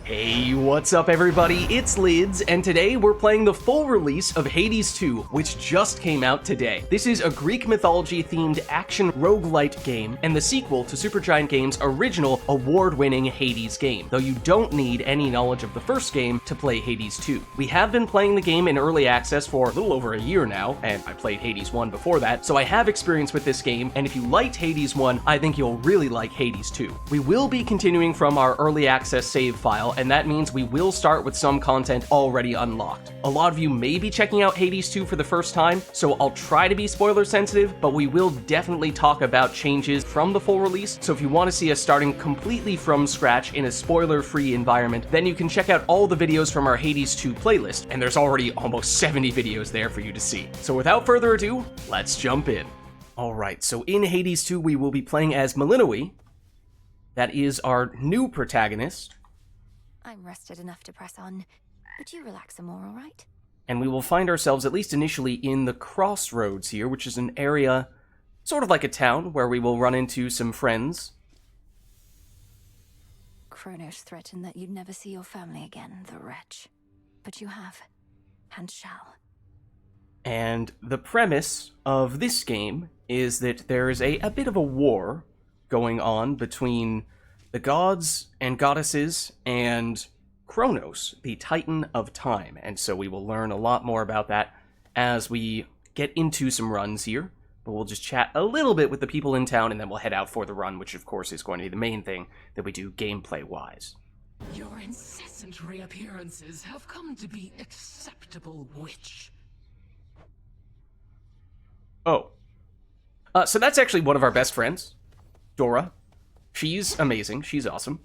Hey, what's up everybody? It's Lids, and today we're playing the full release of Hades 2, which just came out today. This is a Greek mythology-themed action roguelite game, and the sequel to Supergiant Games' original award-winning Hades game, though you don't need any knowledge of the first game to play Hades 2. We have been playing the game in early access for a little over a year now, and I played Hades 1 before that, so I have experience with this game, and if you liked Hades 1, I think you'll really like Hades 2. We will be continuing from our early access save file, and that means we will start with some content already unlocked. A lot of you may be checking out Hades 2 for the first time, so I'll try to be spoiler sensitive, but we will definitely talk about changes from the full release, so if you want to see us starting completely from scratch in a spoiler-free environment, then you can check out all the videos from our Hades 2 playlist, and there's already almost 70 videos there for you to see. So without further ado, let's jump in. Alright, so in Hades 2 we will be playing as Melinoe. That is our new protagonist. I'm rested enough to press on, but you relax some more, all right? And we will find ourselves, at least initially, in the crossroads here, which is an area sort of like a town where we will run into some friends. Kronos threatened that you'd never see your family again, the wretch. But you have, and shall. And the premise of this game is that there is a bit of a war going on between the gods and goddesses and Kronos, the Titan of Time. And so we will learn a lot more about that as we get into some runs here. But we'll just chat a little bit with the people in town, and then we'll head out for the run, which of course is going to be the main thing that we do gameplay-wise. Your incessant reappearances have come to be acceptable, witch. Oh. So that's actually one of our best friends, Dora. She's amazing. She's awesome.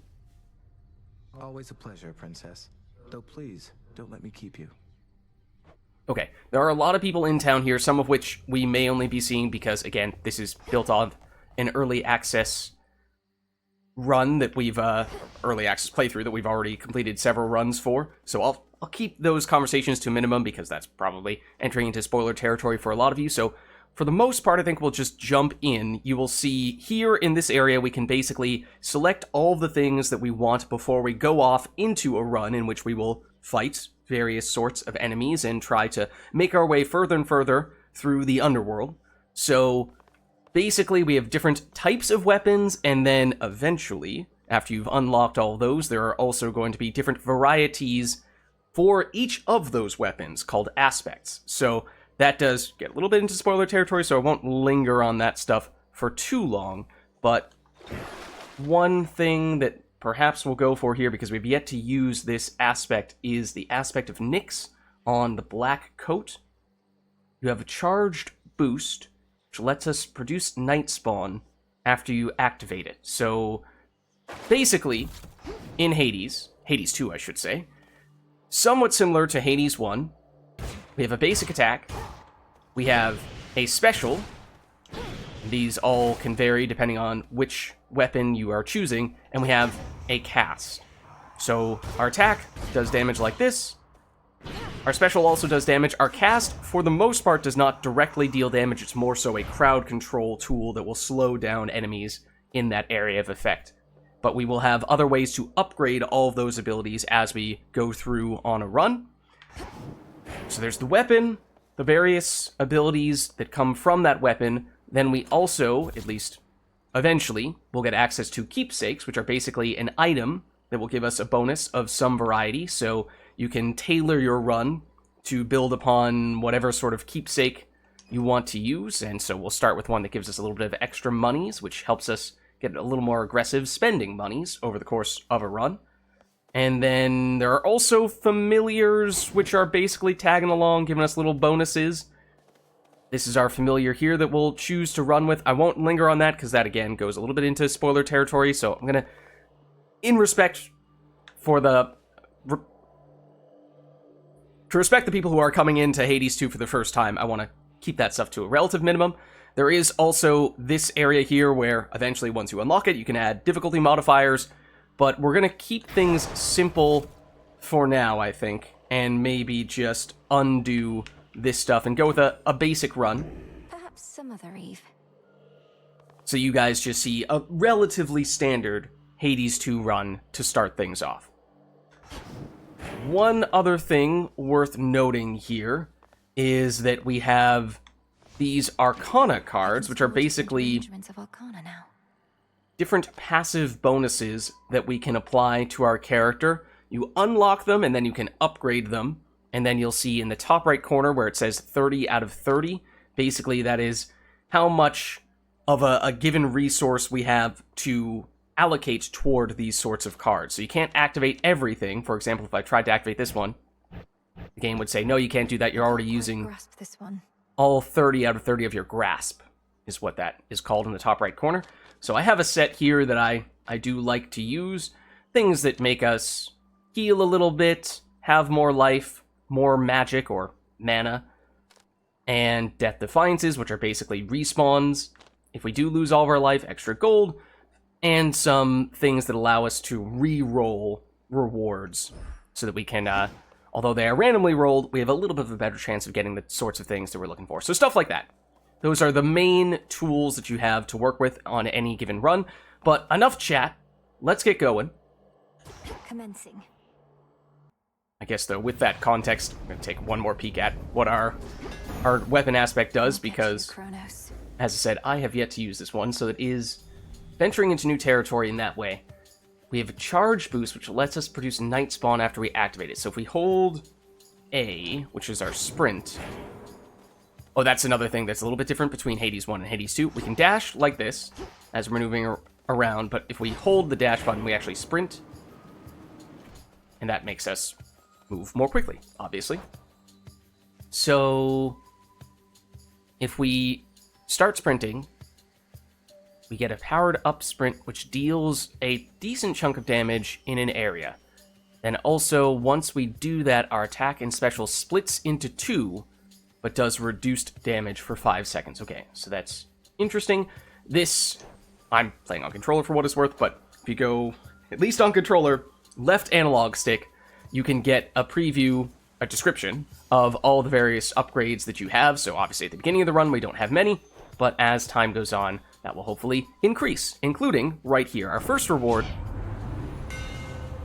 Always a pleasure, Princess. Though please, don't let me keep you. Okay, there are a lot of people in town here, some of which we may only be seeing because, again, this is built on an early access run that we've, early access playthrough that we've already completed several runs for. So I'll keep those conversations to a minimum because that's probably entering into spoiler territory for a lot of you. So for the most part, I think we'll just jump in. You will see here in this area, we can basically select all the things that we want before we go off into a run in which we will fight various sorts of enemies and try to make our way further and further through the underworld. So basically, we have different types of weapons, and then eventually, after you've unlocked all those, there are also going to be different varieties for each of those weapons called aspects. So that does get a little bit into spoiler territory, so I won't linger on that stuff for too long, but one thing that perhaps we'll go for here, because we've yet to use this aspect, is the aspect of Nyx on the black coat. You have a charged boost, which lets us produce night spawn after you activate it. So basically, in Hades 2 I should say, somewhat similar to Hades 1, we have a basic attack, we have a special. These all can vary depending on which weapon you are choosing, and we have a cast. So our attack does damage like this. Our special also does damage. Our cast, for the most part, does not directly deal damage. It's more so a crowd control tool that will slow down enemies in that area of effect. But we will have other ways to upgrade all of those abilities as we go through on a run. So there's the weapon, the various abilities that come from that weapon. Then we also, at least eventually, will get access to keepsakes, which are basically an item that will give us a bonus of some variety. So you can tailor your run to build upon whatever sort of keepsake you want to use. And so we'll start with one that gives us a little bit of extra monies, which helps us get a little more aggressive spending monies over the course of a run. And then there are also familiars, which are basically tagging along, giving us little bonuses. This is our familiar here that we'll choose to run with. I won't linger on that, because that, again, goes a little bit into spoiler territory, so I'm gonna, in respect for the... to respect the people who are coming into Hades 2 for the first time, I want to keep that stuff to a relative minimum. There is also this area here where, eventually, once you unlock it, you can add difficulty modifiers, but we're going to keep things simple for now, I think, and maybe just undo this stuff and go with a basic run. Perhaps some other eve. So you guys just see a relatively standard Hades 2 run to start things off. One other thing worth noting here is that we have these Arcana cards, which are basically Arrangements of Arcana now. different passive bonuses that we can apply to our character. You unlock them, and then you can upgrade them, and then you'll see in the top right corner where it says 30 out of 30, basically that is how much of a given resource we have to allocate toward these sorts of cards. So you can't activate everything. For example, if I tried to activate this one, the game would say, no, you can't do that. You're already using Grasp this one. all 30 out of 30 of your grasp, is what that is called in the top right corner. So I have a set here that I do like to use. Things that make us heal a little bit, have more life, more magic or mana, and Death Defiances, which are basically respawns. If we do lose all of our life, extra gold, and some things that allow us to re-roll rewards so that we can, although they are randomly rolled, we have a little bit of a better chance of getting the sorts of things that we're looking for. So stuff like that. Those are the main tools that you have to work with on any given run. But enough chat. Let's get going. Commencing. I guess, though, with that context, I'm going to take one more peek at what our weapon aspect does, because, Kronos. as I said, I have yet to use this one, so it is venturing into new territory in that way. We have a charge boost, which lets us produce Night Spawn after we activate it. So if we hold A, which is our sprint... Oh, that's another thing that's a little bit different between Hades 1 and Hades 2. We can dash like this as we're moving around, but if we hold the dash button, we actually sprint. And that makes us move more quickly, obviously. So if we start sprinting, we get a powered up sprint, which deals a decent chunk of damage in an area. Then also, once we do that, our attack and special splits into two, but does reduced damage for 5 seconds. Okay, so that's interesting. This, I'm playing on controller for what it's worth, but if you go, at least on controller, left analog stick, you can get a preview, a description of all the various upgrades that you have. So obviously at the beginning of the run, we don't have many, but as time goes on, that will hopefully increase, including right here, our first reward,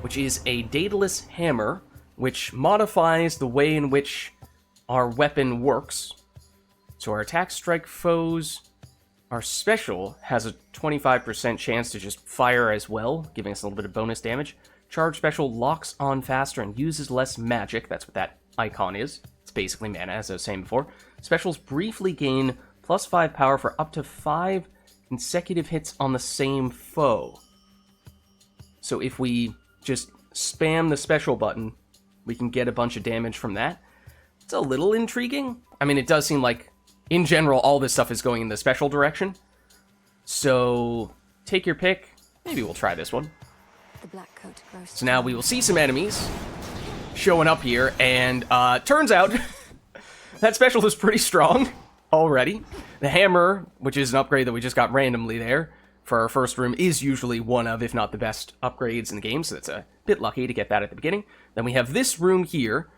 which is a Daedalus Hammer, which modifies the way in which our weapon works. So our attack strike foes, our special has a 25% chance to just fire as well, giving us a little bit of bonus damage. Charge special locks on faster and uses less magic. That's what that icon is. It's basically mana, as I was saying before. Specials briefly gain +5 power for up to 5 consecutive hits on the same foe. So if we just spam the special button, we can get a bunch of damage from that. It's a little intriguing. I mean, it does seem like, in general, all this stuff is going in the special direction. So, take your pick. Maybe we'll try this one. The black coat grows. So now we will see some enemies showing up here, and turns out that special is pretty strong already. The hammer, which is an upgrade that we just got randomly there for our first room, is usually one of, if not the best upgrades in the game, so that's a bit lucky to get that at the beginning. Then we have this room here,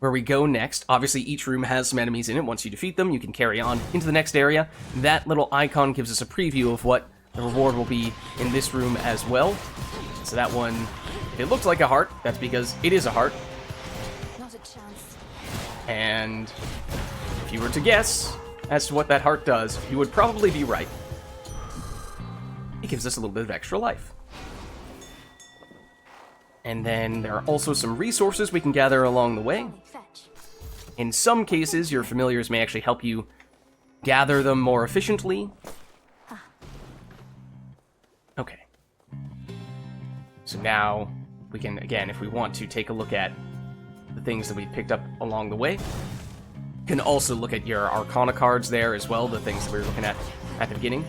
where we go next. Obviously, each room has some enemies in it. Once you defeat them, you can carry on into the next area. That little icon gives us a preview of what the reward will be in this room as well. So that one, if it looks like a heart, that's because it is a heart. Not a chance. And if you were to guess as to what that heart does, you would probably be right. It gives us a little bit of extra life. And then there are also some resources we can gather along the way. Fetch. In some cases, your familiars may actually help you gather them more efficiently. Okay. So now we can, again, if we want to, take a look at the things that we picked up along the way. You can also look at your Arcana cards there as well, the things that we were looking at the beginning.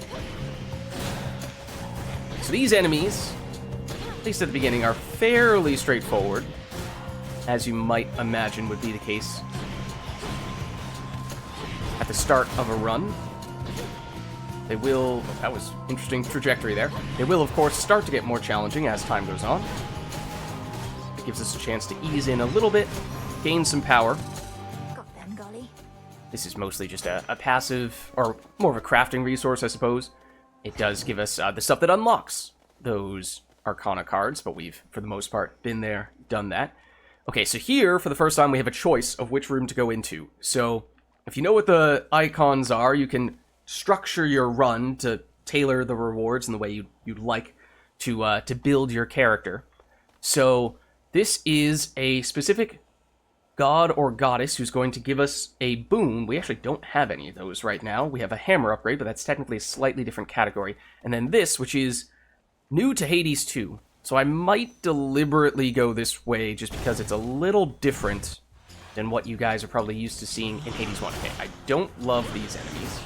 So these enemies, at least at the beginning, are fairly straightforward, as you might imagine would be the case at the start of a run. They will... That was interesting trajectory there. They will, of course, start to get more challenging as time goes on. It gives us a chance to ease in a little bit, gain some power. Got them, golly. This is mostly just a passive, or more of a crafting resource, I suppose. It does give us the stuff that unlocks those Arcana cards, but we've, for the most part, been there, done that. Okay, so here, for the first time, we have a choice of which room to go into. So, if you know what the icons are, you can structure your run to tailor the rewards in the way you'd like to build your character. So, this is a specific god or goddess who's going to give us a boon. We actually don't have any of those right now. We have a hammer upgrade, but that's technically a slightly different category. And then this, which is new to Hades 2. So I might deliberately go this way just because it's a little different than what you guys are probably used to seeing in Hades 1. Okay, I don't love these enemies.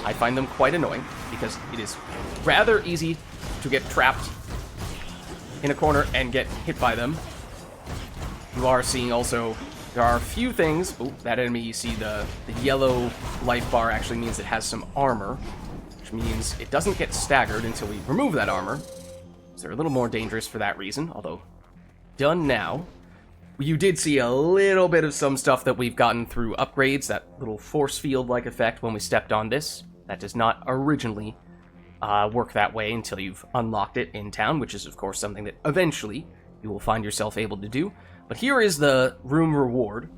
I find them quite annoying because it is rather easy to get trapped in a corner and get hit by them. You are seeing also, there are a few things. Oh, that enemy, you see the yellow life bar actually means it has some armor, which means it doesn't get staggered until we remove that armor. So they're a little more dangerous for that reason, although done now. You did see a little bit of some stuff that we've gotten through upgrades, that little force field-like effect when we stepped on this. That does not originally work that way until you've unlocked it in town, which is, of course, something that eventually you will find yourself able to do. But here is the room reward.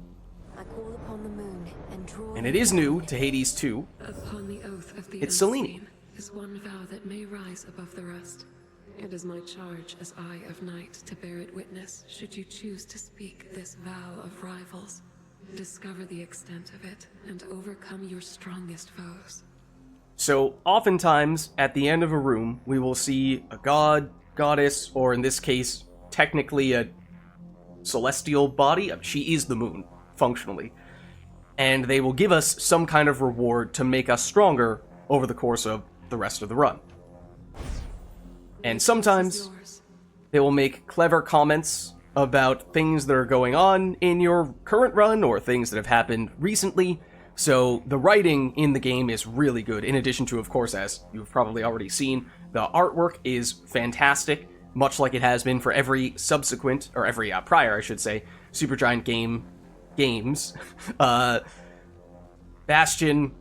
I call upon the moon and draw. And it is new to Hades 2. Upon the oath of the It's Selene. unseen is one vow that may rise above the rest. It is my charge as Eye of Night to bear it witness, should you choose to speak this vow of rivals. Discover the extent of it, and overcome your strongest foes. So, oftentimes, at the end of a room, we will see a god, goddess, or in this case, technically a celestial body. She is the moon, functionally. And they will give us some kind of reward to make us stronger over the course of the rest of the run. And sometimes they will make clever comments about things that are going on in your current run or things that have happened recently. So the writing in the game is really good. In addition to, of course, as you've probably already seen, the artwork is fantastic, much like it has been for every subsequent, or every prior, I should say, Supergiant Games. Bastion,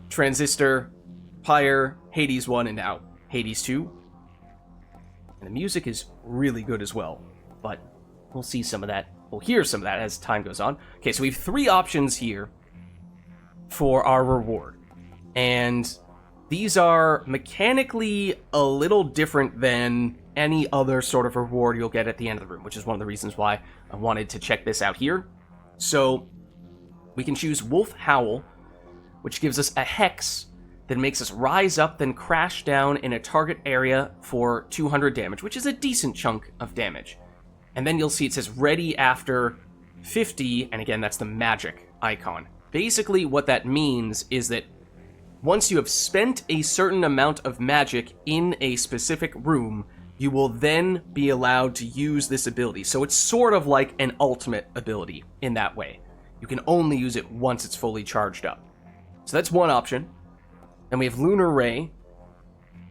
Transistor, Pyre, Hades 1, and now Hades 2. And the music is really good as well, but we'll see some of that. We'll hear some of that as time goes on. Okay, so we have 3 options here for our reward. And these are mechanically a little different than any other sort of reward you'll get at the end of the room, which is one of the reasons why I wanted to check this out here. So we can choose Wolf Howl, which gives us a hex that makes us rise up, then crash down in a target area for 200 damage, which is a decent chunk of damage. And then you'll see it says ready after 50, and again, that's the magic icon. Basically, what that means is that once you have spent a certain amount of magic in a specific room, you will then be allowed to use this ability. So it's sort of like an ultimate ability in that way. You can only use it once it's fully charged up. So that's one option. Then we have Lunar Ray,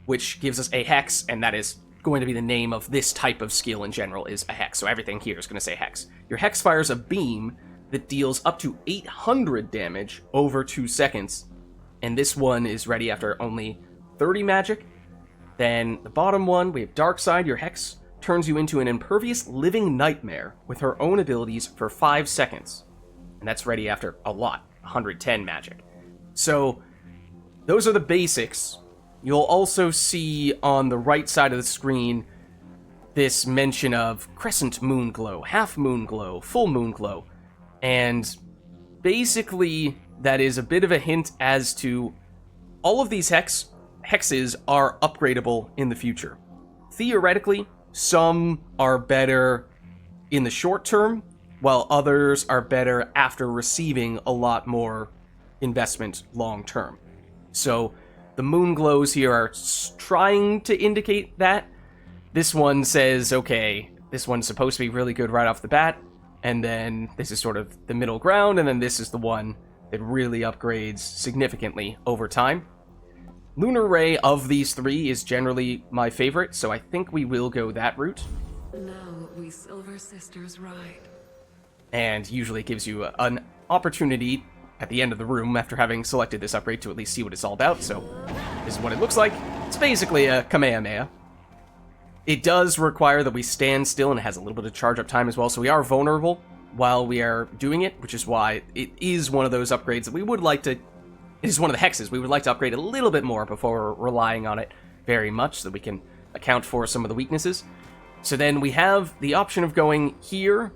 which gives us a hex, and that is going to be the name of this type of skill in general, is a hex. So everything here is going to say hex. Your hex fires a beam that deals up to 800 damage over 2 seconds, and this one is ready after only 30 magic. Then the bottom one, we have Dark Side. Your hex turns you into an impervious living nightmare with her own abilities for 5 seconds, and that's ready after a lot, 110 magic. So those are the basics. You'll also see on the right side of the screen this mention of Crescent Moon Glow, Half Moon Glow, Full Moon Glow. And basically, that is a bit of a hint as to all of these hexes are upgradable in the future. Theoretically, some are better in the short term, while others are better after receiving a lot more investment long term. So the moon glows here are trying to indicate that. This one says, okay, this one's supposed to be really good right off the bat, and then this is sort of the middle ground, and then this is the one that really upgrades significantly over time. Lunar Ray of these 3 is generally my favorite, so I think we will go that route. Now we Silver Sisters ride. And usually it gives you an opportunity at the end of the room after having selected this upgrade to at least see what it's all about. So this is what it looks like. It's basically a Kamehameha. It does require that we stand still, and it has a little bit of charge up time as well, so we are vulnerable, while we are doing it, which is why it is one of those upgrades that we would like to... It is one of the hexes we would like to upgrade a little bit more before relying on it very much, so we can account for some of the weaknesses. So then we have the option of going here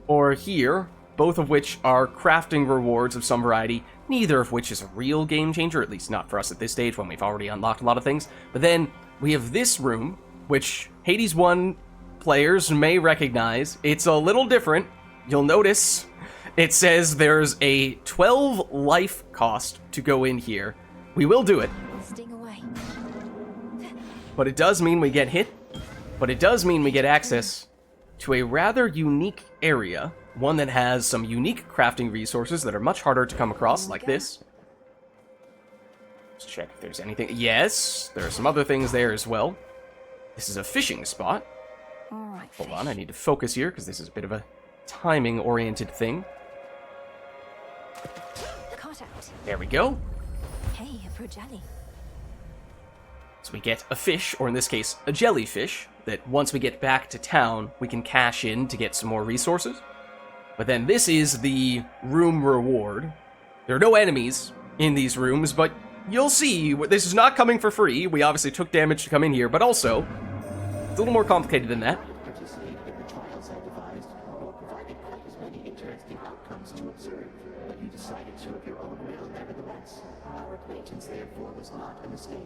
or here, both of which are crafting rewards of some variety, neither of which is a real game changer, at least not for us at this stage when we've already unlocked a lot of things. But then we have this room, which Hades 1 players may recognize. It's a little different. You'll notice it says there's a 12 life cost to go in here. We will do it. Sting away. But it does mean we get hit. But it does mean we get access to a rather unique area, one that has some unique crafting resources that are much harder to come across, like this. Let's check if there's anything. Yes, there are some other things there as well. This is a fishing spot. All right. Hold on, I need to focus here, because this is a bit of a timing-oriented thing. Caught out. There we go. Hey, a projelly. So we get a fish, or in this case, a jellyfish, that once we get back to town, we can cash in to get some more resources. But then this is the room reward. There are no enemies in these rooms, but you'll see, this is not coming for free. We obviously took damage to come in here, but also, it's a little more complicated than that. Participate in the trials I devised, or provided quite as many interesting outcomes to observe, but you decided to of your own will nevertheless. Our acquaintance therefore was not a mistake.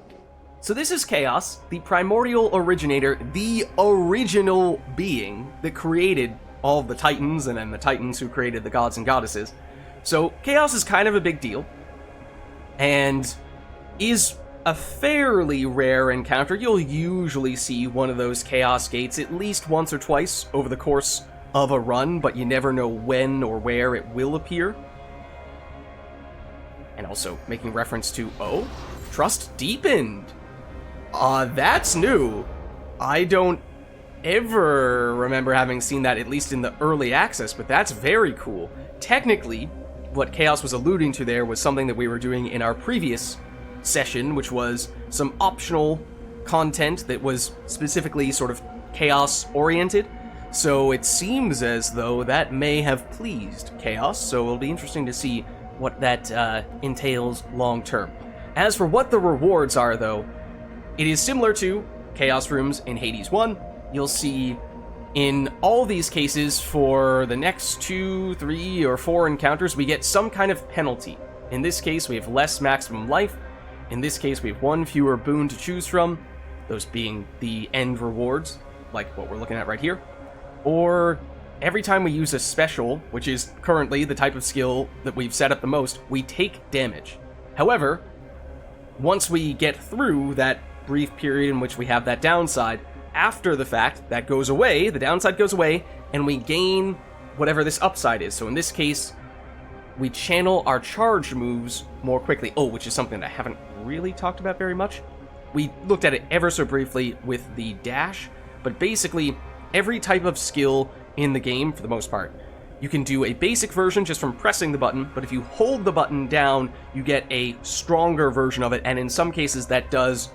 So this is Chaos, the primordial originator, the original being that created all of the Titans, and then the Titans who created the gods and goddesses. So Chaos is kind of a big deal, and is a fairly rare encounter. You'll usually see one of those Chaos gates at least once or twice over the course of a run, but you never know when or where it will appear. And also making reference to, oh, Trust Deepened. That's new. I don't ever remember having seen that, at least in the early access, but that's very cool. Technically, what Chaos was alluding to there was something that we were doing in our previous session, which was some optional content that was specifically sort of Chaos-oriented. So it seems as though that may have pleased Chaos, so it'll be interesting to see what that entails long-term. As for what the rewards are, though, it is similar to Chaos Rooms in Hades 1. You'll see in all these cases, for the next 2, 3, or 4 encounters, we get some kind of penalty. In this case, we have less maximum life. In this case, we have 1 fewer boon to choose from, those being the end rewards, like what we're looking at right here. Or every time we use a special, which is currently the type of skill that we've set up the most, we take damage. However, once we get through that brief period in which we have that downside, after the fact, that goes away, the downside goes away, and we gain whatever this upside is. So in this case, we channel our charge moves more quickly. Oh, which is something that I haven't really talked about very much. We looked at it ever so briefly with the dash, but basically, every type of skill in the game, for the most part, you can do a basic version just from pressing the button, but if you hold the button down, you get a stronger version of it, and in some cases that does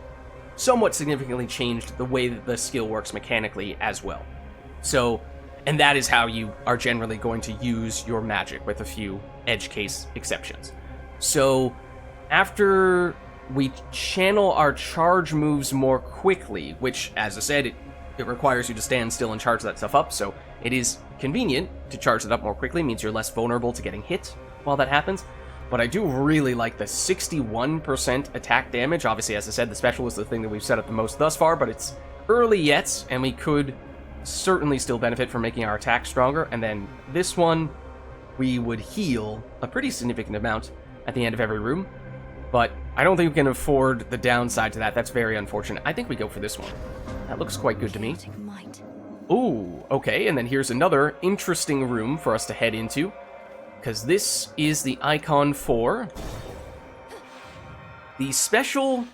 somewhat significantly change the way that the skill works mechanically as well. So, and that is how you are generally going to use your magic, with a few edge case exceptions. So, after we channel our charge moves more quickly, which, as I said, it requires you to stand still and charge that stuff up, so it is convenient to charge it up more quickly, means you're less vulnerable to getting hit while that happens. But I do really like the 61% attack damage. Obviously, as I said, the special is the thing that we've set up the most thus far, but it's early yet, and we could certainly still benefit from making our attack stronger. And then this one, we would heal a pretty significant amount at the end of every room. But I don't think we can afford the downside to that. That's very unfortunate. I think we go for this one. That looks quite good to me. Might. Ooh, okay, and then here's another interesting room for us to head into, because this is the icon for the special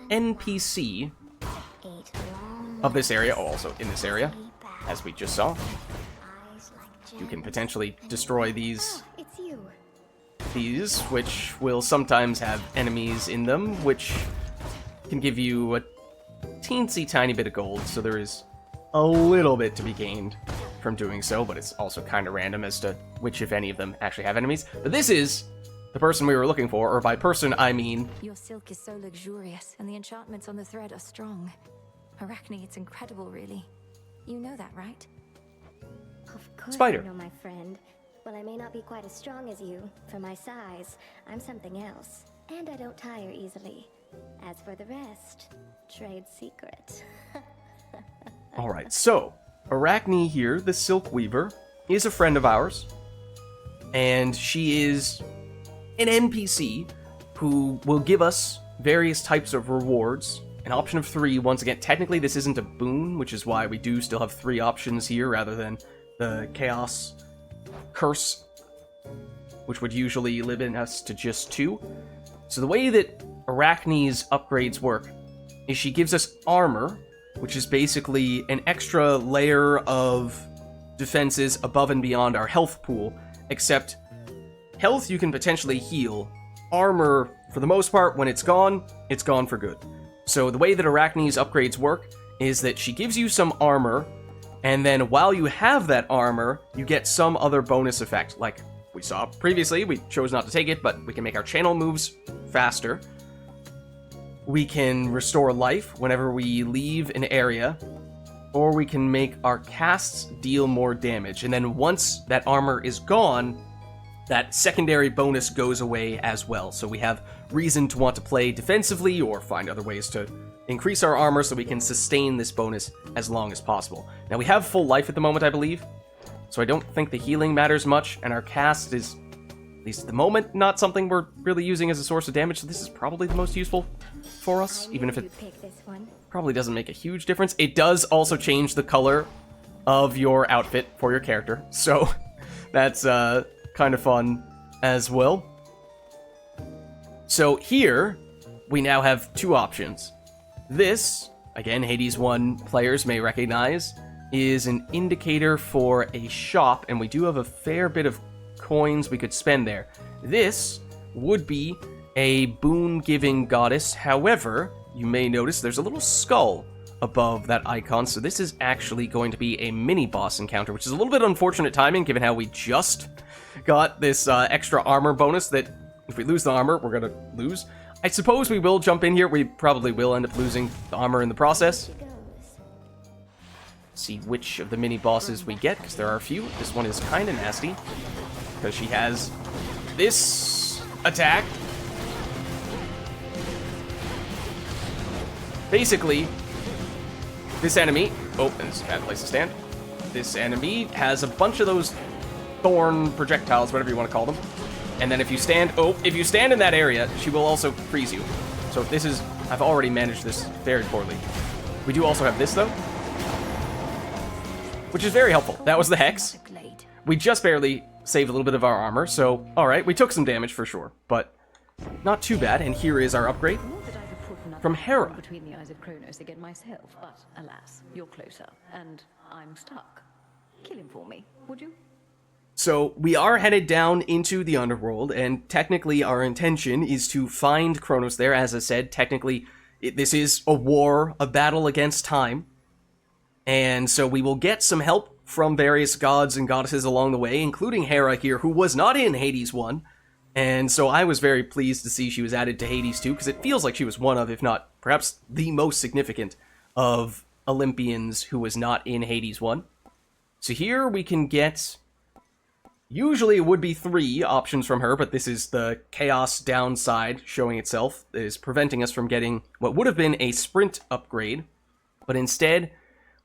NPC of this area, also in this area, as we just saw. You can potentially destroy these, which will sometimes have enemies in them, which can give you a teensy tiny bit of gold, so there is a little bit to be gained from doing so, but it's also kind of random as to which, if any of them, actually have enemies. But this is the person we were looking for, or by person, I mean... Your silk is so luxurious, and the enchantments on the thread are strong. Arachne, it's incredible, really. You know that, right? Of course Spider. I know, my friend. Well, I may not be quite as strong as you. For my size, I'm something else. And I don't tire easily. As for the rest, trade secret. Alright, so, Arachne here, the Silk Weaver, is a friend of ours. And she is an NPC who will give us various types of rewards. An option of 3. Once again, technically this isn't a boon, which is why we do still have 3 options here rather than the Chaos Curse, which would usually limit us to just 2. So the way that Arachne's upgrades work is she gives us armor, which is basically an extra layer of defenses above and beyond our health pool, except health you can potentially heal. Armor, for the most part, when it's gone for good. So the way that Arachne's upgrades work is that she gives you some armor, and then while you have that armor, you get some other bonus effect. Like we saw previously, we chose not to take it, but we can make our channel moves faster. We can restore life whenever we leave an area, or we can make our casts deal more damage. And then once that armor is gone, that secondary bonus goes away as well. So we have reason to want to play defensively or find other ways to increase our armor so we can sustain this bonus as long as possible. Now we have full life at the moment, I believe, so I don't think the healing matters much, and our cast is, at least at the moment, not something we're really using as a source of damage, so this is probably the most useful for us, even if it Pick this one. probably doesn't make a huge difference. It does also change the color of your outfit for your character, so that's kind of fun as well. So here, we now have 2 options. This, again, Hades 1 players may recognize, is an indicator for a shop, and we do have a fair bit of coins we could spend there. This would be a boon-giving goddess. However, you may notice there's a little skull above that icon, so this is actually going to be a mini-boss encounter, which is a little bit unfortunate timing, given how we just got this extra armor bonus that if we lose the armor, we're going to lose. I suppose we will jump in here. We probably will end up losing the armor in the process. She goes. See which of the mini-bosses we get, because there are a few. This one is kind of nasty, because she has this attack. Basically, this enemy... Oh, and this is a bad place to stand. This enemy has a bunch of those thorn projectiles, whatever you want to call them. And then if you stand in that area, she will also freeze you. So this is... I've already managed this very poorly. We do also have this, though, which is very helpful. That was the Hex. We just barely saved a little bit of our armor, so alright, we took some damage for sure, but not too bad. And here is our upgrade from Hera. Between the eyes of Kronos again myself, but alas, you're closer, and I'm stuck. Kill him for me, would you? So we are headed down into the underworld, and technically our intention is to find Kronos there. As I said, technically this is a war, a battle against time, and so we will get some help from various gods and goddesses along the way, including Hera here, who was not in Hades 1, and so I was very pleased to see she was added to Hades 2, because it feels like she was one of, if not perhaps the most significant of Olympians who was not in Hades 1. So here we can get... Usually it would be 3 options from her, but this is the chaos downside showing itself. It is preventing us from getting what would have been a sprint upgrade, but instead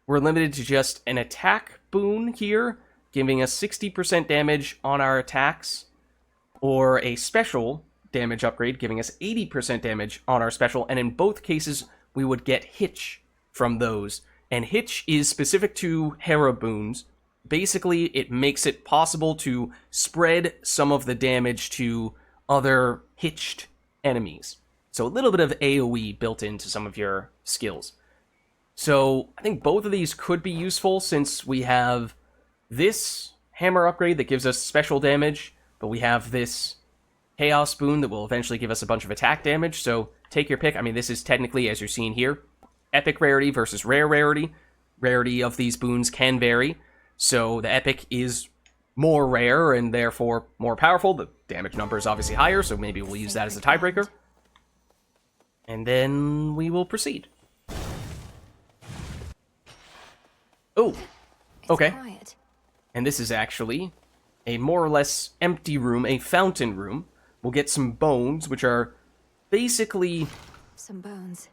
we're limited to just an attack boon here, giving us 60% damage on our attacks, or a special damage upgrade, giving us 80% damage on our special, and in both cases we would get Hitch from those. And Hitch is specific to Hera boons. Basically, it makes it possible to spread some of the damage to other hitched enemies. So a little bit of AoE built into some of your skills. So I think both of these could be useful, since we have this hammer upgrade that gives us special damage, but we have this chaos boon that will eventually give us a bunch of attack damage. So take your pick. I mean, this is technically, as you're seeing here, epic rarity versus rare rarity. rarity of these boons can vary. So the epic is more rare and therefore more powerful. The damage number is obviously higher, so maybe we'll use that as a tiebreaker. And then we will proceed. Oh, okay. Quiet. And this is actually a more or less empty room, a fountain room. We'll get some bones, which are basically, Some bones.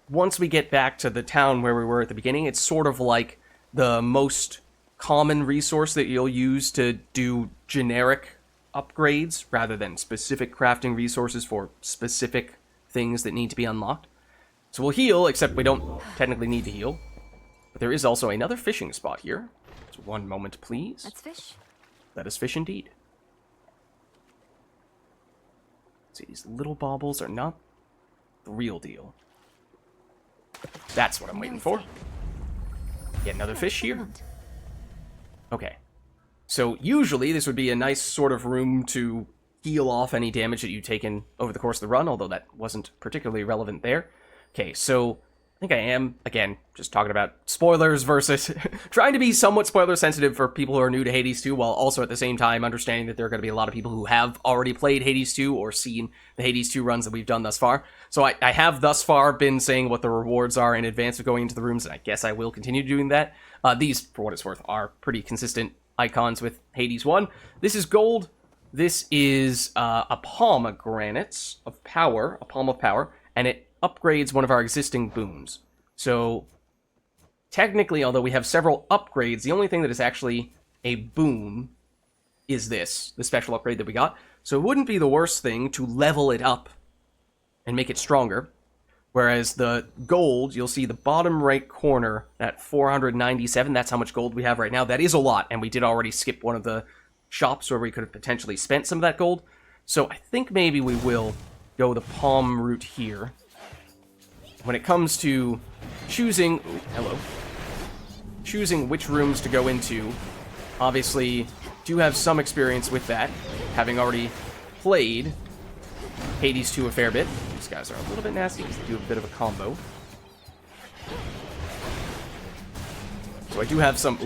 once we get back to the town where we were at the beginning, it's sort of like the most common resource that you'll use to do generic upgrades rather than specific crafting resources for specific things that need to be unlocked. So we'll heal, except we don't technically need to heal. But there is also another fishing spot here. So one moment, please. Let's fish. Let us fish indeed. See, these little baubles are not the real deal. That's what I'm waiting for. Get another fish here. Excellent. Okay. So usually this would be a nice sort of room to heal off any damage that you've taken over the course of the run, although that wasn't particularly relevant there. Okay, so I think I am, again, just talking about spoilers versus trying to be somewhat spoiler sensitive for people who are new to Hades 2, while also at the same time understanding that there are going to be a lot of people who have already played Hades 2 or seen the Hades 2 runs that we've done thus far. So I have thus far been saying what the rewards are in advance of going into the rooms, and I guess I will continue doing that. These, for what it's worth, are pretty consistent icons with Hades 1. This is gold. This is a pomegranate of power, a palm of power, and it upgrades one of our existing boons. So, technically, although we have several upgrades, the only thing that is actually a boon is this, the special upgrade that we got. So it wouldn't be the worst thing to level it up and make it stronger. Whereas the gold, you'll see the bottom right corner, at 497, that's how much gold we have right now. That is a lot, and we did already skip one of the shops where we could have potentially spent some of that gold. So I think maybe we will go the palm route here. When it comes to choosing, choosing which rooms to go into, obviously do have some experience with that, having already played Hades 2 a fair bit. These guys are a little bit nasty because they do a bit of a combo. So I do have some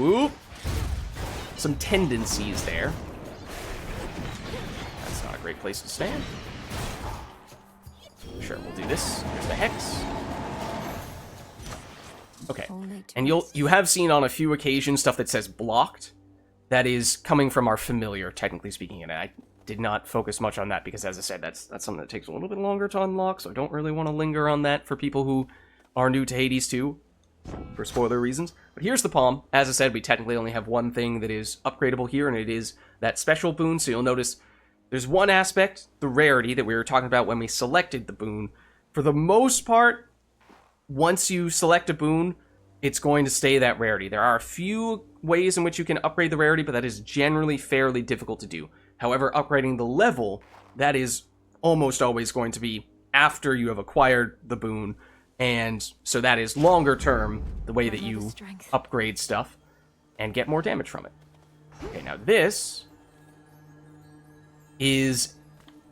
tendencies there. That's not a great place to stand. Sure, we'll do this. Here's the hex. Okay, and you have seen on a few occasions stuff that says blocked. That is coming from our familiar, technically speaking, and I did not focus much on that because, as I said, that's something that takes a little bit longer to unlock, so I don't really want to linger on that for people who are new to Hades 2, for spoiler reasons. But here's the palm. As I said, we technically only have one thing that is upgradable here, and it is that special boon, so you'll notice there's one aspect, the rarity, that we were talking about when we selected the boon. For the most part, once you select a boon, it's going to stay that rarity. There are a few ways in which you can upgrade the rarity, but that is generally fairly difficult to do. However, upgrading the level, that is almost always going to be after you have acquired the boon, and so that is longer term, the way that you upgrade stuff and get more damage from it. Okay, now this is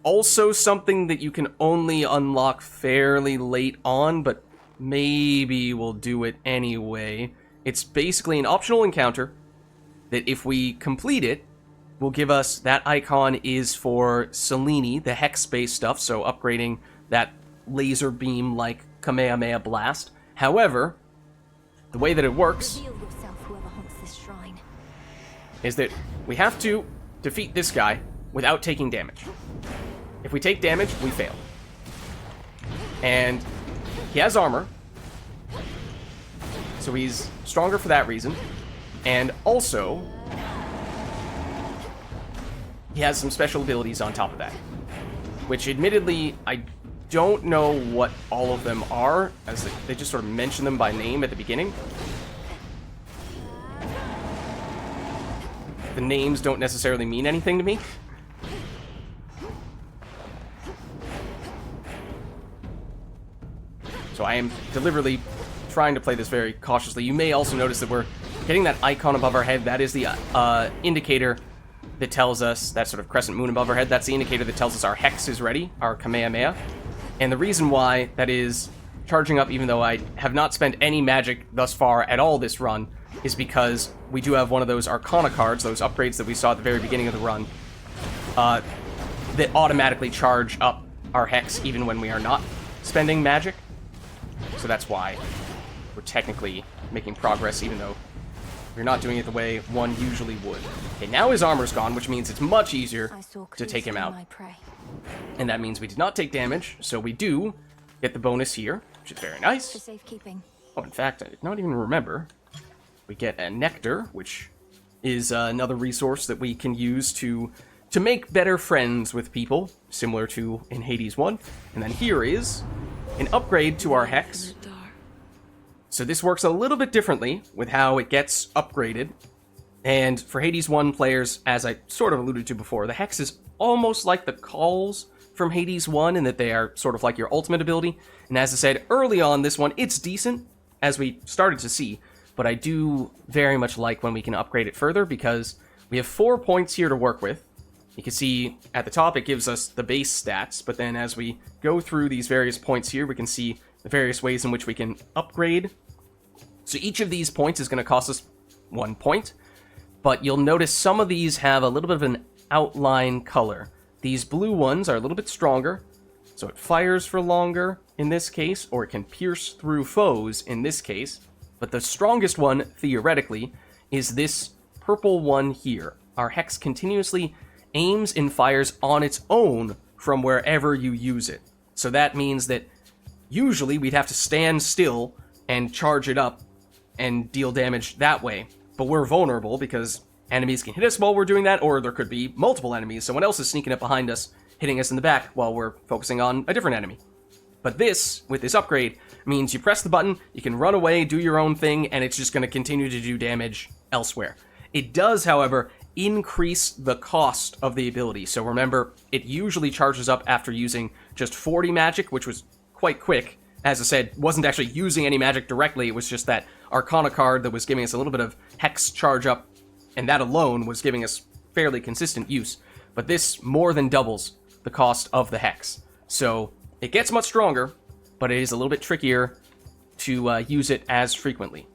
also something that you can only unlock fairly late on, but maybe we'll do it anyway. It's basically an optional encounter that if we complete it, will give us, that icon is for Selene, the hex-based stuff, so upgrading that laser beam like Kamehameha blast. However, the way that it works Reveal yourself, whoever haunts this shrine. is that we have to defeat this guy without taking damage. If we take damage, we fail. And he has armor, so he's stronger for that reason. And also, he has some special abilities on top of that, which admittedly, I don't know what all of them are, as they just sort of mention them by name at the beginning. The names don't necessarily mean anything to me. So I am deliberately trying to play this very cautiously. You may also notice that we're getting that icon above our head. That is the indicator that tells us, that sort of crescent moon above our head, that's the indicator that tells us our hex is ready, our Kamehameha. And the reason why that is charging up, even though I have not spent any magic thus far at all this run, is because we do have one of those Arcana cards, those upgrades that we saw at the very beginning of the run, that automatically charge up our Hex even when we are not spending magic. So that's why we're technically making progress, even though we're not doing it the way one usually would. Okay, now his armor's gone, which means it's much easier to take him out. And that means we did not take damage, so we do get the bonus here, which is very nice. For safekeeping. Oh, in fact, I did not even remember. We get a nectar, which is another resource that we can use to make better friends with people, similar to in Hades 1. And then here is an upgrade to our Hex. So this works a little bit differently with how it gets upgraded. And for Hades 1 players, as I sort of alluded to before, the Hex is almost like the calls from Hades 1 in that they are sort of like your ultimate ability. And as I said early on, this one, it's decent, as we started to see. But I do very much like when we can upgrade it further, because we have 4 points here to work with. You can see at the top it gives us the base stats, but then as we go through these various points here, we can see the various ways in which we can upgrade. So each of these points is going to cost us 1 point, but you'll notice some of these have a little bit of an outline color. These blue ones are a little bit stronger, so it fires for longer in this case, or it can pierce through foes in this case. But the strongest one, theoretically, is this purple one here. Our Hex continuously aims and fires on its own from wherever you use it. So that means that usually we'd have to stand still and charge it up and deal damage that way. But we're vulnerable because enemies can hit us while we're doing that, or there could be multiple enemies. Someone else is sneaking up behind us, hitting us in the back while we're focusing on a different enemy. But this, with this upgrade, means you press the button, you can run away, do your own thing, and it's just going to continue to do damage elsewhere. It does, however, increase the cost of the ability. So remember, it usually charges up after using just 40 magic, which was quite quick. As I said, wasn't actually using any magic directly, it was just that Arcana card that was giving us a little bit of Hex charge up, and that alone was giving us fairly consistent use. But this more than doubles the cost of the Hex. So it gets much stronger, but it is a little bit trickier to use it as frequently.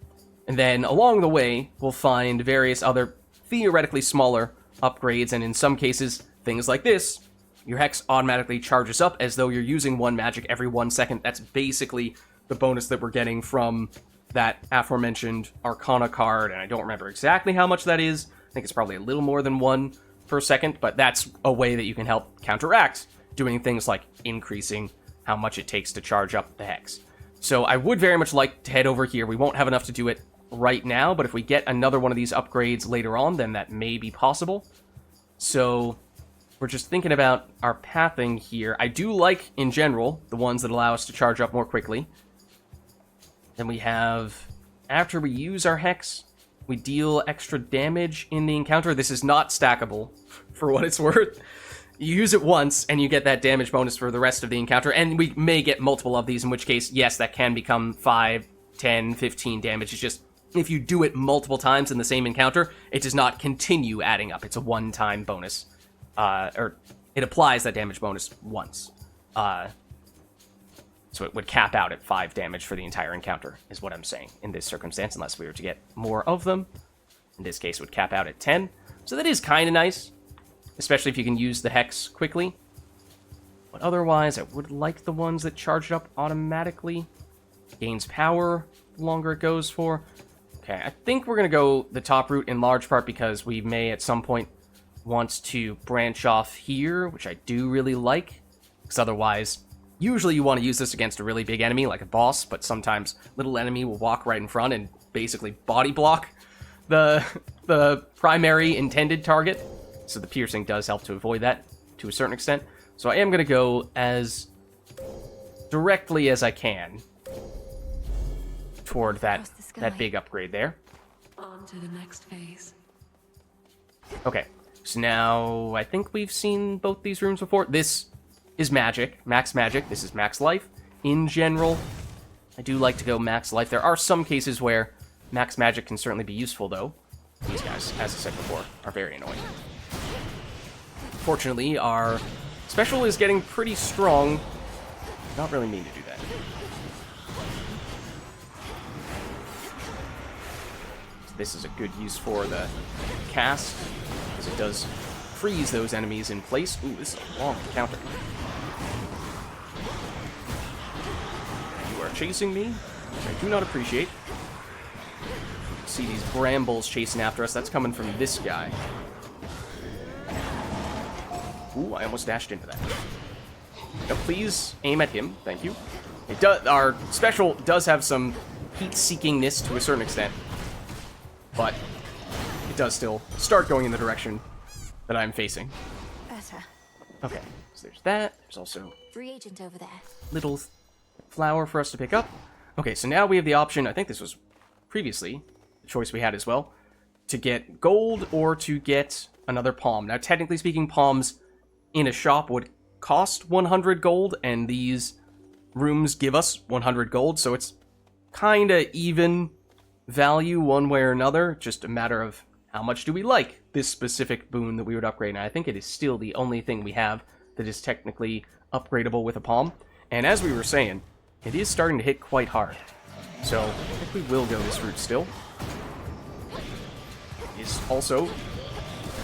And then along the way, we'll find various other theoretically smaller upgrades, and in some cases, things like this. Your Hex automatically charges up as though you're using 1 magic every 1 second. That's basically the bonus that we're getting from that aforementioned Arcana card, and I don't remember exactly how much that is. I think it's probably a little more than 1 per second, but that's a way that you can help counteract doing things like increasing how much it takes to charge up the Hex. So I would very much like to head over here. We won't have enough to do it right now, but if we get another one of these upgrades later on, then that may be possible. So we're just thinking about our pathing here. I do like, in general, the ones that allow us to charge up more quickly. Then we have, after we use our Hex, we deal extra damage in the encounter. This is not stackable, for what it's worth. You use it once, and you get that damage bonus for the rest of the encounter, and we may get multiple of these, in which case, yes, that can become 5, 10, 15 damage. It's just, if you do it multiple times in the same encounter, it does not continue adding up. It's a one-time bonus. Or it applies that damage bonus once. So it would cap out at 5 damage for the entire encounter, is what I'm saying in this circumstance, unless we were to get more of them. In this case, it would cap out at 10. So that is kind of nice, especially if you can use the Hex quickly. But otherwise, I would like the ones that charge it up automatically. Gains power the longer it goes for. Okay, I think we're going to go the top route in large part because we may at some point want to branch off here, which I do really like. Because otherwise, usually you want to use this against a really big enemy like a boss, but sometimes little enemy will walk right in front and basically body block the primary intended target. So the piercing does help to avoid that to a certain extent. So I am going to go as directly as I can toward that big upgrade there. On to the next phase. Okay, so now I think we've seen both these rooms before. This is magic, max magic. This is max life. In general, I do like to go max life. There are some cases where max magic can certainly be useful, though. These guys, as I said before, are very annoying. Fortunately, our special is getting pretty strong. Not really mean to do that. this is a good use for the cast, because it does freeze those enemies in place. Ooh, this is a long encounter. You are chasing me, which I do not appreciate. See these brambles chasing after us. That's coming from this guy. Ooh, I almost dashed into that. Now, please aim at him. Thank you. It does. Our special does have some heat-seekingness to a certain extent, but it does still start going in the direction that I'm facing. Better. Okay, so there's that. There's also Reagent over there. little flower for us to pick up. Okay, so now we have the option, I think this was previously the choice we had as well, to get gold or to get another palm. Now, technically speaking, palms in a shop would cost 100 gold, and these rooms give us 100 gold, so it's kind of even value one way or another, just a matter of how much do we like this specific boon that we would upgrade. And I think it is still the only thing we have that is technically upgradable with a palm. And as we were saying, it is starting to hit quite hard. So I think we will go this route still. It is also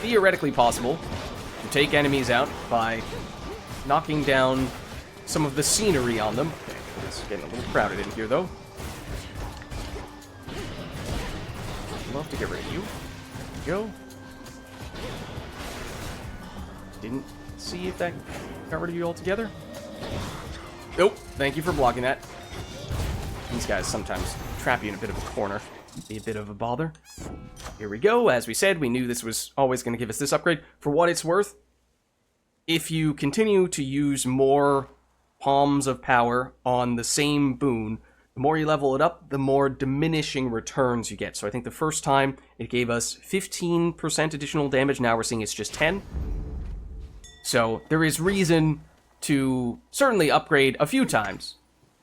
theoretically possible to take enemies out by knocking down some of the scenery on them. Okay, it's getting a little crowded in here, though. I'd love to get rid of you. There we go. Didn't see if that got rid of you altogether. Nope, thank you for blocking that. These guys sometimes trap you in a bit of a corner. Be a bit of a bother. Here we go. As we said, we knew this was always going to give us this upgrade. For what it's worth, if you continue to use more palms of power on the same boon, the more you level it up, the more diminishing returns you get. So I think the first time it gave us 15% additional damage. Now we're seeing it's just 10. So there is reason to certainly upgrade a few times,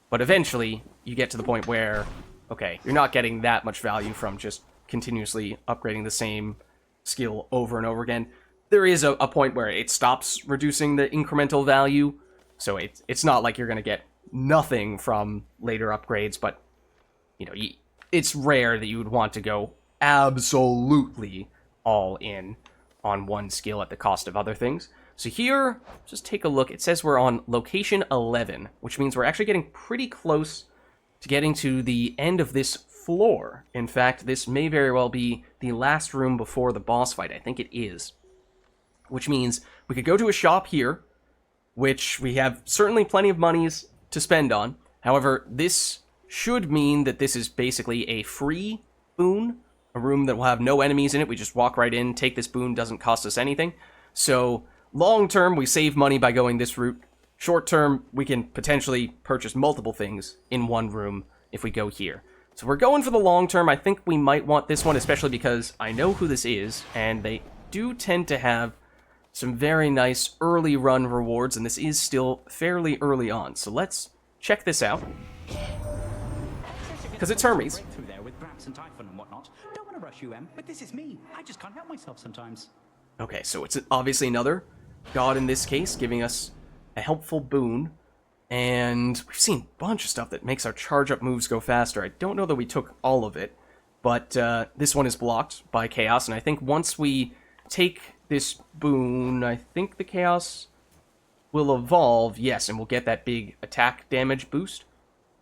but eventually you get to the point where, okay, you're not getting that much value from just continuously upgrading the same skill over and over again. There is a point where it stops reducing the incremental value, so it's not like you're going to get nothing from later upgrades, but, you know, it's rare that you would want to go absolutely all in on one skill at the cost of other things. So here, just take a look. It says we're on location 11, which means we're actually getting pretty close to getting to the end of this floor. In fact, this may very well be the last room before the boss fight. I think it is. Which means we could go to a shop here, which we have certainly plenty of monies to spend on. However, this should mean that this is basically a free boon, a room that will have no enemies in it. We just walk right in, take this boon, doesn't cost us anything. So long term, we save money by going this route. Short term, we can potentially purchase multiple things in one room if we go here. So we're going for the long term. I think we might want this one, especially because I know who this is, and they do tend to have some very nice early run rewards, and this is still fairly early on. So let's check this out. Because it's Hermes. Through there with Braps and Typhon and whatnot. Don't want to rush you, Em, but this is me. I just can't help myself sometimes. Okay, so it's obviously another god in this case, giving us a helpful boon. And we've seen a bunch of stuff that makes our charge-up moves go faster. I don't know that we took all of it, but this one is blocked by Chaos, and I think once we take this boon, I think the Chaos will evolve, yes, and we'll get that big attack damage boost.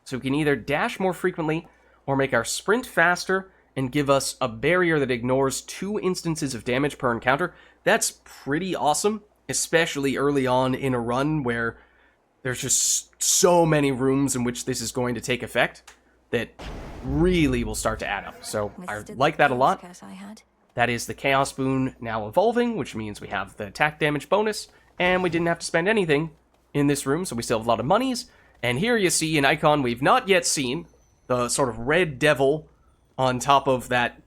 So we can either dash more frequently, or make our sprint faster, and give us a barrier that ignores 2 instances of damage per encounter. That's pretty awesome, especially early on in a run where there's just so many rooms in which this is going to take effect that really will start to add up. So I like that a lot. That is the Chaos boon now evolving, which means we have the attack damage bonus, and we didn't have to spend anything in this room, so we still have a lot of monies. And here you see an icon we've not yet seen, the sort of red devil on top of that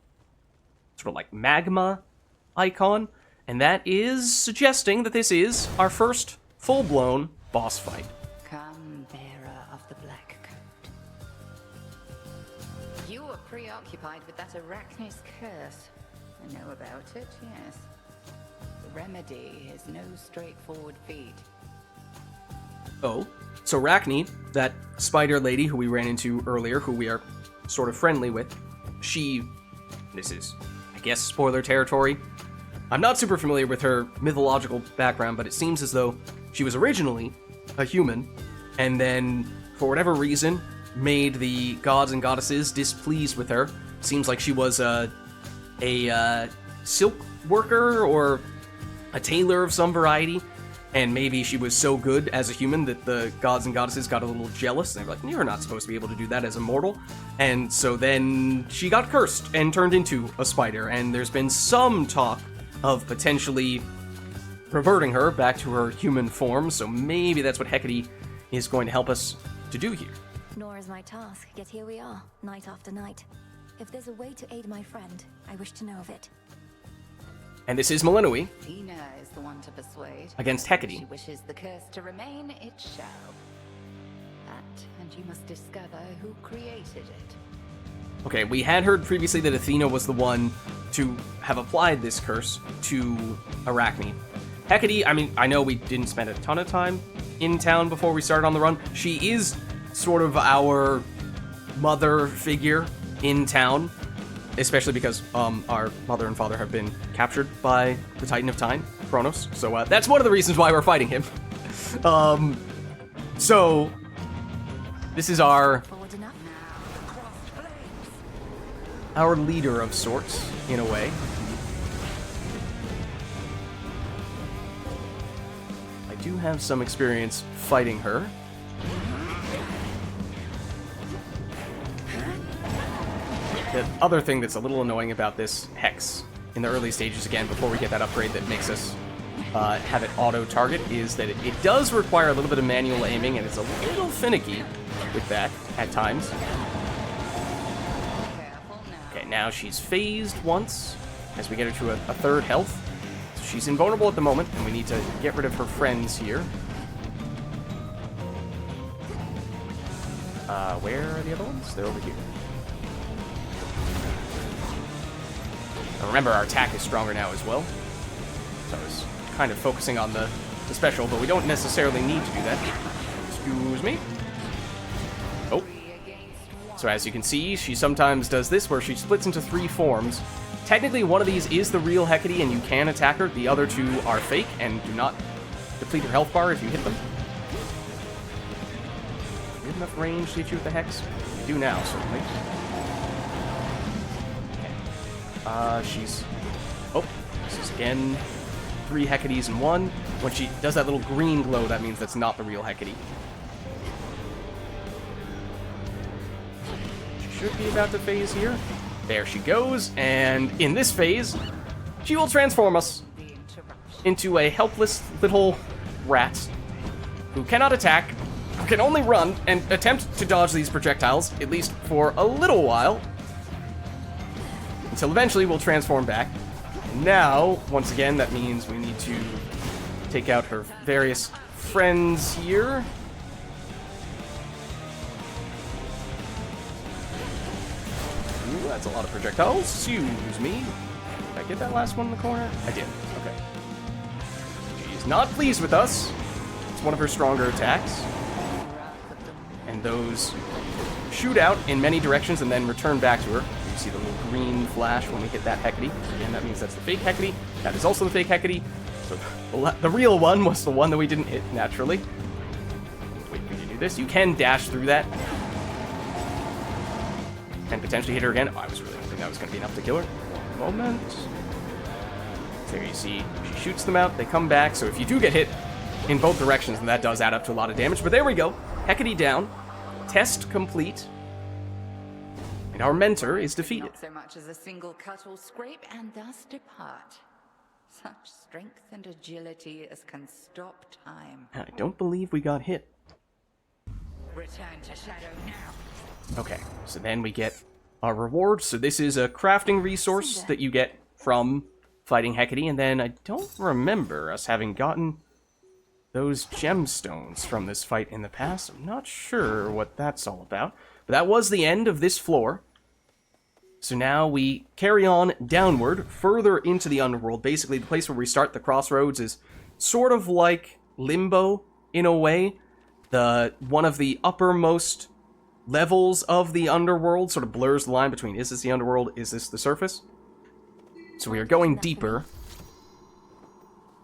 sort of like magma icon, and that is suggesting that this is our first full-blown boss fight. Come, bearer of the black coat. You were preoccupied with that Arachne's curse. I know about it, yes. The remedy is no straightforward feat. Oh, so Arachne, that spider lady who we ran into earlier, who we are sort of friendly with, she this is, I guess, spoiler territory. I'm not super familiar with her mythological background, but it seems as though she was originally a human, and then, for whatever reason, made the gods and goddesses displeased with her. Seems like she was a silk worker or a tailor of some variety, and maybe she was so good as a human that the gods and goddesses got a little jealous. They were like, you're not supposed to be able to do that as a mortal. And so then she got cursed and turned into a spider, and there's been some talk of potentially reverting her back to her human form, so maybe that's what Hecate is going to help us to do here. Nor is my task, yet here we are, night after night. If there's a way to aid my friend, I wish to know of it. And this is Melinoi Tina is the one to persuade. against If Hecate. she wishes the curse to remain, it shall. That, and you must discover who created it. Okay, we had heard previously that Athena was the one to have applied this curse to Arachne. Hecate, I mean, I know we didn't spend a ton of time in town before we started on the run. She is sort of our mother figure in town, especially because our mother and father have been captured by the Titan of Time, Kronos. So that's one of the reasons why we're fighting him. So this is our Forward enough? our leader of sorts, in a way. I do have some experience fighting her. The other thing that's a little annoying about this Hex in the early stages, again, before we get that upgrade that makes us have it auto-target, is that it does require a little bit of manual aiming, and it's a little finicky with that at times. Okay, now she's phased once as we get her to a third health. So she's invulnerable at the moment, and we need to get rid of her friends here. Where are the other ones? They're over here. Now remember, our attack is stronger now as well. So I was kind of focusing on the special, but we don't necessarily need to do that. Excuse me. Oh. So as you can see, she sometimes does this, where she splits into 3 forms. Technically, one of these is the real Hecate, and you can attack her. The other 2 are fake, and do not deplete her health bar if you hit them. Do we have enough range to hit you with the Hex? We do now, certainly. She's... Oh, this is again 3 Hecates in 1. When she does that little green glow, that means that's not the real Hecate. She should be about to phase here. There she goes, and in this phase, she will transform us into a helpless little rat who cannot attack, who can only run and attempt to dodge these projectiles, at least for a little while, until eventually we'll transform back. And now, once again, that means we need to take out her various friends here. Ooh, that's a lot of projectiles. Excuse me. Did I get that last one in the corner? I did. Okay. She's not pleased with us. It's one of her stronger attacks. And those shoot out in many directions and then return back to her. You see the little green flash when we hit that Hecate. And that means that's the fake Hecate. That is also the fake Hecate. So the real one was the one that we didn't hit, naturally. Wait for you to do this. You can dash through that. And potentially hit her again. Oh, I was really hoping that was going to be enough to kill her. One moment. There you see, she shoots them out. They come back. So if you do get hit in both directions, then that does add up to a lot of damage. But there we go. Hecate down. Test complete. And our mentor is defeated. Not so much as a single cut or scrape, and thus depart. Such strength and agility as can stop time. I don't believe we got hit. Return to Shadow now. Okay, so then we get our reward. So this is a crafting resource that you get from fighting Hecate, and then I don't remember us having gotten those gemstones from this fight in the past. I'm not sure what that's all about, but that was the end of this floor. So now we carry on downward, further into the underworld. Basically, the place where we start, the crossroads, is sort of like Limbo, in a way. One of the uppermost levels of the underworld, sort of blurs the line between, is this the underworld, is this the surface? So we are going deeper,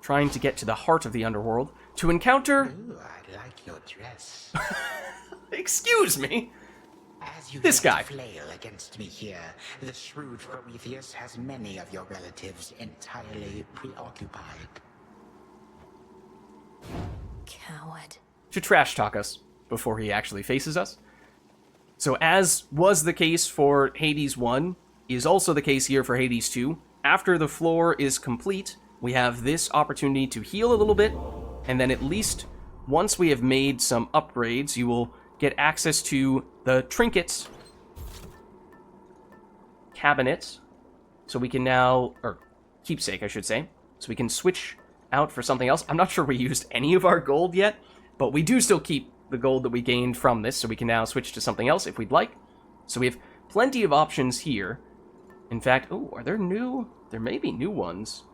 trying to get to the heart of the underworld, to encounter... Ooh, I like your dress. Excuse me? As you This guy. flail against me here, the shrewd Prometheus has many of your relatives entirely preoccupied. Coward. To trash talk us before he actually faces us. So as was the case for Hades 1, is also the case here for Hades 2. After the floor is complete, we have this opportunity to heal a little bit, and then at least once we have made some upgrades, you will get access to the trinkets cabinet, so we can now, or keepsake I should say, so we can switch out for something else. I'm not sure we used any of our gold yet, but we do still keep the gold that we gained from this, so we can now switch to something else if we'd like. So we have plenty of options here. In fact, oh, are there new? There may be new ones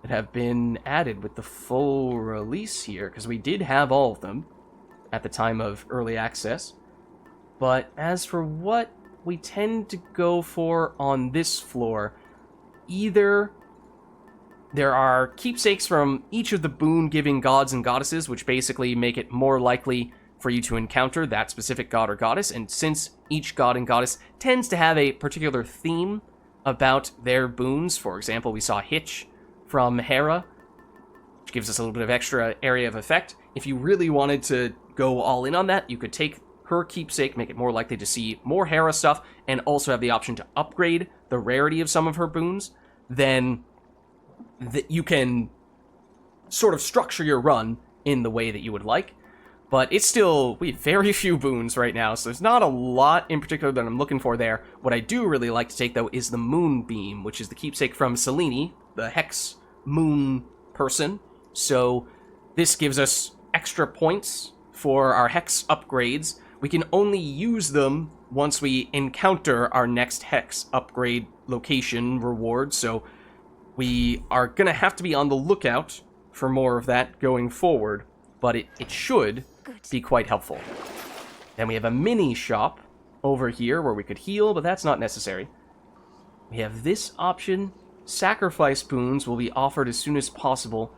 that have been added with the full release here, because we did have all of them at the time of early access. But as for what we tend to go for on this floor, either there are keepsakes from each of the boon-giving gods and goddesses, which basically make it more likely for you to encounter that specific god or goddess, and since each god and goddess tends to have a particular theme about their boons, for example, we saw Hitch from Hera, which gives us a little bit of extra area of effect. If you really wanted to go all in on that, you could take her keepsake, make it more likely to see more Hera stuff, and also have the option to upgrade the rarity of some of her boons. Then you can sort of structure your run in the way that you would like. But it's still, we have very few boons right now, so there's not a lot in particular that I'm looking for there. What I do really like to take, though, is the Moonbeam, which is the keepsake from Selene, the Hex Moon person. So this gives us extra points for our Hex upgrades. We can only use them once we encounter our next Hex upgrade location reward, so we are going to have to be on the lookout for more of that going forward, but it should be quite helpful. Then we have a mini shop over here where we could heal, but that's not necessary. We have this option. Sacrifice boons will be offered as soon as possible,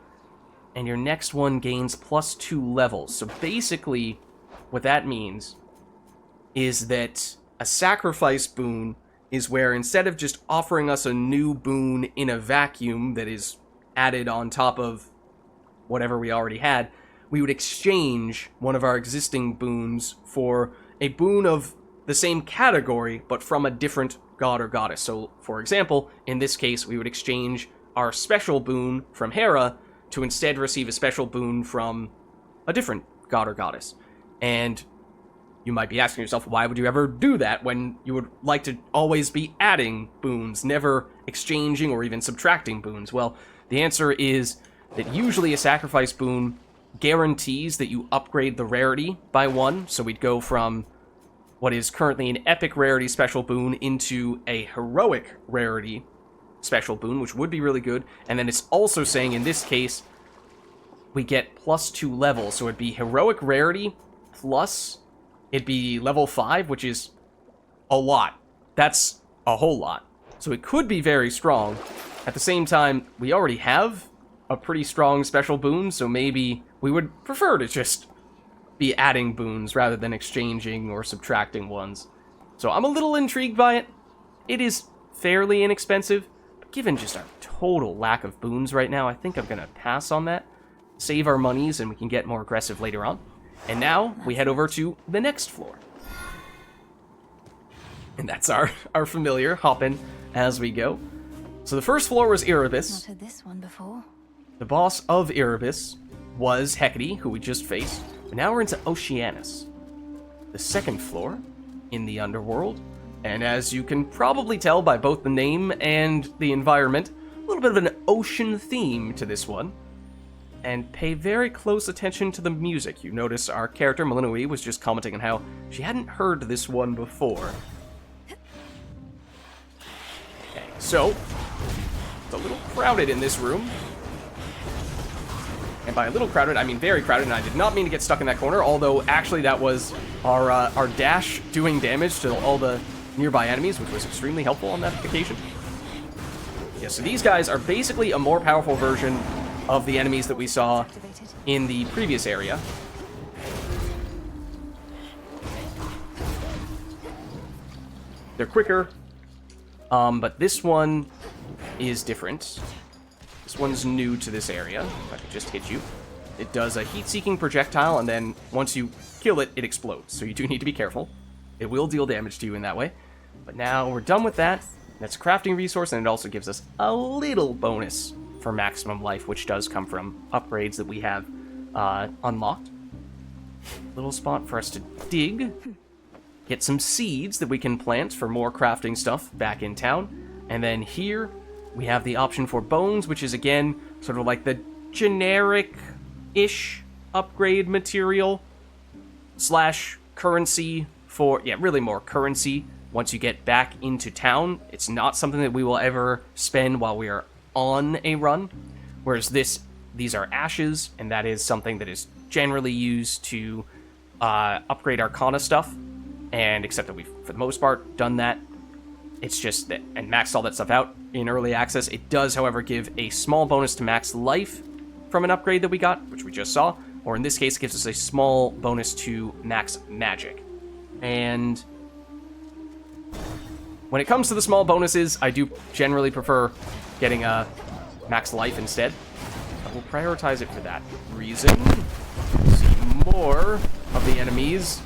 and your next one gains +2 levels. So basically, what that means is that a sacrifice boon is where instead of just offering us a new boon in a vacuum that is added on top of whatever we already had, we would exchange one of our existing boons for a boon of the same category, but from a different god or goddess. So, for example, in this case, we would exchange our special boon from Hera to instead receive a special boon from a different god or goddess. And you might be asking yourself, why would you ever do that when you would like to always be adding boons, never exchanging or even subtracting boons? Well, the answer is that usually a sacrifice boon guarantees that you upgrade the rarity by 1, so we'd go from what is currently an epic rarity special boon into a heroic rarity special boon, which would be really good. And then it's also saying in this case we get +2 levels, so it'd be heroic rarity plus it'd be level 5, which is a lot. That's a whole lot. So it could be very strong. At the same time, we already have a pretty strong special boon, so maybe we would prefer to just be adding boons rather than exchanging or subtracting ones. So I'm a little intrigued by it. It is fairly inexpensive, but given just our total lack of boons right now, I think I'm gonna pass on that. Save our monies and we can get more aggressive later on. And now we head over to the next floor. And that's our familiar hop-in as we go. So the first floor was Erebus. Not heard this one before. The boss of Erebus was Hecate, who we just faced. But now we're into Oceanus, the second floor in the underworld. And as you can probably tell by both the name and the environment, a little bit of an ocean theme to this one. And pay very close attention to the music. You notice our character, Malinoi, was just commenting on how she hadn't heard this one before. Okay, so it's a little crowded in this room. And by a little crowded, I mean very crowded, and I did not mean to get stuck in that corner, although actually that was our dash doing damage to all the nearby enemies, which was extremely helpful on that occasion. Yeah, so these guys are basically a more powerful version of the enemies that we saw in the previous area. They're quicker, but this one is different. This one's new to this area. If I could just hit you. It does a heat-seeking projectile, and then once you kill it, it explodes. So you do need to be careful. It will deal damage to you in that way. But now we're done with that. That's a crafting resource, and it also gives us a little bonus for maximum life, which does come from upgrades that we have unlocked. Little spot for us to dig. Get some seeds that we can plant for more crafting stuff back in town. And then here we have the option for bones, which is again sort of like the generic-ish upgrade material slash currency for, yeah, really more currency once you get back into town. It's not something that we will ever spend while we are on a run, whereas these are ashes, and that is something that is generally used to upgrade Arcana stuff, and except that we've, for the most part, done that. It's just that, and maxed all that stuff out in early access. It does, however, give a small bonus to max life from an upgrade that we got, which we just saw, or in this case, it gives us a small bonus to max magic. And when it comes to the small bonuses, I do generally prefer getting a max life instead. But we'll prioritize it for that reason. See more of the enemies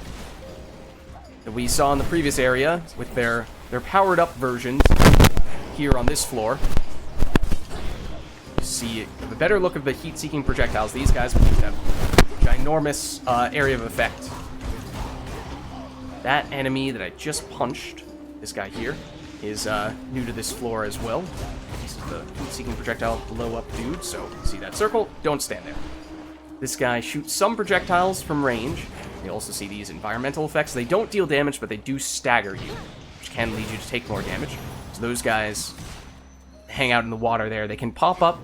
that we saw in the previous area with their powered up versions here on this floor. You see a better look of the heat-seeking projectiles. These guys have ginormous area of effect. That enemy that I just punched, this guy here, is new to this floor as well. This is the heat-seeking projectile blow-up dude, so see that circle? Don't stand there. This guy shoots some projectiles from range. You also see these environmental effects. They don't deal damage, but they do stagger you, which can lead you to take more damage. So those guys hang out in the water there. They can pop up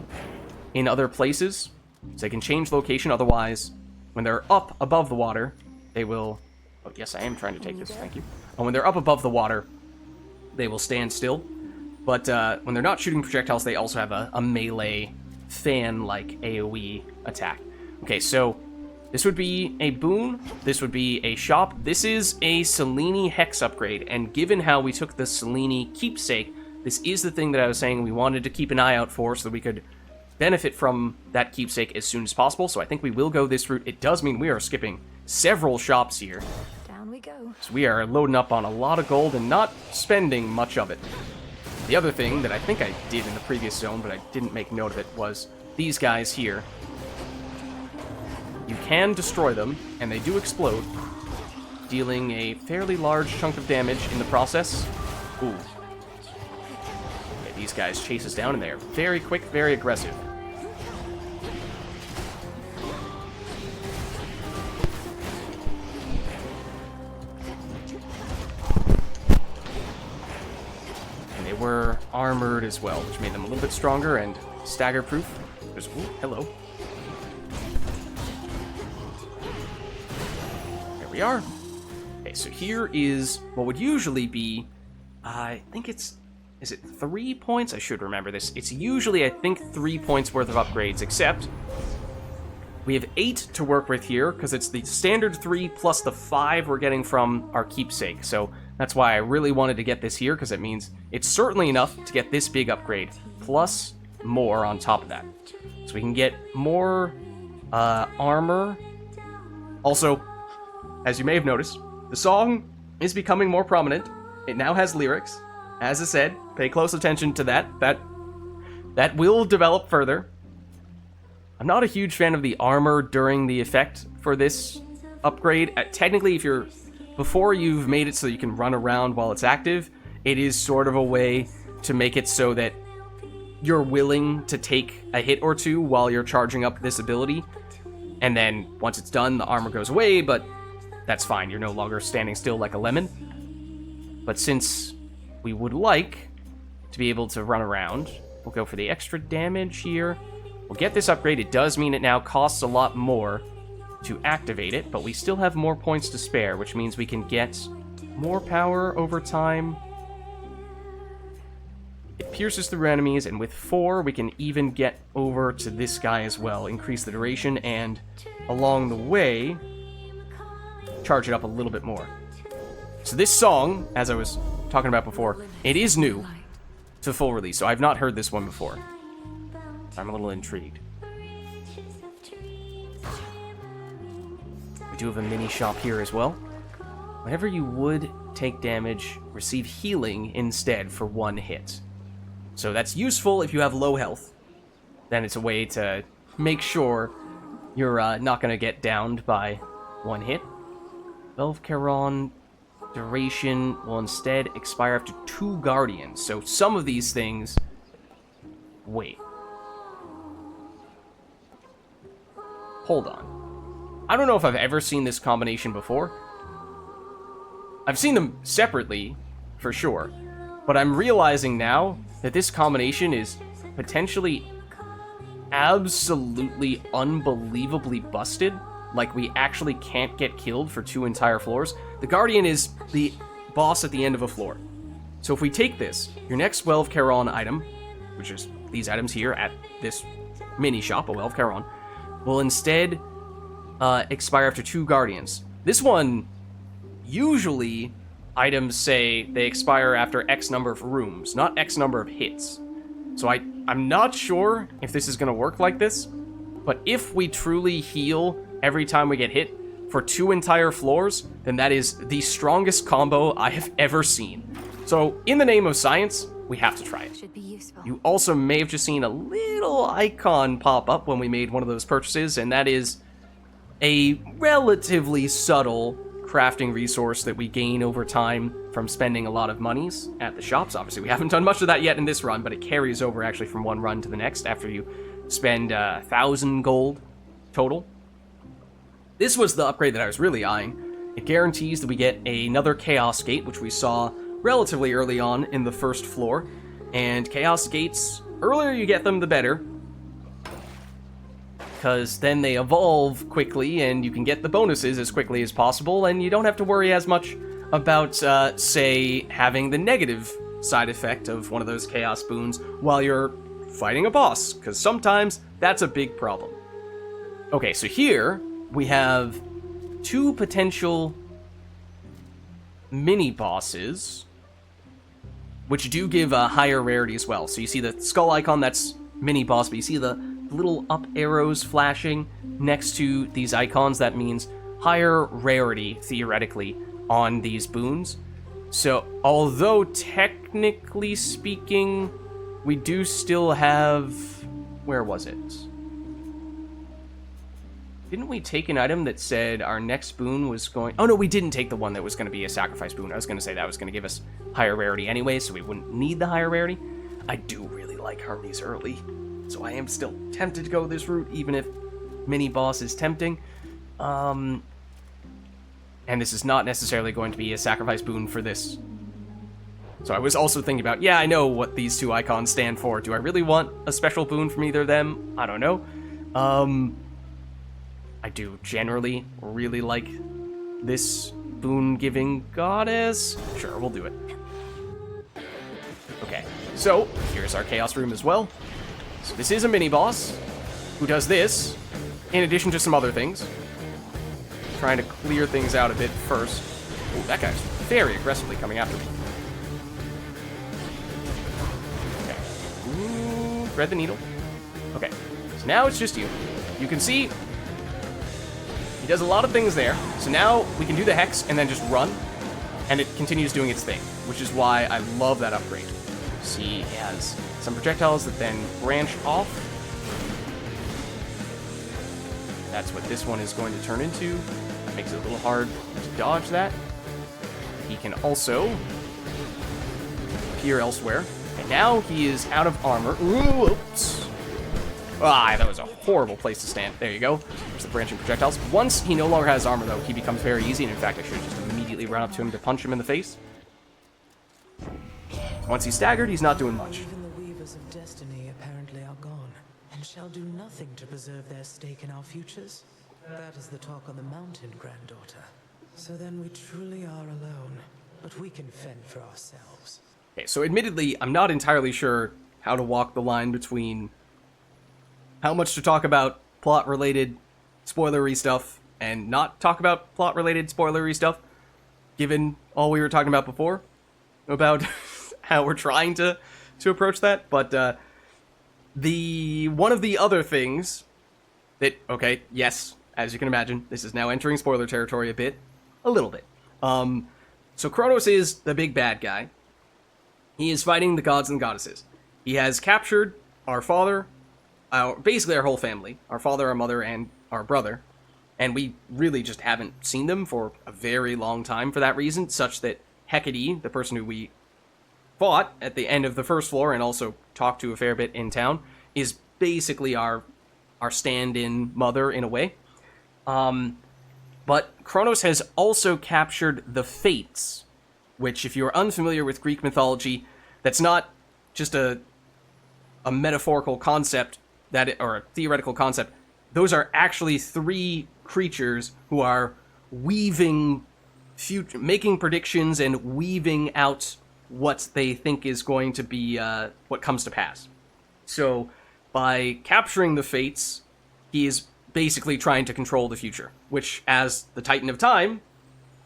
in other places, so they can change location. Otherwise, when they're up above the water, they will... Oh, yes, I am trying to take this. Thank you. And when they're up above the water, they will stand still. But when they're not shooting projectiles, they also have a melee fan-like AoE attack. Okay, so this would be a boon. This would be a shop. This is a Selene Hex upgrade, and given how we took the Selene keepsake, this is the thing that I was saying we wanted to keep an eye out for so that we could benefit from that keepsake as soon as possible. So I think we will go this route. It does mean we are skipping several shops here. Down we go. So we are loading up on a lot of gold and not spending much of it. The other thing that I think I did in the previous zone, but I didn't make note of it, was these guys here. You can destroy them, and they do explode, dealing a fairly large chunk of damage in the process. Ooh. Yeah, these guys chase us down, and they are very quick, very aggressive. And they were armored as well, which made them a little bit stronger and stagger-proof. There's, ooh, hello. We are. Okay, so here is what would usually be, I think is it 3 points? I should remember this. It's usually, I think, 3 points worth of upgrades, except we have 8 to work with here, because it's the standard 3 plus the 5 we're getting from our keepsake. So that's why I really wanted to get this here, because it means it's certainly enough to get this big upgrade, plus more on top of that. So we can get more armor. Also, as you may have noticed, the song is becoming more prominent. It now has lyrics. As I said, pay close attention to that. That will develop further. I'm not a huge fan of the armor during the effect for this upgrade. Technically, before you've made it so you can run around while it's active, it is sort of a way to make it so that you're willing to take a hit or two while you're charging up this ability. And then once it's done, the armor goes away, but that's fine. You're no longer standing still like a lemon. But since we would like to be able to run around, we'll go for the extra damage here. we'll get this upgrade. It does mean it now costs a lot more to activate it, but we still have more points to spare, which means we can get more power over time. It pierces through enemies, and with 4, we can even get over to this guy as well. Increase the duration, and along the way, charge it up a little bit more. So this song, as I was talking about before, it is new to full release, so I've not heard this one before. I'm a little intrigued. We do have a mini shop here as well. Whenever you would take damage, receive healing instead for 1 hit. So that's useful if you have low health. Then it's a way to make sure you're not going to get downed by 1 hit. 12 Charon duration will instead expire after 2 Guardians. So some of these things... Wait. Hold on. I don't know if I've ever seen this combination before. I've seen them separately, for sure. But I'm realizing now that this combination is potentially absolutely unbelievably busted. Like, we actually can't get killed for 2 entire floors. The Guardian is the boss at the end of a floor. So if we take this, your next 12 Charon item, which is these items here at this mini shop, a 12 Charon, will instead expire after 2 Guardians. This one, usually, items say they expire after X number of rooms, not X number of hits. So I'm not sure if this is going to work like this, but if we truly heal every time we get hit for 2 entire floors, then that is the strongest combo I have ever seen. So, in the name of science, we have to try it. Should be useful. You also may have just seen a little icon pop up when we made one of those purchases, and that is a relatively subtle crafting resource that we gain over time from spending a lot of monies at the shops. Obviously, we haven't done much of that yet in this run, but it carries over actually from one run to the next after you spend 1,000 gold total. This was the upgrade that I was really eyeing. It guarantees that we get another Chaos Gate, which we saw relatively early on in the first floor. And Chaos Gates, earlier you get them, the better, because then they evolve quickly and you can get the bonuses as quickly as possible, and you don't have to worry as much about, say, having the negative side effect of one of those Chaos Boons while you're fighting a boss, because sometimes that's a big problem. Okay, so here we have 2 potential mini-bosses, which do give a higher rarity as well. So you see the skull icon, that's mini-boss, but you see the little up arrows flashing next to these icons. That means higher rarity, theoretically, on these boons. So, although technically speaking, we do still have... Where was it? Didn't we take an item that said our next boon was going... Oh, no, we didn't take the one that was going to be a sacrifice boon. I was going to say that was going to give us higher rarity anyway, so we wouldn't need the higher rarity. I do really like Harmonies early, so I am still tempted to go this route, even if mini-boss is tempting. And this is not necessarily going to be a sacrifice boon for this. So I was also thinking about, yeah, I know what these 2 icons stand for. Do I really want a special boon from either of them? I don't know. I do generally really like this boon-giving goddess. Sure, we'll do it. Okay, so here's our Chaos Room as well. So this is a mini-boss who does this, in addition to some other things. Trying to clear things out a bit first. Ooh, that guy's very aggressively coming after me. Okay. Ooh, thread the needle. Okay, so now it's just you. You can see he does a lot of things there. So now we can do the Hex and then just run, and it continues doing its thing, which is why I love that upgrade. See, it has some projectiles that then branch off. That's what this one is going to turn into. That makes it a little hard to dodge that. He can also appear elsewhere. And now he is out of armor. Ooh, oops. Ah, that was a horrible place to stand. There you go. There's the branching projectiles. Once he no longer has armor, though, he becomes very easy. And in fact, I should just immediately run up to him to punch him in the face. Once he's staggered, he's not doing much. Even the weavers of destiny apparently are gone. and shall do nothing to preserve their stake in our futures? That is the talk on the mountain, granddaughter. So then we truly are alone, but we can fend for ourselves. Okay, so admittedly, I'm not entirely sure how to walk the line between how much to talk about plot-related spoilery stuff and not talk about plot-related spoilery stuff, given all we were talking about before, about how we're trying to approach that. But one of the other things that, okay, yes, as you can imagine, this is now entering spoiler territory a little bit. So Kronos is the big bad guy. He is fighting the gods and goddesses. He has captured our father, basically our whole family, our father, our mother, and our brother, and we really just haven't seen them for a very long time for that reason, such that Hecate, the person who we fought at the end of the first floor and also talked to a fair bit in town, is basically our stand-in mother in a way. But Kronos has also captured the Fates, which, if you're unfamiliar with Greek mythology, that's not just a metaphorical concept or a theoretical concept. Those are actually 3 creatures who are weaving making predictions and weaving out what they think is going to be what comes to pass. So by capturing the Fates, he is basically trying to control the future, which, as the Titan of Time,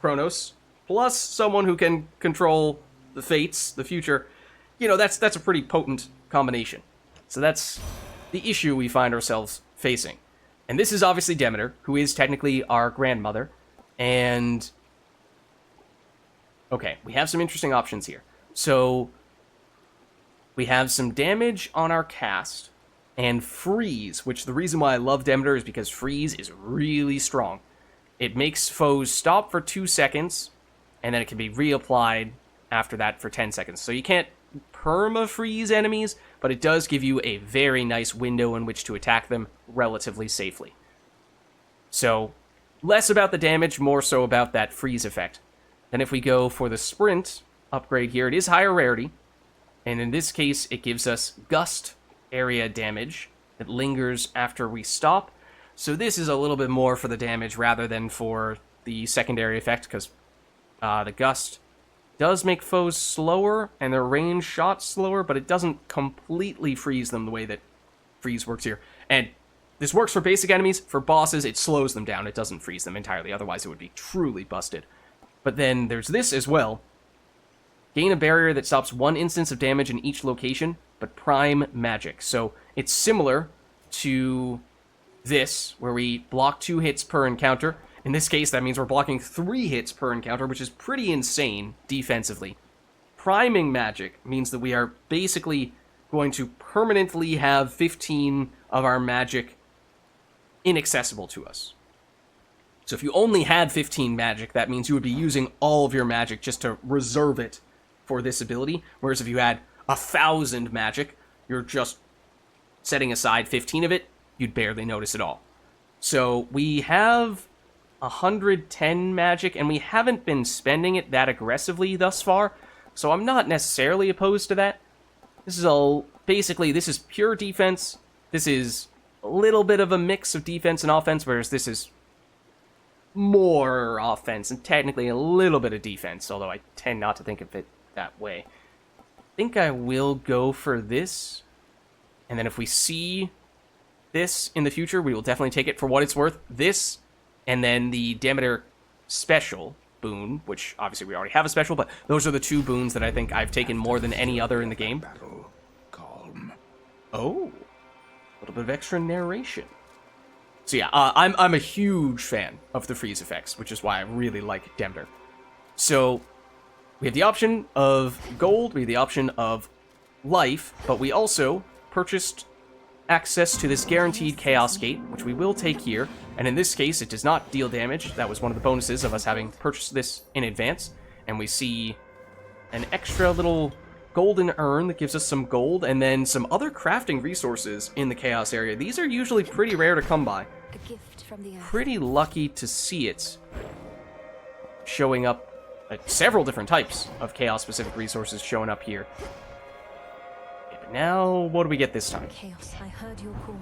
Kronos, plus someone who can control the Fates, the future, that's a pretty potent combination. So that's the issue we find ourselves facing. And this is obviously Demeter, who is technically our grandmother. And okay, we have some interesting options here. So we have some damage on our cast and freeze, which the reason why I love Demeter is because freeze is really strong. It makes foes stop for 2 seconds, and then it can be reapplied after that for 10 seconds. So you can't perma-freeze enemies, but it does give you a very nice window in which to attack them relatively safely. So less about the damage, more so about that freeze effect. Then if we go for the sprint upgrade here, it is higher rarity, and in this case it gives us gust area damage that lingers after we stop. So this is a little bit more for the damage rather than for the secondary effect, because the gust does make foes slower and their range shots slower, but it doesn't completely freeze them the way that freeze works here. And this works for basic enemies. For bosses, it slows them down. It doesn't freeze them entirely, otherwise it would be truly busted. But then there's this as well. Gain a barrier that stops 1 instance of damage in each location, but prime magic. So it's similar to this, where we block 2 hits per encounter. In this case, that means we're blocking 3 hits per encounter, which is pretty insane defensively. Priming magic means that we are basically going to permanently have 15 of our magic inaccessible to us. So if you only had 15 magic, that means you would be using all of your magic just to reserve it for this ability. Whereas if you had 1,000 magic, you're just setting aside 15 of it, you'd barely notice it all. So we have 110 magic, and we haven't been spending it that aggressively thus far, so I'm not necessarily opposed to that. This is basically, this is pure defense. This is a little bit of a mix of defense and offense, whereas this is more offense and technically a little bit of defense, although I tend not to think of it that way. I think I will go for this, and then if we see this in the future, we will definitely take it for what it's worth. This, and then the Demeter special boon, which obviously we already have a special, but those are the 2 boons that I think I've taken more than any other in the game. Battle, calm. Oh, a little bit of extra narration. So yeah, I'm a huge fan of the freeze effects, which is why I really like Demeter. So we have the option of gold, we have the option of life, but we also purchased access to this guaranteed Chaos Gate, which we will take here. And in this case, it does not deal damage. That was one of the bonuses of us having purchased this in advance. And we see an extra little golden urn that gives us some gold, and then some other crafting resources in the Chaos area. These are usually pretty rare to come by. A gift from the earth. Pretty lucky to see it showing up, several different types of Chaos-specific resources showing up here. now what do we get this time? Chaos, I heard your call.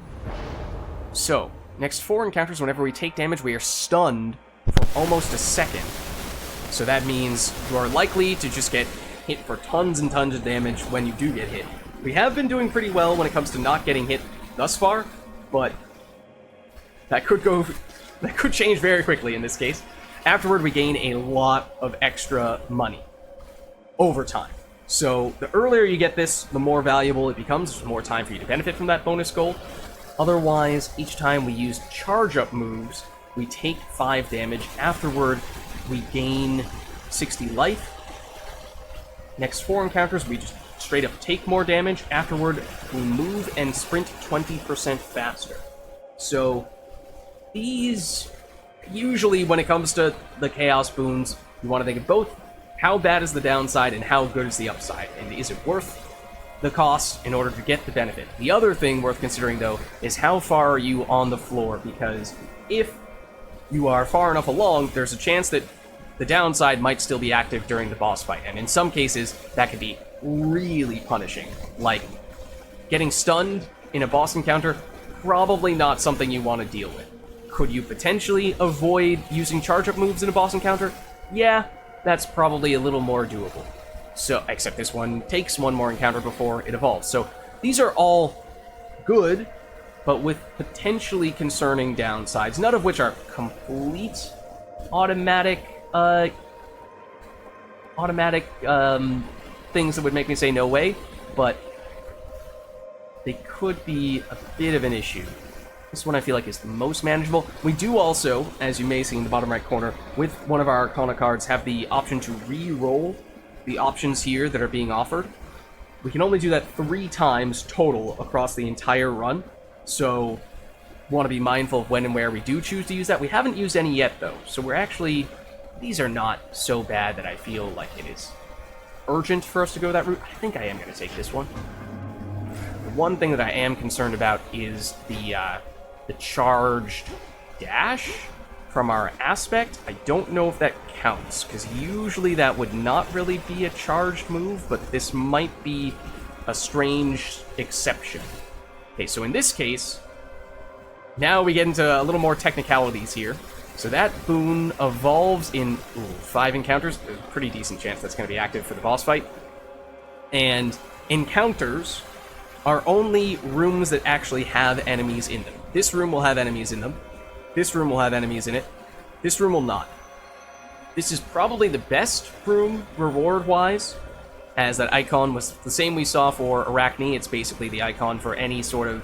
So, next 4 encounters, whenever we take damage, we are stunned for almost a second. So that means you are likely to just get hit for tons and tons of damage when you do get hit. We have been doing pretty well when it comes to not getting hit thus far, but that could change very quickly in this case. Afterward, we gain a lot of extra money over time. So the earlier you get this, the more valuable it becomes. There's more time for you to benefit from that bonus gold. Otherwise, each time we use charge-up moves, we take 5 damage. Afterward, we gain 60 life. Next 4 encounters, we just straight up take more damage. Afterward, we move and sprint 20% faster. So these, usually when it comes to the Chaos boons, you want to think of both how bad is the downside and how good is the upside, and is it worth the cost in order to get the benefit. The other thing worth considering, though, is how far are you on the floor, because if you are far enough along, there's a chance that the downside might still be active during the boss fight, and in some cases, that could be really punishing. Like, getting stunned in a boss encounter, probably not something you want to deal with. Could you potentially avoid using charge-up moves in a boss encounter? Yeah, that's probably a little more doable. So, except this one takes one more encounter before it evolves. So, these are all good, but with potentially concerning downsides, none of which are complete automatic things that would make me say no way, but they could be a bit of an issue. This one I feel like is the most manageable. We do also, as you may see in the bottom right corner, with one of our Arcana cards, have the option to re-roll the options here that are being offered. We can only do that 3 times total across the entire run, so want to be mindful of when and where we do choose to use that. We haven't used any yet, though, so we're actually... These are not so bad that I feel like it is urgent for us to go that route. I think I am going to take this one. The one thing that I am concerned about is the charged dash from our aspect. I don't know if that counts, because usually that would not really be a charged move, but this might be a strange exception. Okay, so in this case, now we get into a little more technicalities here. So that boon evolves in 5 encounters. There's a pretty decent chance that's going to be active for the boss fight. And encounters are only rooms that actually have enemies in them. This room will have enemies in them. This room will have enemies in it. This room will not. This is probably the best room, reward-wise, as that icon was the same we saw for Arachne. It's basically the icon for any sort of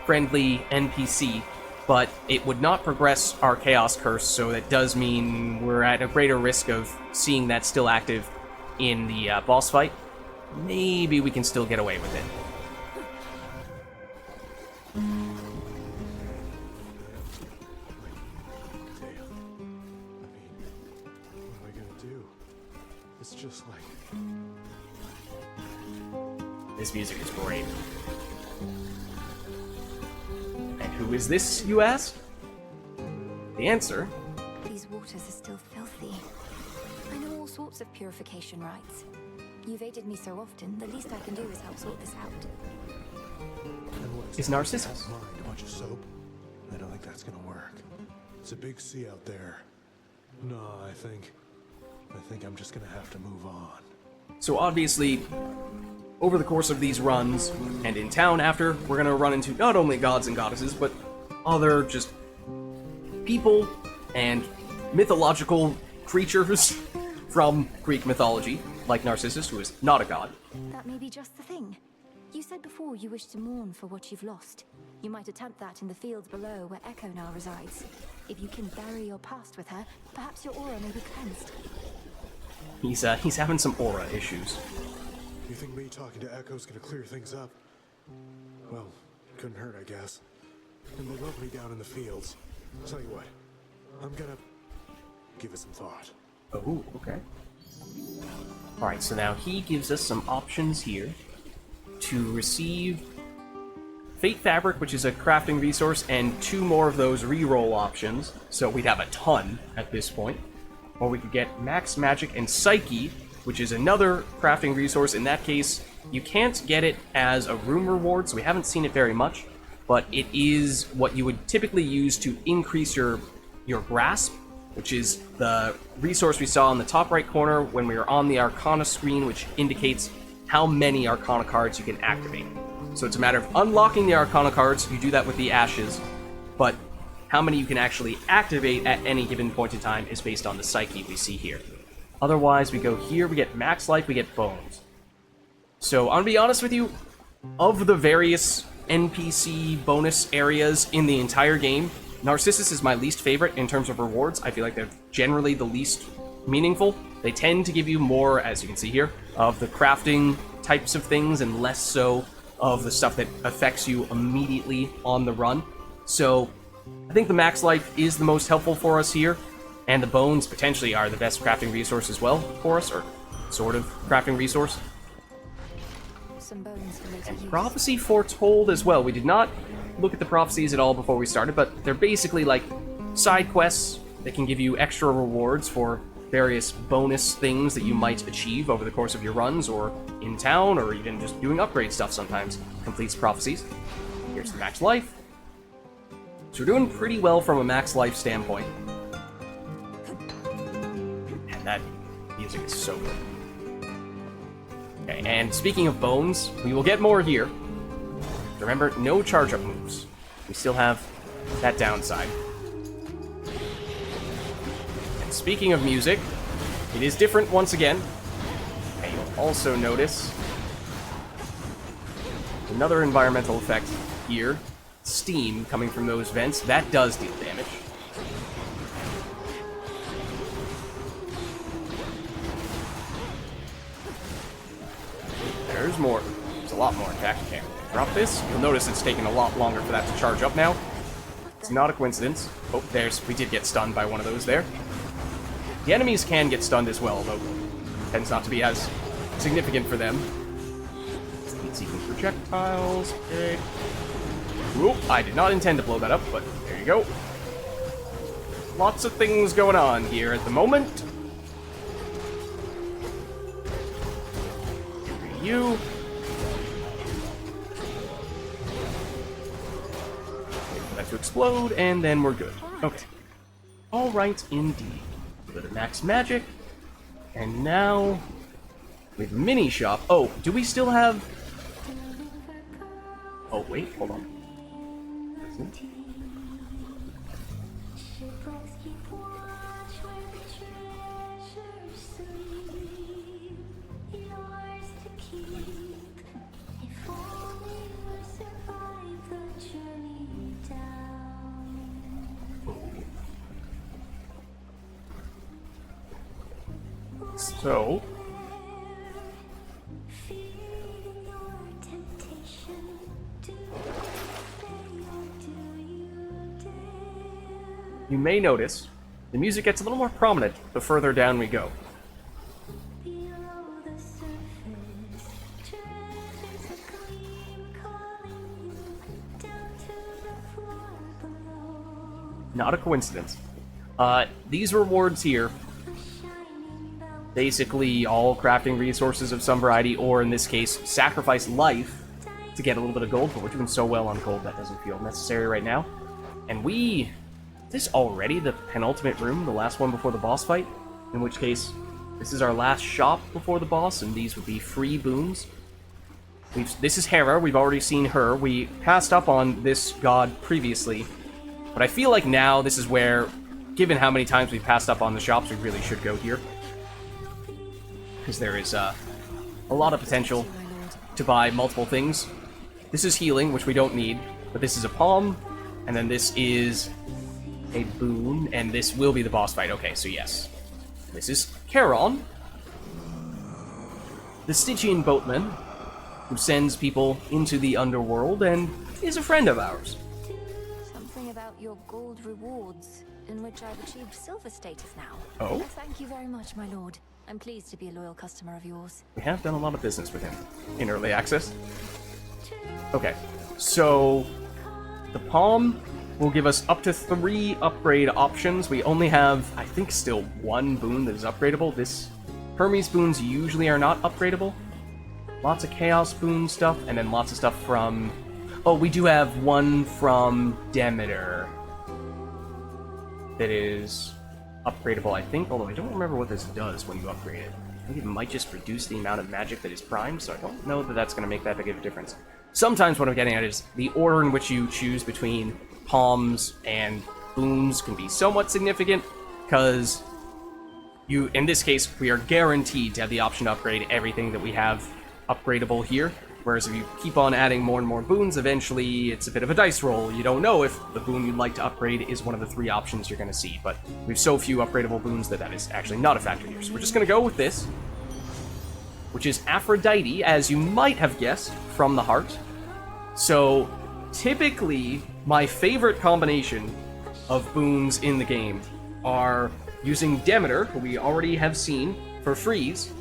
friendly NPC, but it would not progress our Chaos Curse, so that does mean we're at a greater risk of seeing that still active in the boss fight. Maybe we can still get away with it. It's just like... This music is great. And who is this, you ask? The answer... These waters are still filthy. I know all sorts of purification rites. You've aided me so often, the least I can do is help sort this out. Is Narcissus? Mind a bunch of soap? I don't think that's gonna work. It's a big sea out there. No, I think I'm just gonna have to move on. So obviously, over the course of these runs, and in town after, we're gonna run into not only gods and goddesses, but other just people and mythological creatures from Greek mythology, like Narcissus, who is not a god. That may be just the thing. You said before you wish to mourn for what you've lost. You might attempt that in the fields below where Echo now resides. If you can bury your past with her, perhaps your aura may be cleansed. He's having some aura issues. You think me talking to Echo's gonna clear things up? Well, couldn't hurt, I guess. And they love me down in the fields. Tell you what, I'm gonna give it some thought. Oh, okay. Alright, so now he gives us some options here to receive Fate Fabric, which is a crafting resource, and 2 more of those reroll options, so we'd have a ton at this point. Or we could get Max Magic and Psyche, which is another crafting resource. In that case, You can't get it as a room reward, so we haven't seen it very much, but it is what you would typically use to increase your grasp, which is the resource we saw in the top right corner when we were on the Arcana screen, which indicates how many Arcana cards you can activate. So it's a matter of unlocking the Arcana cards, you do that with the Ashes, but how many you can actually activate at any given point in time is based on the Psyche we see here. Otherwise, we go here, we get Max Life, we get Bones. So, I'm gonna be honest with you, of the various NPC bonus areas in the entire game, Narcissus is my least favorite in terms of rewards. I feel like they're generally the least meaningful. They tend to give you more, as you can see here, of the crafting types of things and less so of the stuff that affects you immediately on the run. So, I think the Max Life is the most helpful for us here, and the Bones potentially are the best crafting resource as well for us, or sort of crafting resource. Some bones for later use. Prophecy Foretold as well. We did not look at the prophecies at all before we started, but they're basically like side quests that can give you extra rewards for various bonus things that you might achieve over the course of your runs, or in town, or even just doing upgrade stuff sometimes completes prophecies. Here's the Max Life. So we're doing pretty well from a Max Life standpoint. And that music is so good. Okay, and speaking of Bones, we will get more here. Remember, no charge-up moves. We still have that downside. And speaking of music, it is different once again. And you'll also notice another environmental effect here. Steam coming from those vents. That does deal damage. There's more. There's a lot more, in fact. Okay, drop this. You'll notice it's taking a lot longer for that to charge up now. It's not a coincidence. Oh, we did get stunned by one of those there. The enemies can get stunned as well, though it tends not to be as significant for them. Heat-seeking projectiles. Okay. Whoop, I did not intend to blow that up, but there you go. Lots of things going on here at the moment. You. Wait for that to explode, and then we're good. Okay. Alright, indeed. A bit of max magic. And now we have a mini shop. Oh, do we still have... Oh, wait, hold on. So, you may notice the music gets a little more prominent the further down we go. Not a coincidence. These rewards here, basically all crafting resources of some variety, or in this case, sacrifice life to get a little bit of gold, but we're doing so well on gold that doesn't feel necessary right now. And is this already the penultimate room, the last one before the boss fight? In which case, this is our last shop before the boss, and these would be free boons. This is Hera, we've already seen her. We passed up on this god previously, but I feel like now this is where, given how many times we've passed up on the shops, we really should go here. Because there is a lot of potential to buy multiple things. This is healing, which we don't need, but this is a palm, and then this is a boon, and this will be the boss fight. Okay, so yes. This is Charon, the Stygian boatman, who sends people into the underworld and is a friend of ours. Something about your gold rewards, in which I've achieved silver status now. Oh? Thank you very much, my lord. I'm pleased to be a loyal customer of yours. We have done a lot of business with him in early access. Okay, so the palm will give us up to 3 upgrade options. We only have, I think, still 1 boon that is upgradable. Hermes boons usually are not upgradable. lots of Chaos Boon stuff, and then lots of stuff from... Oh, we do have one from Demeter that is upgradable, I think, although I don't remember what this does when you upgrade it. I think it might just reduce the amount of magic that is primed, so I don't know that that's going to make that big of a difference. Sometimes what I'm getting at is the order in which you choose between palms and boons can be somewhat significant, because you, in this case, we are guaranteed to have the option to upgrade everything that we have upgradable here, whereas if you keep on adding more and more boons, eventually it's a bit of a dice roll. You don't know if the boon you'd like to upgrade is one of the 3 options you're going to see, but we have so few upgradable boons that that is actually not a factor here. So we're just going to go with this, which is Aphrodite, as you might have guessed, from the heart. So, typically, my favorite combination of boons in the game are using Demeter, who we already have seen, for freeze,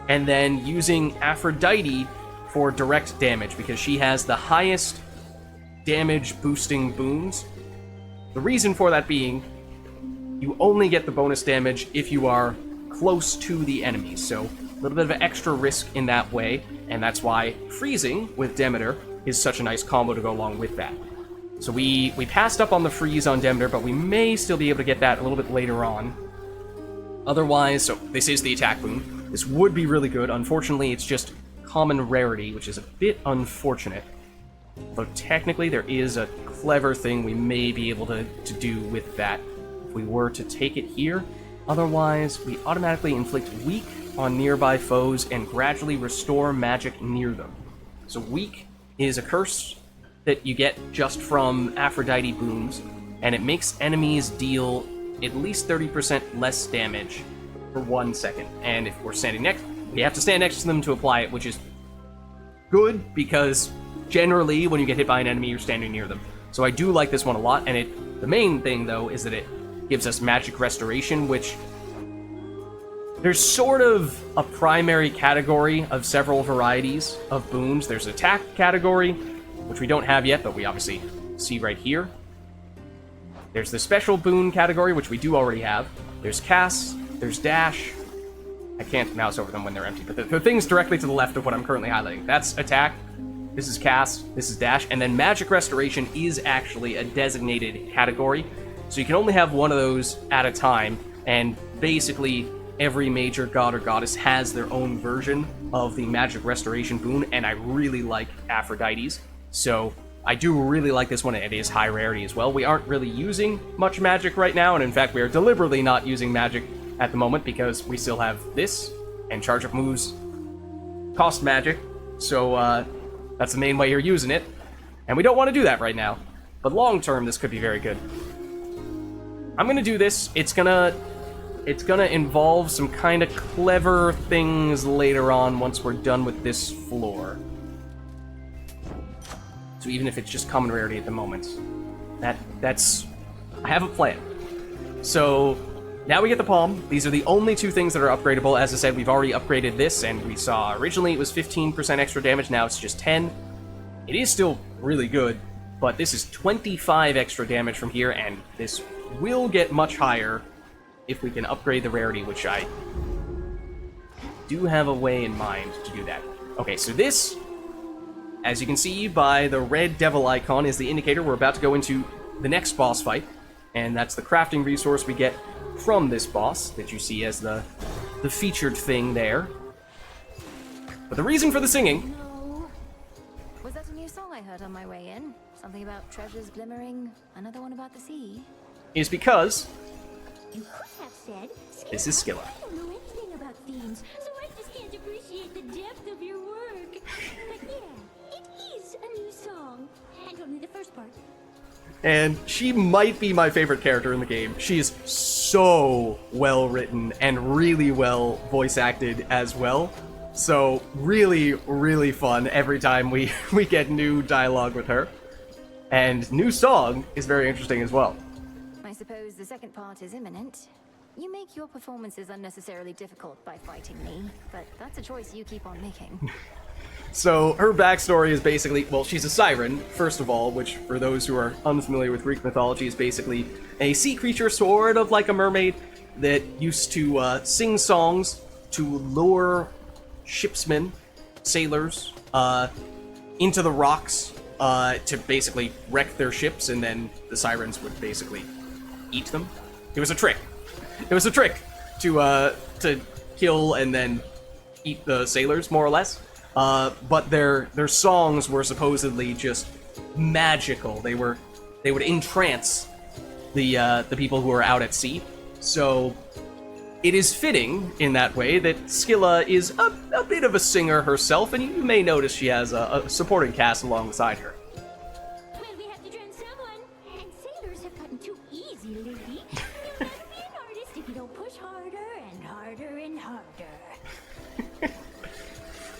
and then using Aphrodite for direct damage, because she has the highest damage boosting boons. The reason for that being, you only get the bonus damage if you are close to the enemy, so a little bit of an extra risk in that way, and that's why freezing with Demeter is such a nice combo to go along with that. So we passed up on the freeze on Demeter, but we may still be able to get that a little bit later on. Otherwise, so this is the attack boon. This would be really good. Unfortunately, it's just common rarity, which is a bit unfortunate. Though technically there is a clever thing we may be able to do with that if we were to take it here. Otherwise, we automatically inflict weak on nearby foes and gradually restore magic near them. So weak is a curse that you get just from Aphrodite boons, and it makes enemies deal at least 30% less damage for 1 second. And if we're standing next, we have to stand next to them to apply it, which is good, because generally when you get hit by an enemy, you're standing near them. So I do like this one a lot, and the main thing, though, is that it gives us magic restoration, which there's sort of a primary category of several varieties of boons. There's attack category, which we don't have yet, but we obviously see right here. There's the special boon category, which we do already have. There's cast, there's dash. I can't mouse over them when they're empty, but the things directly to the left of what I'm currently highlighting. That's attack, this is cast, this is dash, and then magic restoration is actually a designated category. So you can only have one of those at a time, and basically every major god or goddess has their own version of the magic restoration boon, and I really like Aphrodite's. So I do really like this one, and it is high rarity as well. We aren't really using much magic right now, and in fact we are deliberately not using magic at the moment because we still have this, and charge up moves cost magic, so that's the main way you're using it, and we don't want to do that right now. But long term, this could be very good. I'm gonna do this. It's gonna involve some kind of clever things later on once we're done with this floor. So even if it's just common rarity at the moment, that's I have a plan. So now we get the palm. These are the only 2 things that are upgradable. As I said, we've already upgraded this, and we saw originally it was 15% extra damage, now it's just 10. It is still really good, but this is 25 extra damage from here, and this will get much higher if we can upgrade the rarity, which I do have a way in mind to do that. Okay, so this, as you can see by the red devil icon, is the indicator we're about to go into the next boss fight, and that's the crafting resource we get from this boss that you see as the featured thing there. But the reason for the singing... Was that a new song I heard on my way in? Something about treasures glimmering, another one about the sea? ...is because... You could have said, this is Skilla. I don't know anything about themes, so I just can't appreciate the depth of your work. But yeah, it is a new song. And only the first part. And she might be my favorite character in the game. She is so well written and really well voice acted as well. So really, really fun every time we get new dialogue with her. And new song is very interesting as well. I suppose the second part is imminent. You make your performances unnecessarily difficult by fighting me, but that's a choice you keep on making. So her backstory is basically, well, she's a siren, first of all, which for those who are unfamiliar with Greek mythology is basically a sea creature sort of like a mermaid that used to sing songs to lure shipsmen sailors into the rocks to basically wreck their ships, and then the sirens would basically eat them. It was a trick. It was a trick to kill and then eat the sailors, more or less. But their songs were supposedly just magical. They would entrance the people who are out at sea. So it is fitting in that way that Scylla is a bit of a singer herself, and you may notice she has a supporting cast alongside her. Well, we have to drown someone, and sailors have gotten too easy lately. You must be an artist if you don't push harder and harder and harder.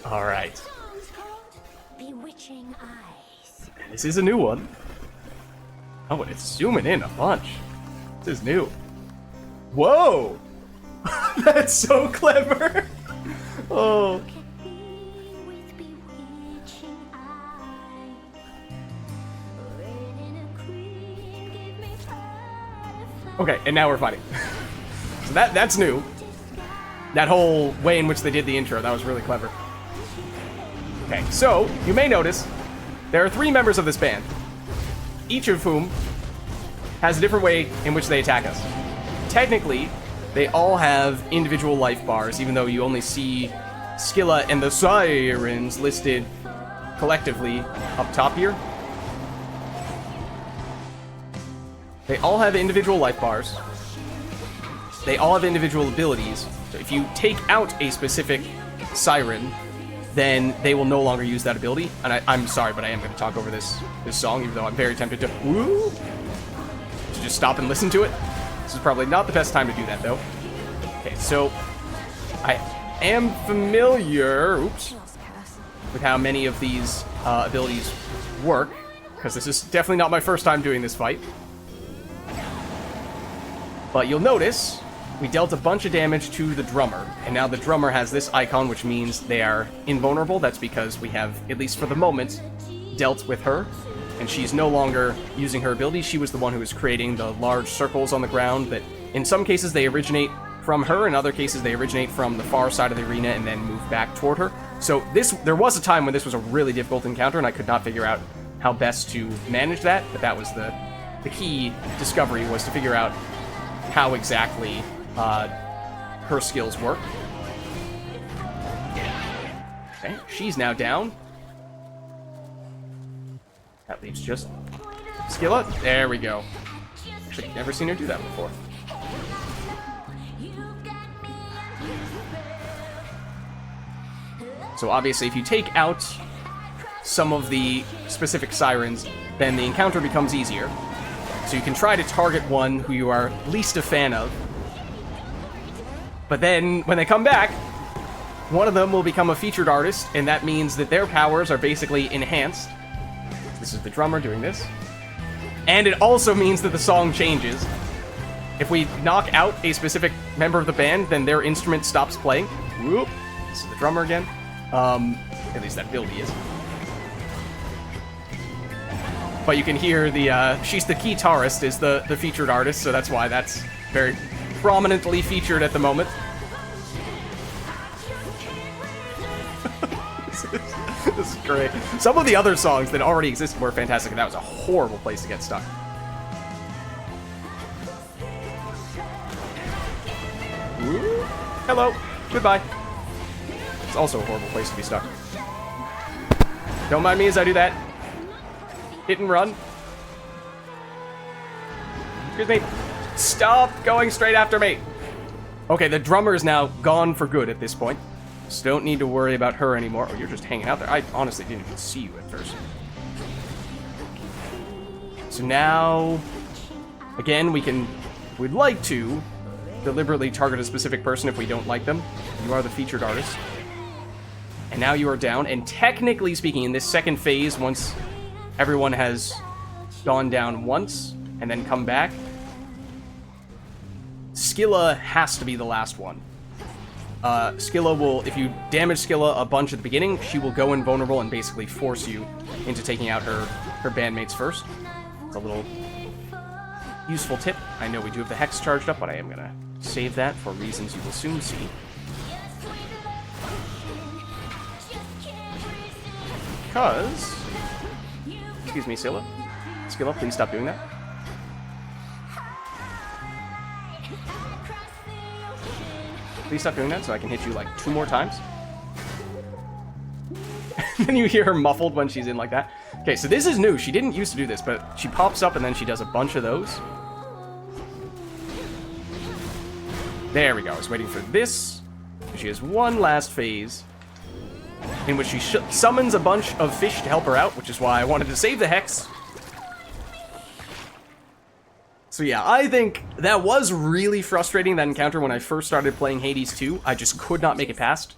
All right. The song's called Bewitching Eyes. This is a new one. Oh, and it's zooming in a bunch. This is new. Whoa! That's so clever! Oh. Okay, and now we're fighting. So that's new. That whole way in which they did the intro, that was really clever. Okay, so you may notice there are 3 members of this band, each of whom has a different way in which they attack us. Technically, they all have individual life bars, even though you only see Scylla and the Sirens listed collectively up top here. They all have individual life bars. They all have individual abilities. So if you take out a specific Siren, then they will no longer use that ability. And I'm sorry, but I am going to talk over this song, even though I'm very tempted to just stop and listen to it. This is probably not the best time to do that, though. Okay, so I am familiar, with how many of these abilities work, because this is definitely not my first time doing this fight. But you'll notice we dealt a bunch of damage to the drummer, and now the drummer has this icon, which means they are invulnerable. That's because we have, at least for the moment, dealt with her, and she's no longer using her ability. She was the one who was creating the large circles on the ground that, in some cases, they originate from her. In other cases, they originate from the far side of the arena and then move back toward her. So there was a time when this was a really difficult encounter, and I could not figure out how best to manage that, but that was the key discovery, was to figure out how exactly her skills work. Okay, she's now down. That leaves just Scylla. There we go. Actually, never seen her do that before. So obviously, if you take out some of the specific Sirens, then the encounter becomes easier. So you can try to target one who you are least a fan of. But then, when they come back, one of them will become a featured artist, and that means that their powers are basically enhanced. This is the drummer doing this. And it also means that the song changes. If we knock out a specific member of the band, then their instrument stops playing. Whoop. This is the drummer again. At least that ability is. But you can hear she's the guitarist, is the featured artist, so that's why that's very prominently featured at the moment. This is great. Some of the other songs that already existed were fantastic, and that was a horrible place to get stuck. Ooh. Hello. Goodbye. It's also a horrible place to be stuck. Don't mind me as I do that. Hit and run. Excuse me. Stop going straight after me. Okay, the drummer is now gone for good at this point. So don't need to worry about her anymore. Oh, you're just hanging out there. I honestly didn't even see you at first. So now, again, we'd like to deliberately target a specific person if we don't like them. You are the featured artist. And now you are down. And technically speaking, in this second phase, once everyone has gone down once and then come back, Scylla has to be the last one. Scylla will, if you damage Scylla a bunch at the beginning, she will go invulnerable and basically force you into taking out her bandmates first. It's a little useful tip. I know we do have the Hex charged up, but I am going to save that for reasons you will soon see. because... Excuse me, Scylla. Scylla, please stop doing that. Please stop doing that so I can hit you like 2 more times. And you hear her muffled when she's in like that. Okay, so this is new. She didn't used to do this, but she pops up and then she does a bunch of those. There we go. I was waiting for this. She has one last phase in which she summons a bunch of fish to help her out, which is why I wanted to save the Hex. So yeah, I think that was really frustrating, that encounter, when I first started playing Hades 2. I just could not make it past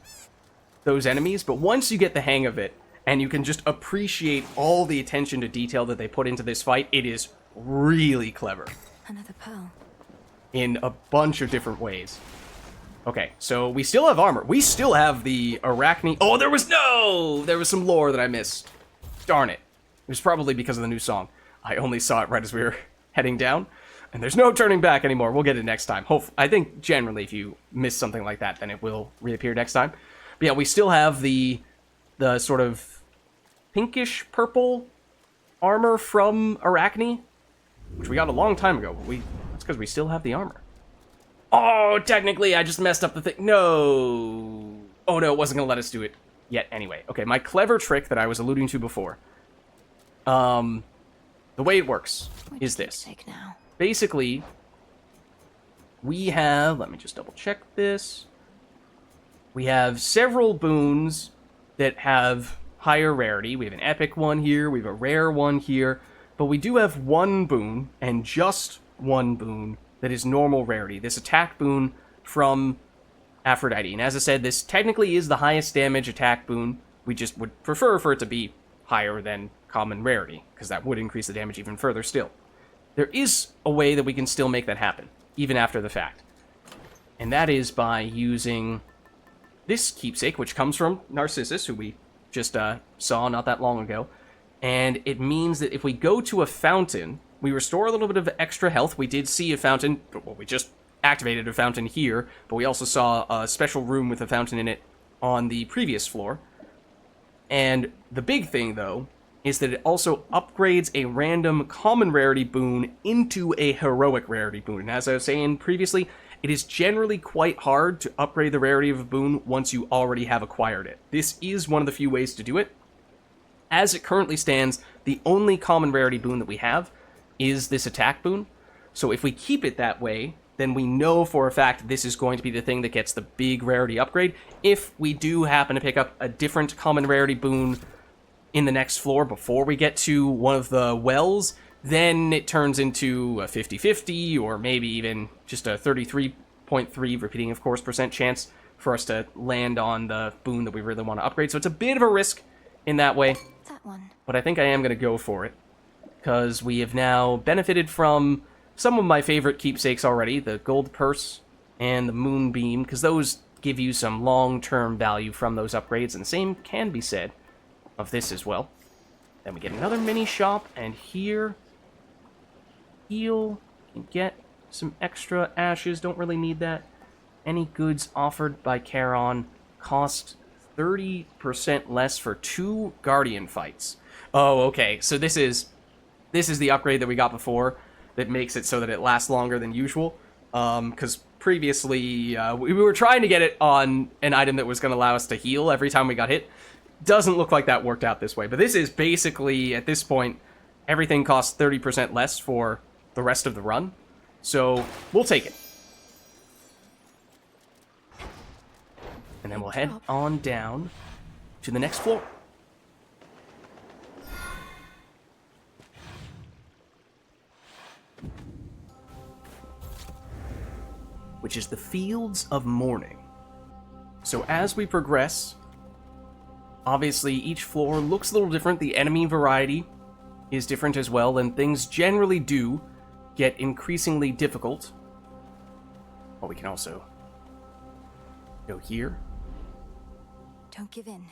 those enemies, but once you get the hang of it, and you can just appreciate all the attention to detail that they put into this fight, it is really clever. Another pearl. In a bunch of different ways. Okay, so we still have armor. We still have the Arachne... Oh, there was some lore that I missed. Darn it. It was probably because of the new song. I only saw it right as we were heading down. And there's no turning back anymore. We'll get it next time. I think generally if you miss something like that, then it will reappear next time. But yeah, we still have the sort of pinkish purple armor from Arachne, which we got a long time ago. But that's because we still have the armor. Oh, technically I just messed up the thing. No. Oh no, it wasn't going to let us do it yet anyway. Okay, my clever trick that I was alluding to before. The way it works is this. Basically, we have, let me just double check this. We have several boons that have higher rarity. We have an epic one here, we have a rare one here, but we do have one boon, and just one boon, that is normal rarity. This attack boon from Aphrodite. And as I said, this technically is the highest damage attack boon. We just would prefer for it to be higher than common rarity, because that would increase the damage even further still. There is a way that we can still make that happen, even after the fact. And that is by using this keepsake, which comes from Narcissus, who we just saw not that long ago. And it means that if we go to a fountain, we restore a little bit of extra health. We did see a fountain, well, we just activated a fountain here, but we also saw a special room with a fountain in it on the previous floor. And the big thing, though, is that it also upgrades a random common rarity boon into a heroic rarity boon. And as I was saying previously, it is generally quite hard to upgrade the rarity of a boon once you already have acquired it. This is one of the few ways to do it. As it currently stands, the only common rarity boon that we have is this attack boon. So if we keep it that way, then we know for a fact this is going to be the thing that gets the big rarity upgrade. If we do happen to pick up a different common rarity boon in the next floor before we get to one of the wells, then it turns into a 50-50, or maybe even just a 33.3, repeating of course, % chance for us to land on the boon that we really want to upgrade. So it's a bit of a risk in that way, but I think I am going to go for it, because we have now benefited from some of my favorite keepsakes already, the gold purse and the moonbeam, because those give you some long-term value from those upgrades, and the same can be said of this as well. Then we get another mini shop, and here, heal, can get some extra ashes, don't really need that. Any goods offered by Charon cost 30% less for 2 Guardian fights. Oh, okay, so this is the upgrade that we got before that makes it so that it lasts longer than usual. Because previously, we were trying to get it on an item that was going to allow us to heal every time we got hit. Doesn't look like that worked out this way, but this is basically, at this point, everything costs 30% less for the rest of the run. So, we'll take it. And then we'll head on down to the next floor. Which is the Fields of Mourning. So as we progress, obviously each floor looks a little different. The enemy variety is different as well, and things generally do get increasingly difficult. But we can also go here. Don't give in.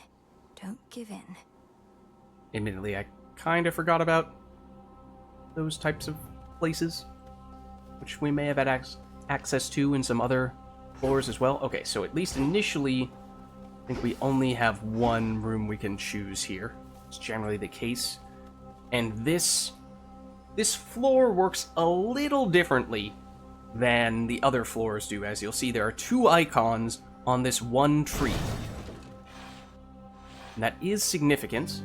Don't give in. Admittedly, I kind of forgot about those types of places, which we may have had access to in some other floors as well. Okay, so at least initially, I think we only have one room we can choose here. It's generally the case. And this floor works a little differently than the other floors do. As you'll see, there are 2 icons on this one tree. And that is significant,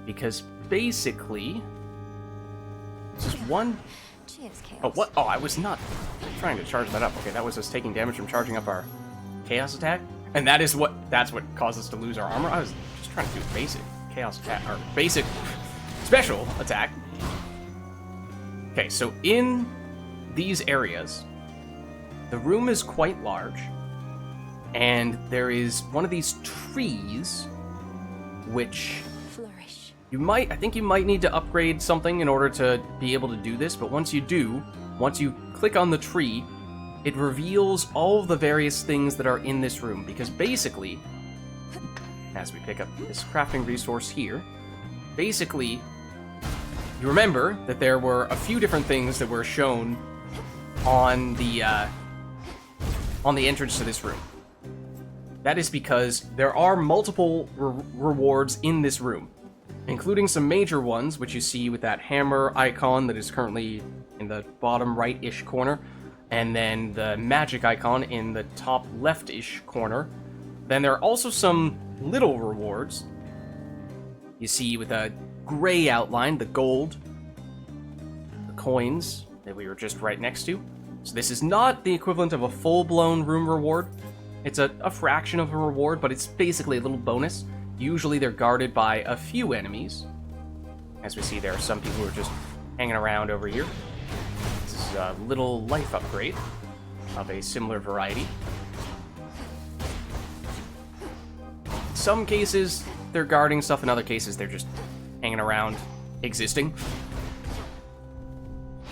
because basically, this is one... Cheers, Chaos. Oh, what? Oh, I was not trying to charge that up. Okay, that was us taking damage from charging up our Chaos attack. And that's what caused us to lose our armor. I was just trying to do basic Chaos attack, or basic special attack. Okay, so in these areas, the room is quite large, and there is one of these trees, which Flourish. I think you might need to upgrade something in order to be able to do this, but once you do, once you click on the tree, it reveals all of the various things that are in this room, because basically, as we pick up this crafting resource here, basically, you remember that there were a few different things that were shown on the entrance to this room. That is because there are multiple rewards in this room, including some major ones, which you see with that hammer icon that is currently in the bottom right-ish corner, and then the magic icon in the top left-ish corner. Then there are also some little rewards. You see with a gray outline, the gold, the coins that we were just right next to. So this is not the equivalent of a full-blown room reward. It's a fraction of a reward, but it's basically a little bonus. Usually they're guarded by a few enemies. As we see, there are some people who are just hanging around over here. This is a little life upgrade of a similar variety. In some cases, they're guarding stuff. In other cases, they're just hanging around, existing.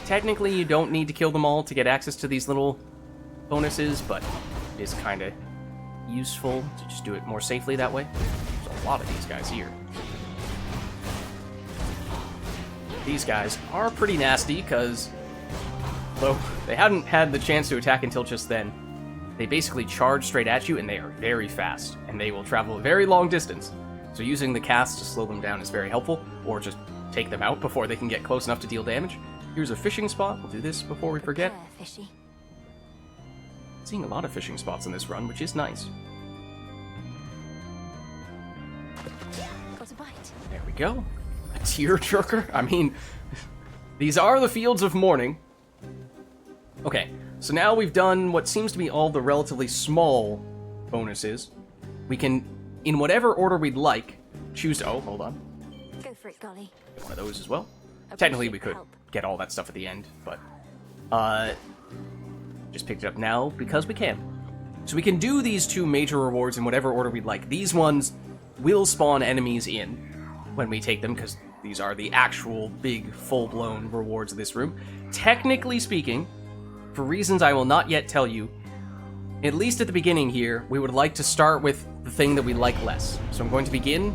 Technically, you don't need to kill them all to get access to these little bonuses, but it is kind of useful to just do it more safely that way. There's a lot of these guys here. These guys are pretty nasty, because though they hadn't had the chance to attack until just then, they basically charge straight at you, and they are very fast, and they will travel a very long distance. So using the cast to slow them down is very helpful, or just take them out before they can get close enough to deal damage. Here's a fishing spot. We'll do this before we forget. Fishy. Seeing a lot of fishing spots in this run, which is nice. Got a bite. There we go. A tearjerker? I mean, these are the Fields of Mourning. Okay, so now we've done what seems to be all the relatively small bonuses. We can, in whatever order we'd like, choose... Oh, hold on. Go for it, Golly. Get one of those as well. Technically, we could get all that stuff at the end, but... just picked it up now because we can. So we can do these 2 major rewards in whatever order we'd like. These ones will spawn enemies in when we take them, because these are the actual big, full-blown rewards of this room. Technically speaking, for reasons I will not yet tell you, at least at the beginning here, we would like to start with the thing that we like less. So I'm going to begin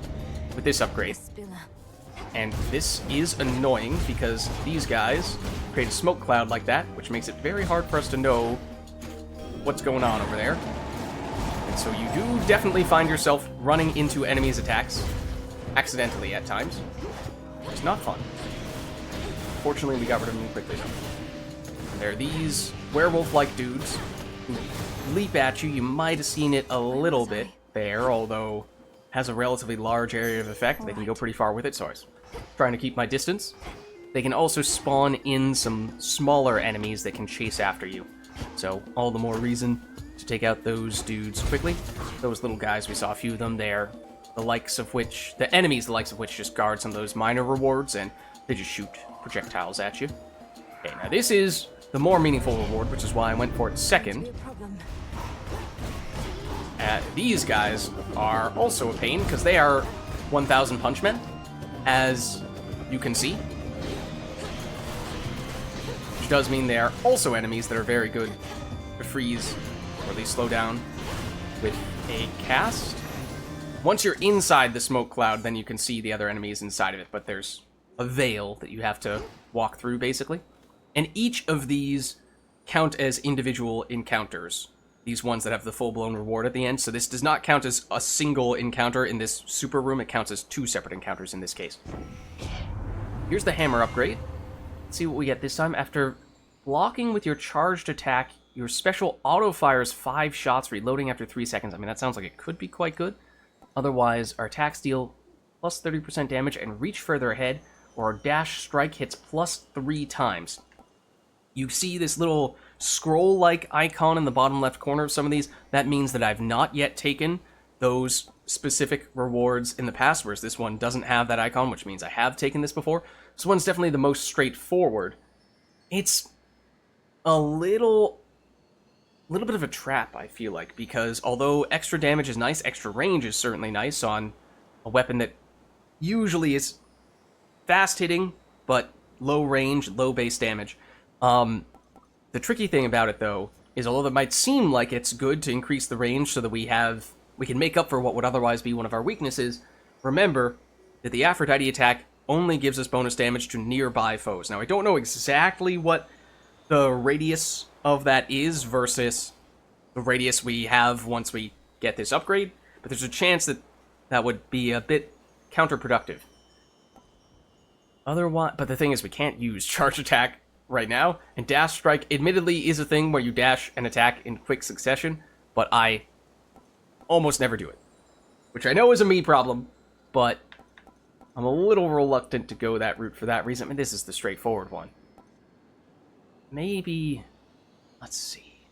with this upgrade. And this is annoying, because these guys create a smoke cloud like that, which makes it very hard for us to know what's going on over there. And so you do definitely find yourself running into enemies' attacks, accidentally at times. It's not fun. Fortunately, we got rid of them quickly, though. And there are these werewolf-like dudes who leap at you. You might have seen it a little bit there, although has a relatively large area of effect. They can go pretty far with it, so I was trying to keep my distance. They can also spawn in some smaller enemies that can chase after you. So all the more reason to take out those dudes quickly. Those little guys, we saw a few of them there. The enemies, the likes of which just guard some of those minor rewards, and they just shoot projectiles at you. Okay, now this is the more meaningful reward, which is why I went for it second. These guys are also a pain, because they are 1,000 punchmen, as you can see. Which does mean they are also enemies that are very good to freeze, or at least slow down, with a cast. Once you're inside the smoke cloud, then you can see the other enemies inside of it, but there's a veil that you have to walk through, basically. And each of these count as individual encounters. these ones that have the full-blown reward at the end. So this does not count as a single encounter in this super room. It counts as 2 separate encounters in this case. Here's the hammer upgrade. Let's see what we get this time. After blocking with your charged attack, your special auto fires 5 shots, reloading after 3 seconds. I mean, that sounds like it could be quite good. Otherwise, our attacks deal plus 30% damage and reach further ahead, or our dash strike hits plus 3 times. You see this little scroll-like icon in the bottom left corner of some of these. That means that I've not yet taken those specific rewards in the past, whereas this one doesn't have that icon, which means I have taken this before. This one's definitely the most straightforward. It's a little bit of a trap, I feel like, because although extra damage is nice, extra range is certainly nice on a weapon that usually is fast-hitting, but low range, low base damage. The tricky thing about it, though, is although it might seem like it's good to increase the range so that we can make up for what would otherwise be one of our weaknesses, remember that the Aphrodite attack only gives us bonus damage to nearby foes. Now, I don't know exactly what the radius of that is versus the radius we have once we get this upgrade, but there's a chance that that would be a bit counterproductive. Otherwise, but the thing is, we can't use charge attack right now, and dash strike admittedly is a thing where you dash and attack in quick succession, but I almost never do it, which I know is a me problem, but I'm a little reluctant to go that route for that reason. I mean, this is the straightforward one. Maybe, let's see,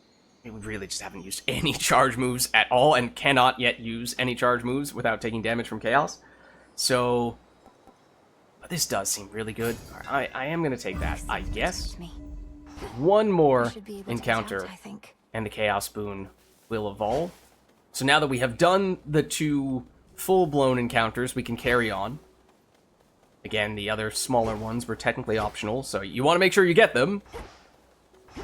we really just haven't used any charge moves at all, and cannot yet use any charge moves without taking damage from chaos, so but this does seem really good. I am going to take that, I guess. One more encounter, and the Chaos Boon will evolve. So now that we have done the 2 full-blown encounters, we can carry on. Again, the other smaller ones were technically optional, so you want to make sure you get them.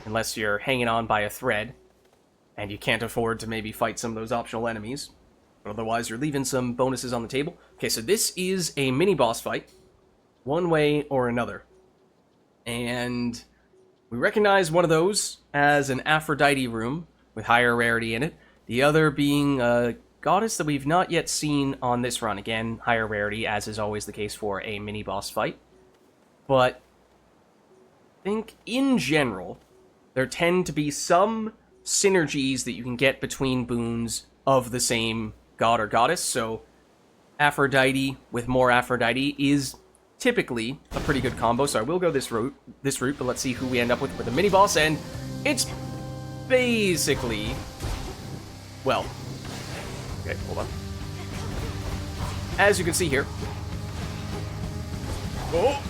Unless you're hanging on by a thread, and you can't afford to maybe fight some of those optional enemies. But otherwise, you're leaving some bonuses on the table. Okay, so this is a mini-boss fight, one way or another. And we recognize one of those as an Aphrodite room with higher rarity in it. The other being a goddess that we've not yet seen on this run. Again, higher rarity, as is always the case for a mini-boss fight. But I think, in general, there tend to be some synergies that you can get between boons of the same god or goddess. So Aphrodite with more Aphrodite is typically a pretty good combo, so I will go this route, but let's see who we end up with a mini-boss, and it's basically, well, okay, hold on. As you can see here, oh,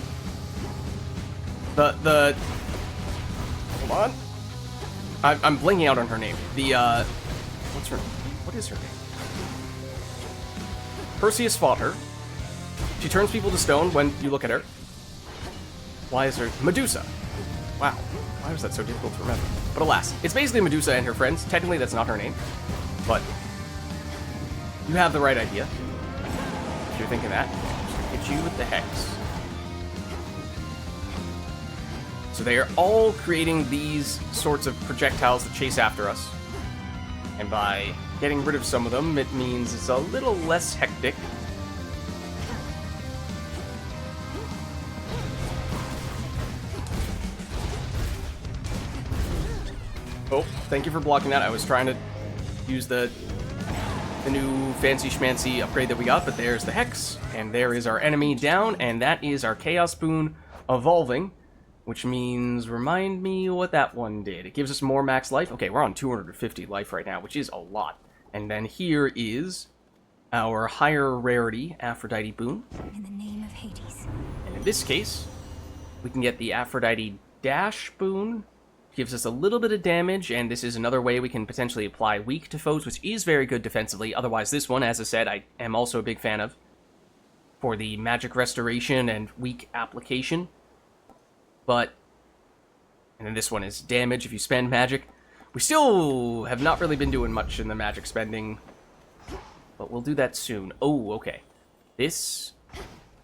the, hold on, I'm blinking out on her name, what is her name? Perseus fought her. She turns people to stone when you look at her. Why is her... Medusa. Wow. Why was that so difficult to remember? But alas, it's basically Medusa and her friends. Technically, that's not her name. But you have the right idea. If you're thinking that, I'm just gonna hit you with the Hex. So they are all creating these sorts of projectiles that chase after us. And by getting rid of some of them, it means it's a little less hectic. Oh, thank you for blocking that. I was trying to use the new fancy schmancy upgrade that we got, but there's the Hex, and there is our enemy down, and that is our Chaos Boon evolving, which means, remind me what that one did. It gives us more max life. Okay, we're on 250 life right now, which is a lot. And then here is our higher rarity Aphrodite Boon. In the name of Hades. And in this case, we can get the Aphrodite Dash Boon. Gives us a little bit of damage, and this is another way we can potentially apply weak to foes, which is very good defensively. Otherwise, this one, as I said, I am also a big fan of for the magic restoration and weak application. But, and then this one is damage if you spend magic. We still have not really been doing much in the magic spending, but we'll do that soon. Oh, okay. This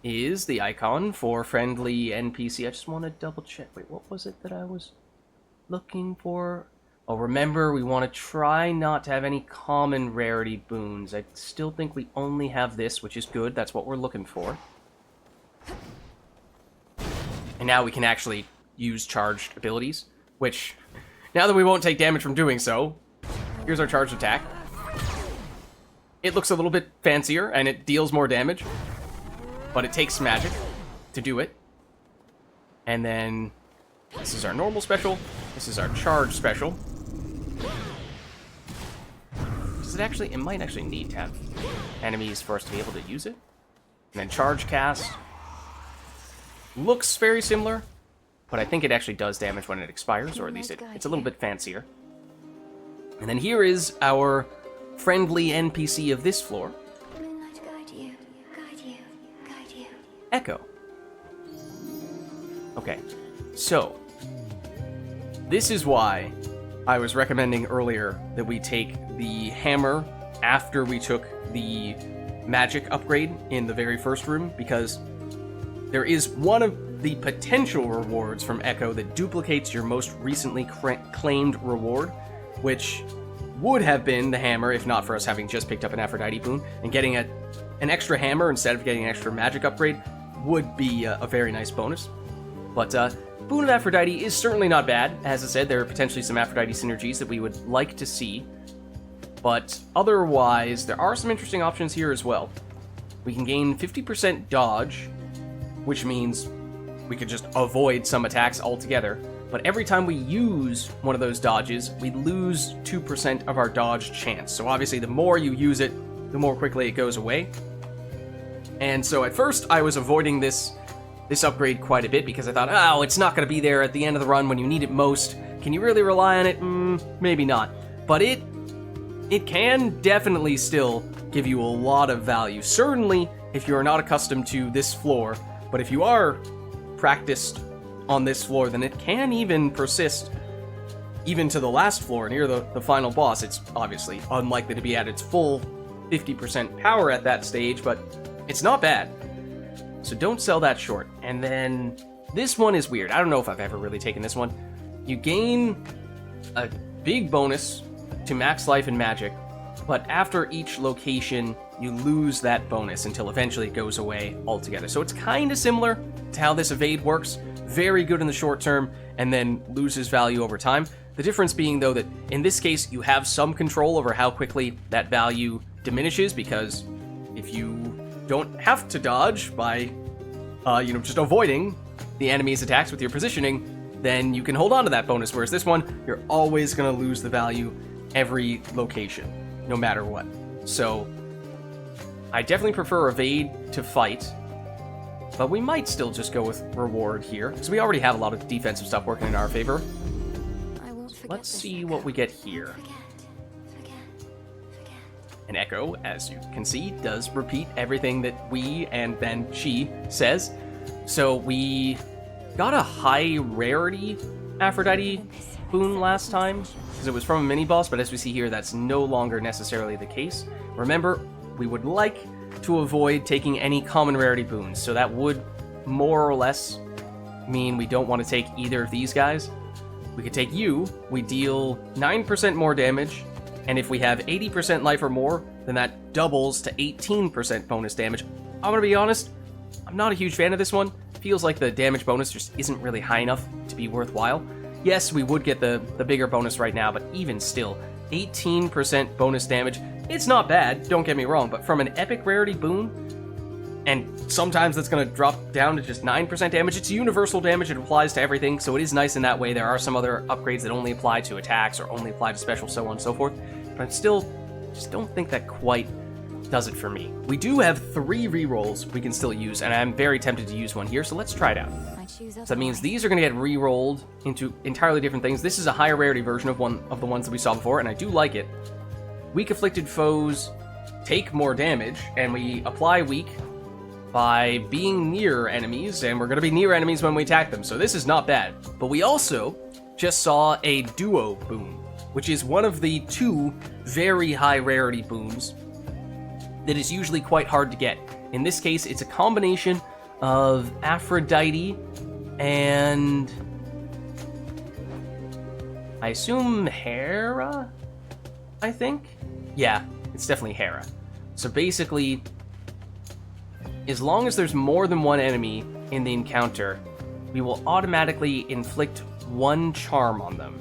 is the icon for friendly NPC. I just want to double check. Wait, what was it that I was looking for? Oh, remember, we want to try not to have any common rarity boons. I still think we only have this, which is good. That's what we're looking for. And now we can actually use charged abilities, which, now that we won't take damage from doing so, here's our charged attack. It looks a little bit fancier, and it deals more damage, but it takes magic to do it. And then this is our normal special. This is our charge special. Does it actually... It might actually need to have enemies for us to be able to use it. And then charge cast. Looks very similar, but I think it actually does damage when it expires, or at least it's a little bit fancier. And then here is our friendly NPC of this floor. Moonlight guide you, guide you, guide you. Echo. Okay, so this is why I was recommending earlier that we take the hammer after we took the magic upgrade in the very first room, because there is one of the potential rewards from Echo that duplicates your most recently claimed reward, which would have been the hammer if not for us having just picked up an Aphrodite boon, and getting an extra hammer instead of getting an extra magic upgrade would be a very nice bonus. But Boon of Aphrodite is certainly not bad. As I said, there are potentially some Aphrodite synergies that we would like to see. But otherwise, there are some interesting options here as well. We can gain 50% dodge, which means we could just avoid some attacks altogether. But every time we use one of those dodges, we lose 2% of our dodge chance. So obviously, the more you use it, the more quickly it goes away. And so at first, I was avoiding this upgrade quite a bit because I thought, oh, it's not going to be there at the end of the run when you need it most. Can you really rely on it? Maybe not. But it can definitely still give you a lot of value. Certainly, if you are not accustomed to this floor, but if you are practiced on this floor, then it can even persist even to the last floor, near the final boss. It's obviously unlikely to be at its full 50% power at that stage, but it's not bad. So don't sell that short. And then this one is weird. I don't know if I've ever really taken this one. You gain a big bonus to max life and magic, but after each location, you lose that bonus until eventually it goes away altogether. So it's kind of similar to how this evade works. Very good in the short term, and then loses value over time. The difference being, though, that in this case, you have some control over how quickly that value diminishes, because if you don't have to dodge by, just avoiding the enemy's attacks with your positioning, then you can hold on to that bonus, whereas this one, you're always going to lose the value every location, no matter what. So, I definitely prefer evade to fight, but we might still just go with reward here, because we already have a lot of defensive stuff working in our favor. Let's see what we get here. And Echo, as you can see, does repeat everything that we and then she says. So we got a high rarity Aphrodite boon last time, because it was from a mini-boss, but as we see here, that's no longer necessarily the case. Remember, we would like to avoid taking any common rarity boons, so that would more or less mean we don't want to take either of these guys. We could take you, we deal 9% more damage, and if we have 80% life or more, then that doubles to 18% bonus damage. I'm gonna be honest, I'm not a huge fan of this one. Feels like the damage bonus just isn't really high enough to be worthwhile. Yes, we would get the bigger bonus right now, but even still, 18% bonus damage, it's not bad, don't get me wrong, but from an epic rarity boon, and sometimes that's going to drop down to just 9% damage. It's universal damage, it applies to everything, so it is nice in that way. There are some other upgrades that only apply to attacks or only apply to special, so on and so forth, but I still just don't think that quite does it for me. We do have 3 rerolls we can still use, and I'm very tempted to use one here, so let's try it out. So that means these are going to get re-rolled into entirely different things. This is a higher rarity version of one of the ones that we saw before, and I do like it. Weak afflicted foes take more damage, and we apply weak by being near enemies, and we're going to be near enemies when we attack them, so this is not bad. But we also just saw a duo boon, which is one of the 2 very high rarity boons that is usually quite hard to get. In this case, it's a combination of Aphrodite and I assume Hera, I think? Yeah, it's definitely Hera. So basically, as long as there's more than one enemy in the encounter, we will automatically inflict one charm on them.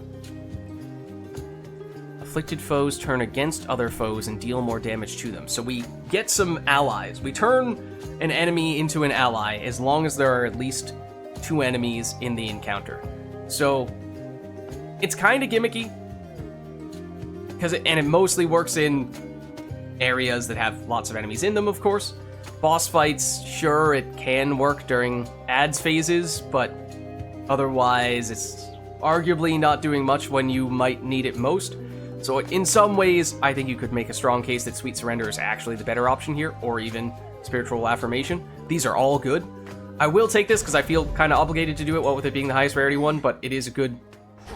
Afflicted foes turn against other foes and deal more damage to them. So we get some allies. We turn an enemy into an ally as long as there are at least 2 enemies in the encounter. So it's kind of gimmicky, and it mostly works in areas that have lots of enemies in them, of course. Boss fights, sure, it can work during ads phases, but otherwise it's arguably not doing much when you might need it most. So in some ways, I think you could make a strong case that Sweet Surrender is actually the better option here, or even Spiritual Affirmation. These are all good. I will take this because I feel kind of obligated to do it, what with it being the highest rarity one, but it is a good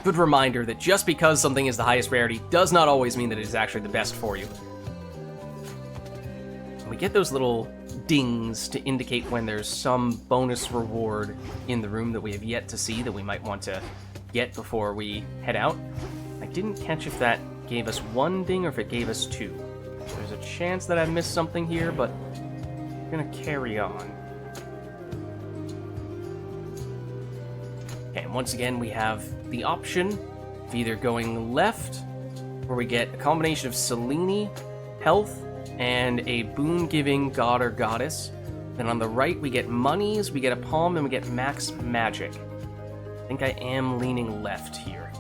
reminder that just because something is the highest rarity does not always mean that it is actually the best for you. We get those little dings to indicate when there's some bonus reward in the room that we have yet to see that we might want to get before we head out. I didn't catch if that gave us 1 ding or if it gave us 2. There's a chance that I missed something here, but I'm gonna carry on. Okay, and once again we have the option of either going left, where we get a combination of Selene, health, and a boon-giving god or goddess. Then on the right we get monies, we get a palm, and we get max magic. I think I am leaning left here.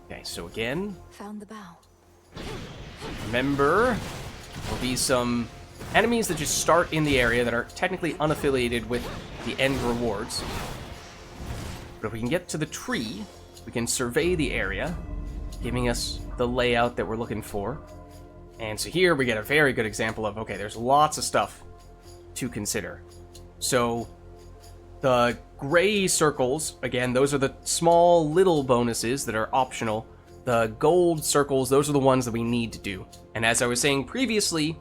Okay, so again, Found the bow. remember, there'll be some enemies that just start in the area that are technically unaffiliated with the end rewards. But if we can get to the tree, we can survey the area, giving us the layout that we're looking for. And so here we get a very good example of, okay, there's lots of stuff to consider. So the gray circles, again, those are the small little bonuses that are optional. The gold circles, those are the ones that we need to do. And as I was saying previously,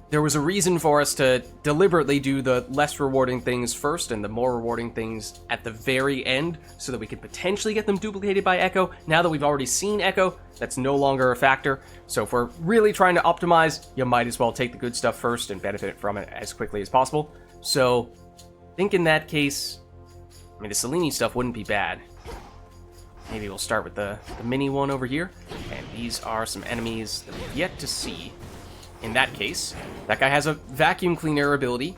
there was a reason for us to deliberately do the less rewarding things first and the more rewarding things at the very end, so that we could potentially get them duplicated by Echo. Now that we've already seen Echo, that's no longer a factor. So if we're really trying to optimize, you might as well take the good stuff first and benefit from it as quickly as possible. So I think in that case, I mean, the Selene stuff wouldn't be bad. Maybe we'll start with the mini one over here. And these are some enemies that we've yet to see. In that case, that guy has a vacuum cleaner ability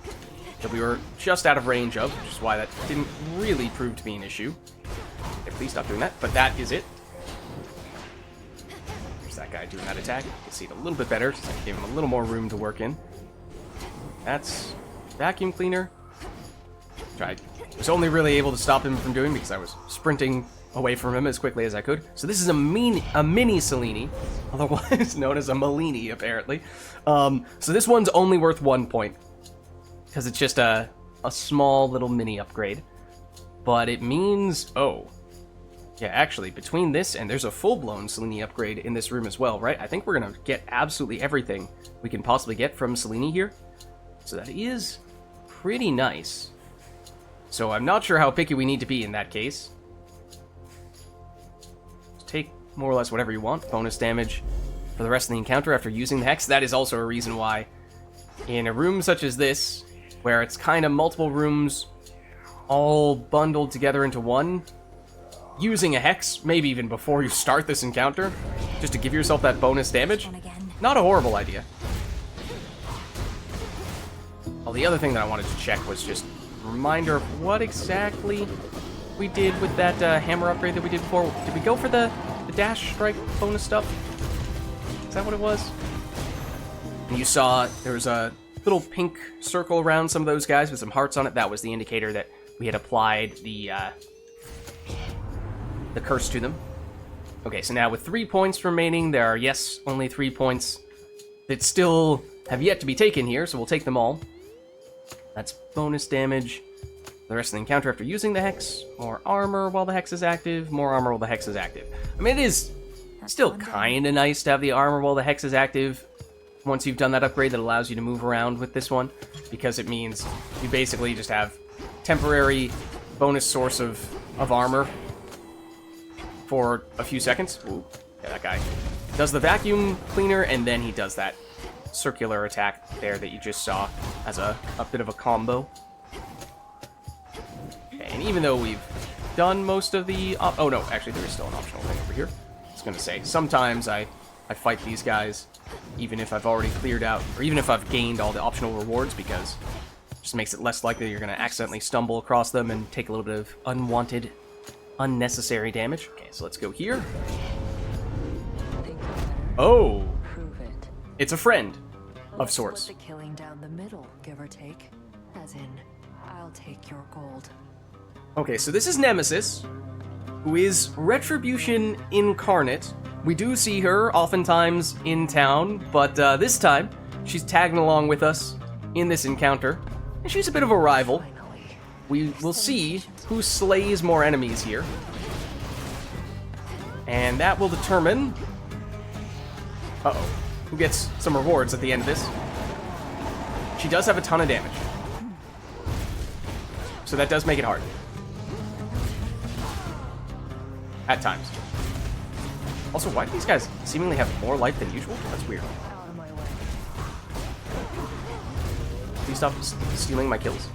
that we were just out of range of, which is why that didn't really prove to be an issue. Okay, please stop doing that, but that is it. There's that guy doing that attack. You can see it a little bit better, so I gave him a little more room to work in. That's vacuum cleaner. Which I was only really able to stop him from doing because I was sprinting away from him as quickly as I could. So this is a mini Selene, otherwise known as a Malini, apparently. So this one's only worth 1 point, because it's just a small little mini upgrade. But it means, oh, yeah, actually, between this and there's a full-blown Selene upgrade in this room as well, right? I think we're going to get absolutely everything we can possibly get from Selene here. So that is pretty nice. So I'm not sure how picky we need to be in that case. Take more or less whatever you want. Bonus damage for the rest of the encounter after using the Hex. That is also a reason why in a room such as this, where it's kind of multiple rooms all bundled together into one, using a Hex, maybe even before you start this encounter, just to give yourself that bonus damage, not a horrible idea. Well, the other thing that I wanted to check was just a reminder of what exactly we did with that hammer upgrade that we did before. Did we go for the dash strike bonus stuff? Is that what it was? And you saw there was a little pink circle around some of those guys with some hearts on it. That was the indicator that we had applied the curse to them. Okay, so now with 3 points remaining, there are, yes, only 3 points that still have yet to be taken here, so we'll take them all. That's bonus damage. The rest of the encounter after using the Hex, more armor while the Hex is active, more armor while the Hex is active. I mean, it is still kind of nice to have the armor while the Hex is active once you've done that upgrade that allows you to move around with this one, because it means you basically just have temporary bonus source of armor for a few seconds. Ooh, yeah, that guy does the vacuum cleaner, and then he does that circular attack there that you just saw as a bit of a combo. Okay, and even though we've done most of the... oh, no, actually, there is still an optional thing over here. I was going to say, sometimes I fight these guys, even if I've already cleared out, or even if I've gained all the optional rewards, because it just makes it less likely you're going to accidentally stumble across them and take a little bit of unwanted, unnecessary damage. Okay, so let's go here. Oh! It's a friend of sorts. Split the killing down the middle, give or take. As in, I'll take your gold. Okay, so this is Nemesis, who is Retribution incarnate. We do see her oftentimes in town, but this time she's tagging along with us in this encounter, and she's a bit of a rival. We will see who slays more enemies here, and that will determine... Uh-oh. Who gets some rewards at the end of this. She does have a ton of damage, so that does make it hard. At times. Also, why do these guys seemingly have more life than usual? That's weird. Please stop stealing my kills.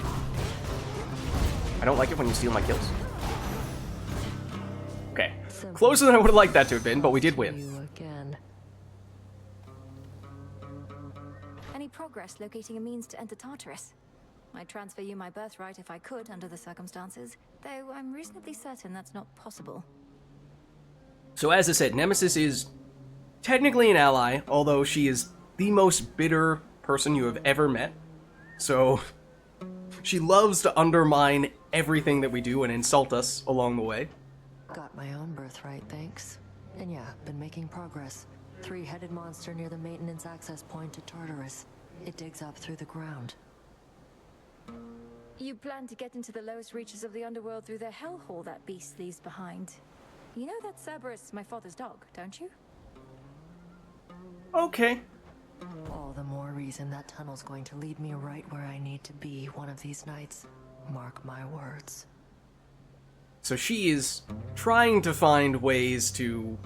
I don't like it when you steal my kills. Okay. Closer than I would have liked that to have been, but we did win. Any progress locating a means to enter Tartarus? I'd transfer you my birthright if I could under the circumstances, though I'm reasonably certain that's not possible. So as I said, Nemesis is technically an ally, although she is the most bitter person you have ever met. So she loves to undermine everything that we do and insult us along the way. Got my own birthright, thanks. And yeah, been making progress. Three-headed monster near the maintenance access point to Tartarus. It digs up through the ground. You plan to get into the lowest reaches of the underworld through the hellhole that beast leaves behind. You know that Cerberus is my father's dog, don't you? Okay. All the more reason that tunnel's going to lead me right where I need to be one of these nights. Mark my words. So she is trying to find ways to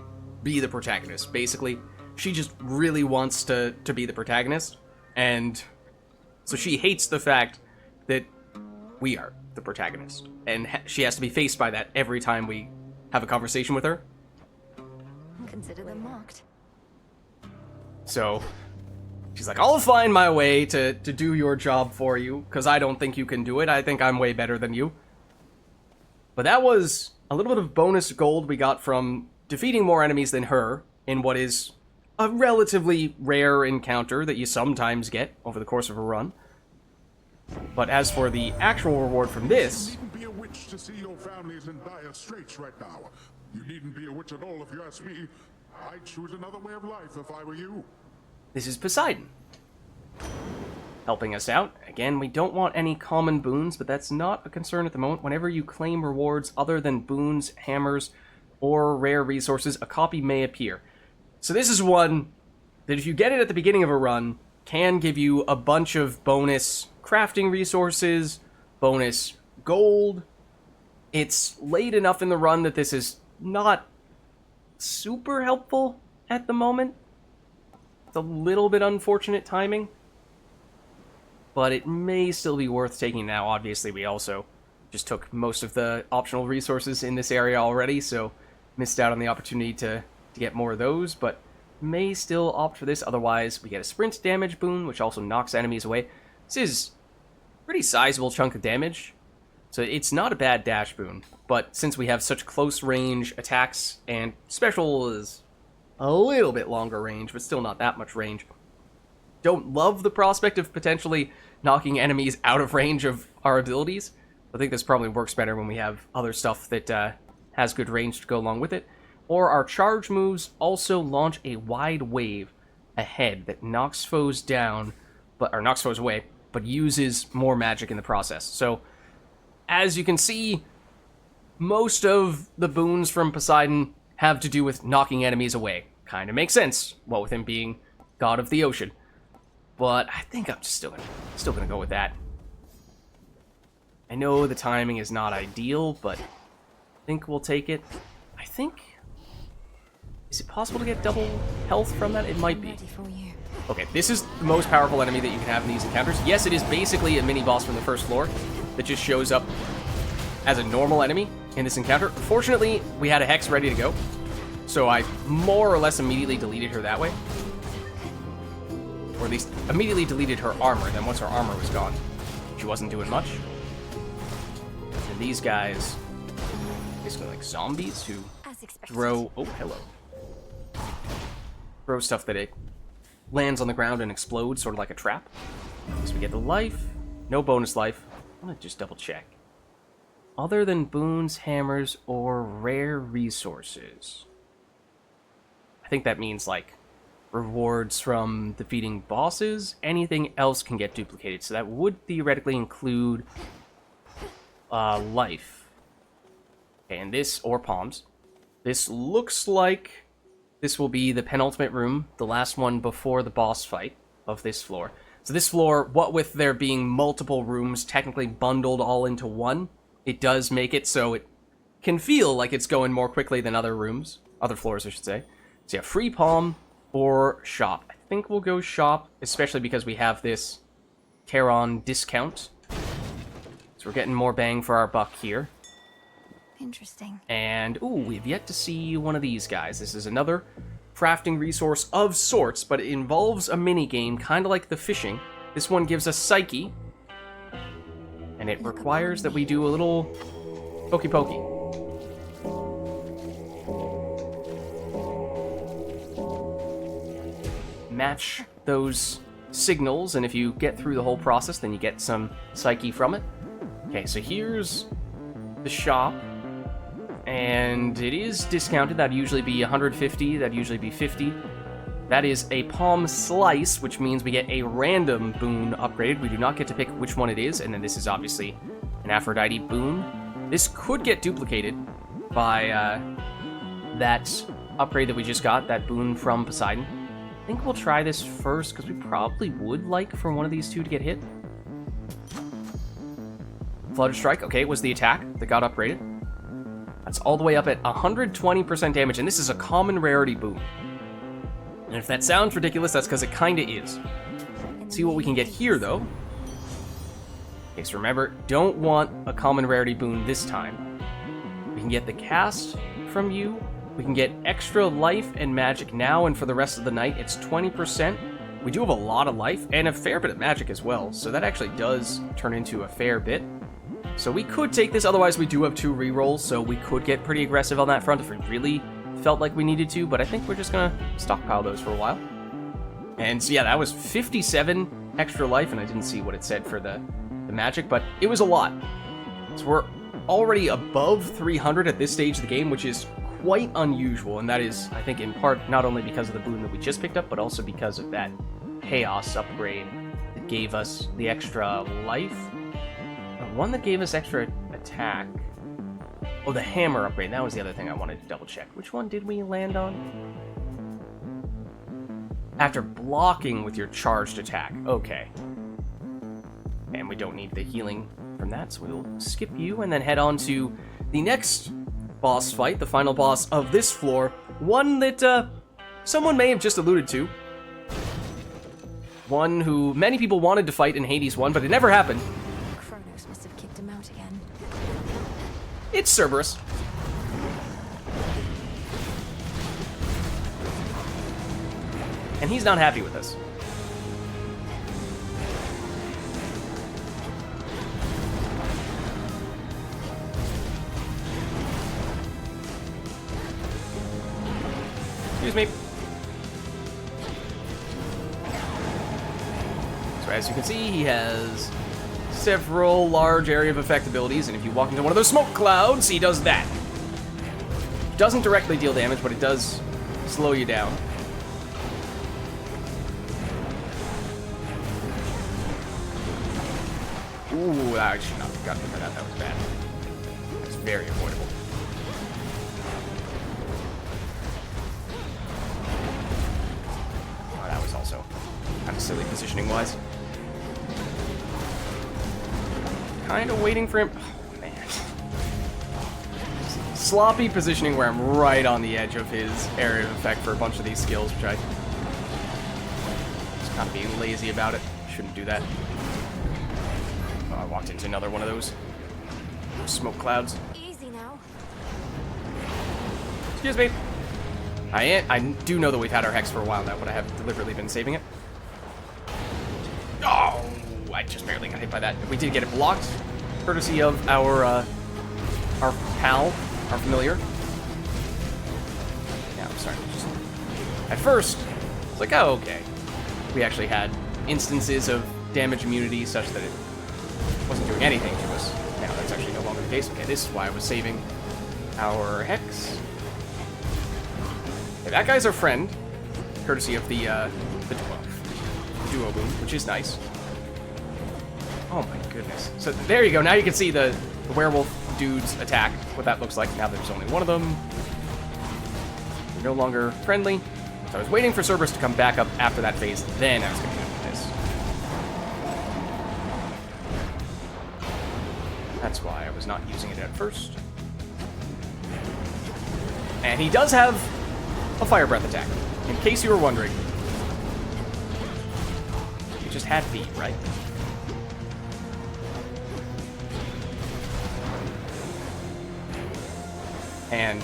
be the protagonist. Basically, she just really wants to be the protagonist, and so she hates the fact that we are the protagonist, and she has to be faced by that every time we have a conversation with her. Consider them marked. So she's like, I'll find my way to do your job for you, because I don't think you can do it. I think I'm way better than you. But that was a little bit of bonus gold we got from defeating more enemies than her in what is a relatively rare encounter that you sometimes get over the course of a run. But as for the actual reward from this... You needn't be a witch to see your family's in dire straits right now. You needn't be a witch at all if you ask me. I'd choose another way of life if I were you. This is Poseidon, helping us out. Again, we don't want any common boons, but that's not a concern at the moment. Whenever you claim rewards other than boons, hammers, or rare resources, a copy may appear. So this is one that if you get it at the beginning of a run, can give you a bunch of bonus crafting resources, bonus gold. It's late enough in the run that this is not super helpful at the moment. It's a little bit unfortunate timing, but it may still be worth taking now. Obviously, we also just took most of the optional resources in this area already, so missed out on the opportunity to get more of those, but may still opt for this. Otherwise, we get a sprint damage boon, which also knocks enemies away. This is a pretty sizable chunk of damage, so it's not a bad dash boon, but since we have such close range attacks, and special is a little bit longer range, but still not that much range, don't love the prospect of potentially knocking enemies out of range of our abilities. I think this probably works better when we have other stuff that has good range to go along with it. Or our charge moves also launch a wide wave ahead that knocks foes down, or knocks foes away, but uses more magic in the process. So, as you can see, most of the boons from Poseidon have to do with knocking enemies away. Kind of makes sense, what with him being god of the ocean. But I think I'm just still gonna go with that. I know the timing is not ideal, but I think we'll take it. I think... Is it possible to get double health from that? It might be. Okay, this is the most powerful enemy that you can have in these encounters. Yes, it is basically a mini-boss from the first floor that just shows up as a normal enemy in this encounter. Fortunately, we had a Hex ready to go, so I more or less immediately deleted her that way. Or at least immediately deleted her armor. Then once her armor was gone, she wasn't doing much. And these guys, basically like zombies who throw... Oh, hello. Throw stuff that it lands on the ground and explodes, sort of like a trap. So we get the life. No bonus life. I'm gonna just double check. Other than boons, hammers, or rare resources. I think that means, like, rewards from defeating bosses. Anything else can get duplicated. So that would theoretically include life. Okay, and this, or palms. This looks like this will be the penultimate room, the last one before the boss fight of this floor. So this floor, what with there being multiple rooms technically bundled all into one, it does make it so it can feel like it's going more quickly than other rooms. Other floors, I should say. So yeah, free palm or shop. I think we'll go shop, especially because we have this Terran discount. So we're getting more bang for our buck here. Interesting. And, ooh, we've yet to see one of these guys. This is another crafting resource of sorts, but it involves a mini-game, kind of like the fishing. This one gives us Psyche, and it requires that we do a little pokey-pokey. Match those signals, and if you get through the whole process, then you get some Psyche from it. Okay, so here's the shop. And it is discounted. That'd usually be 150. That'd usually be 50. That is a palm slice, which means we get a random boon upgraded. We do not get to pick which one it is. And then this is obviously an Aphrodite boon. This could get duplicated by that upgrade that we just got, that boon from Poseidon. I think we'll try this first, because we probably would like for one of these two to get hit. Flutter Strike. Okay, it was the attack that got upgraded. That's all the way up at 120% damage, and this is a common rarity boon. And if that sounds ridiculous, that's because it kinda is. Let's see what we can get here, though. Okay, so remember, don't want a common rarity boon this time. We can get the cast from you. We can get extra life and magic now, and for the rest of the night, it's 20%. We do have a lot of life, and a fair bit of magic as well, so that actually does turn into a fair bit. So we could take this, otherwise we do have 2 rerolls, so we could get pretty aggressive on that front if we really felt like we needed to, but I think we're just gonna stockpile those for a while. And so yeah, that was 57 extra life, and I didn't see what it said for the magic, but it was a lot. So we're already above 300 at this stage of the game, which is quite unusual, and that is, I think, in part not only because of the boon that we just picked up, but also because of that Chaos upgrade that gave us the extra life. One that gave us extra attack. Oh, the hammer upgrade. That was the other thing I wanted to double check. Which one did we land on? After blocking with your charged attack. Okay. And we don't need the healing from that, so we'll skip you and then head on to the next boss fight, the final boss of this floor. One that someone may have just alluded to. One who many people wanted to fight in Hades 1, but it never happened. Must have kicked him out again. It's Cerberus. And he's not happy with us. Excuse me. So as you can see, he has several large area of effect abilities, and if you walk into one of those smoke clouds, he does that. Doesn't directly deal damage, but it does slow you down. Ooh, I should not have gotten for that. That was bad. That's very avoidable. Oh, that was also kind of silly positioning-wise. kind of waiting for him. Oh, man. Sloppy positioning where I'm right on the edge of his area of effect for a bunch of these skills, which I just kind of being lazy about it. Shouldn't do that. Oh, I walked into another one of those smoke clouds. Easy now. Excuse me. I do know that we've had our Hex for a while now, but I have deliberately been saving it. Oh, I just barely got hit by that. We did get it blocked, courtesy of our pal, our familiar. Yeah, I'm starting to just... At first, it's like, oh, okay. We actually had instances of damage immunity such that it wasn't doing anything to us. Now that's actually no longer the case. Okay, this is why I was saving our Hex. Okay, that guy's our friend, courtesy of the duo boom, which is nice. Oh my goodness. So there you go. Now you can see the werewolf dude's attack, what that looks like. Now there's only one of them. They're no longer friendly. So I was waiting for Cerberus to come back up after that phase, then I was going to do this. That's why I was not using it at first. And he does have a fire breath attack, in case you were wondering. It just had to be, right? And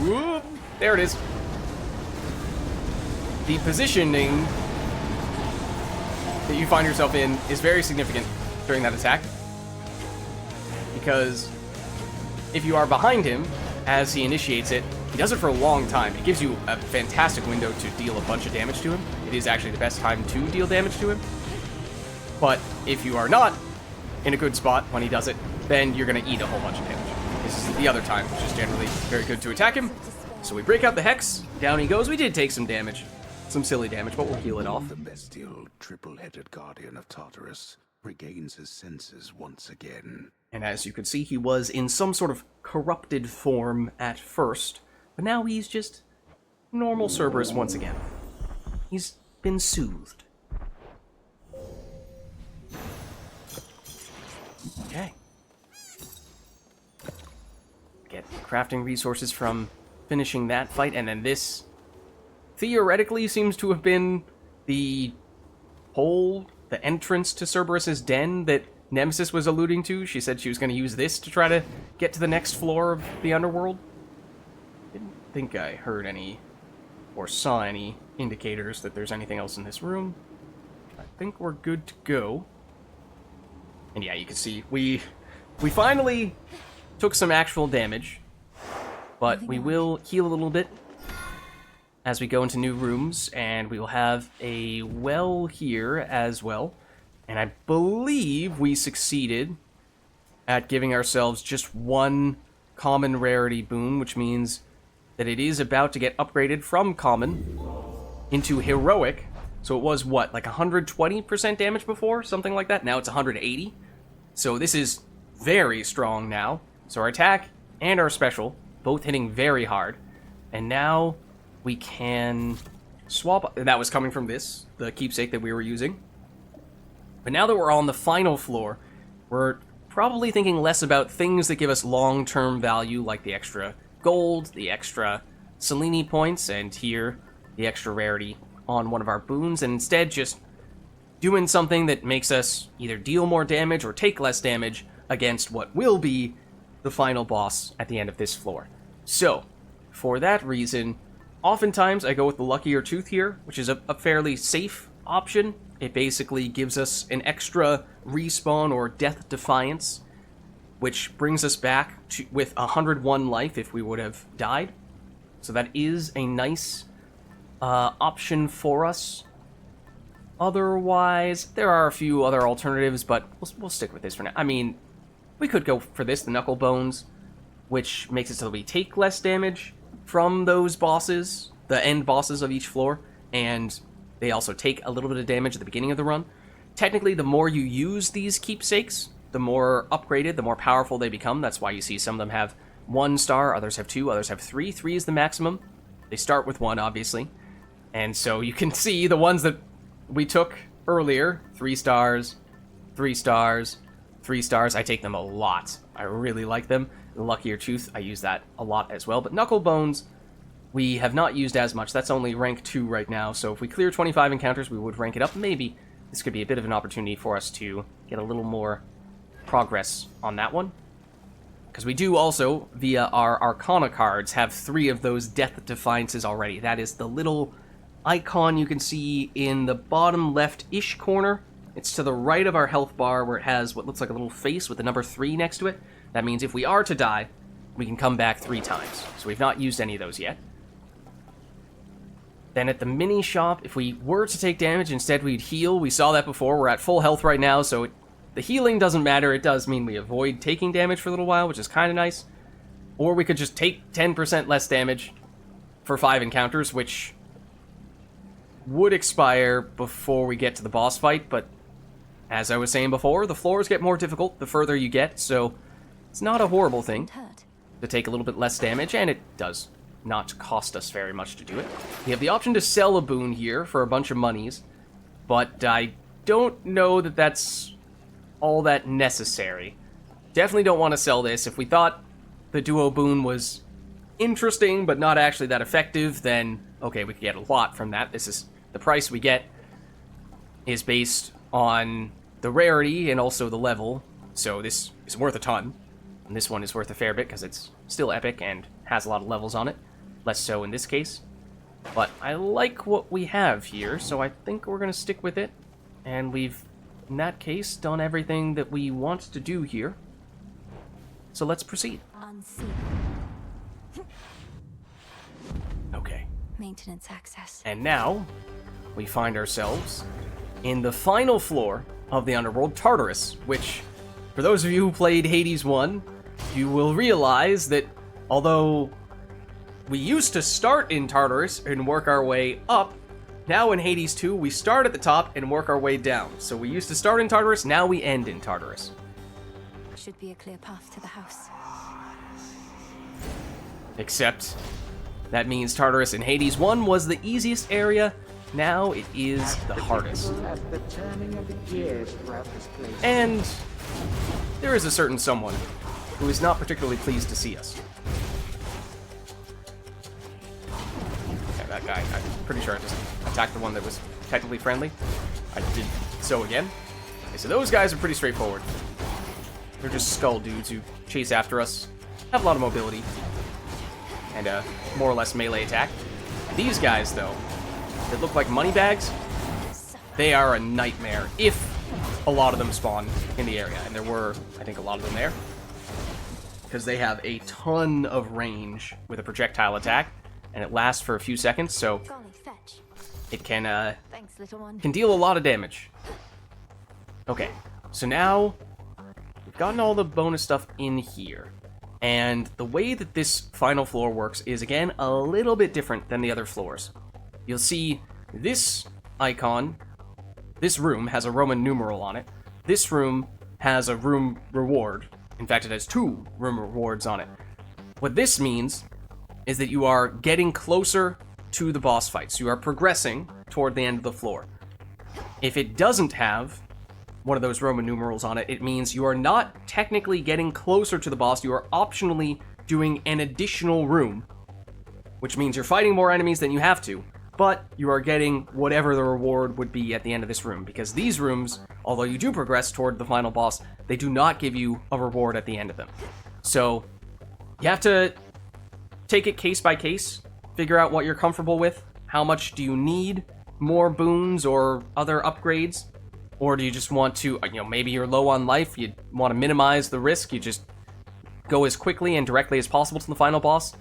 whoop, there it is. The positioning that you find yourself in is very significant during that attack, because if you are behind him as he initiates it, he does it for a long time. It gives you a fantastic window to deal a bunch of damage to him. It is actually the best time to deal damage to him. But if you are not in a good spot when he does it, then you're going to eat a whole bunch of damage. This is the other time, which is generally very good to attack him. So we break out the Hex. Down he goes. We did take some damage. Some silly damage, but we'll heal it off. The bestial, triple-headed guardian of Tartarus regains his senses once again. And as you can see, he was in some sort of corrupted form at first, but now he's just normal Cerberus once again. He's been soothed. Okay. Get crafting resources from finishing that fight, and then this theoretically seems to have been the hole, the entrance to Cerberus's den that Nemesis was alluding to. She said she was going to use this to try to get to the next floor of the underworld. Didn't think I heard any or saw any indicators that there's anything else in this room. I think we're good to go. And yeah, you can see we finally took some actual damage, but we will heal a little bit as we go into new rooms, and we will have a well here as well. And I believe we succeeded at giving ourselves just one common rarity boon, which means that it is about to get upgraded from common into heroic. So it was, what, like 120% damage before? Something like that? Now it's 180. So this is very strong now. So our attack and our special, both hitting very hard. And now we can swap. That was coming from this, the keepsake that we were using. But now that we're on the final floor, we're probably thinking less about things that give us long-term value, like the extra gold, the extra Selene points, and here, the extra rarity on one of our boons, and instead just doing something that makes us either deal more damage or take less damage against what will be the final boss at the end of this floor. So, for that reason, oftentimes I go with the luckier tooth here, which is a fairly safe option. It basically gives us an extra respawn or death defiance, which brings us back to, with 101 life if we would have died. So that is a nice option for us. Otherwise, there are a few other alternatives, but we'll stick with this for now. I mean, we could go for this, the Knuckle Bones, which makes it so that we take less damage from those bosses, the end bosses of each floor, and they also take a little bit of damage at the beginning of the run. Technically, the more you use these keepsakes, the more upgraded, the more powerful they become. That's why you see some of them have 1 star, others have 2, others have 3. 3 is the maximum. They start with 1, obviously. And so you can see the ones that we took earlier, 3 stars, 3 stars, 3 stars. I take them a lot. I really like them. The Luckier Tooth, I use that a lot as well. But Knuckle Bones, we have not used as much. That's only rank 2 right now. So if we clear 25 encounters, we would rank it up. Maybe this could be a bit of an opportunity for us to get a little more progress on that one. Because we do also, via our Arcana cards, have 3 of those Death Defiances already. That is the little icon you can see in the bottom left-ish corner. It's to the right of our health bar where it has what looks like a little face with the number 3 next to it. That means if we are to die, we can come back 3 times. So we've not used any of those yet. Then at the mini shop, if we were to take damage, instead we'd heal. We saw that before. We're at full health right now, so the healing doesn't matter. It does mean we avoid taking damage for a little while, which is kind of nice. Or we could just take 10% less damage for 5 encounters, which would expire before we get to the boss fight, but as I was saying before, the floors get more difficult the further you get, so it's not a horrible thing to take a little bit less damage, and it does not cost us very much to do it. We have the option to sell a boon here for a bunch of monies, but I don't know that that's all that necessary. Definitely don't want to sell this. If we thought the duo boon was interesting but not actually that effective, then okay, we could get a lot from that. This is the price we get is based on the rarity and also the level, so this is worth a ton. And this one is worth a fair bit because it's still epic and has a lot of levels on it. Less so in this case. But I like what we have here, so I think we're going to stick with it. And we've, in that case, done everything that we want to do here. So let's proceed. Unseen. Okay. Maintenance access. And now, we find ourselves in the final floor of the Underworld, Tartarus, which, for those of you who played Hades 1, you will realize that although we used to start in Tartarus and work our way up, now in Hades 2, we start at the top and work our way down. So we used to start in Tartarus, now we end in Tartarus. Should be a clear path to the house. Except, that means Tartarus in Hades 1 was the easiest area, now it is the hardest. And there is a certain someone who is not particularly pleased to see us. Yeah, that guy, I'm pretty sure I just attacked the one that was technically friendly. I did so again. Okay, so those guys are pretty straightforward. They're just skull dudes who chase after us, have a lot of mobility, and a more or less melee attack. These guys, though, that look like money bags, they are a nightmare if a lot of them spawn in the area. And there were, I think, a lot of them there. Because they have a ton of range with a projectile attack, and it lasts for a few seconds, so it can deal a lot of damage. Okay, so now we've gotten all the bonus stuff in here. And the way that this final floor works is, again, a little bit different than the other floors. You'll see this icon, this room has a Roman numeral on it. This room has a room reward. In fact, it has 2 room rewards on it. What this means is that you are getting closer to the boss fights. You are progressing toward the end of the floor. If it doesn't have one of those Roman numerals on it, it means you are not technically getting closer to the boss. You are optionally doing an additional room, which means you're fighting more enemies than you have to, but you are getting whatever the reward would be at the end of this room, because these rooms, although you do progress toward the final boss, they do not give you a reward at the end of them. So you have to take it case by case, figure out what you're comfortable with. How much do you need more boons or other upgrades? Or do you just want to, maybe you're low on life, you want to minimize the risk, you just go as quickly and directly as possible to the final boss?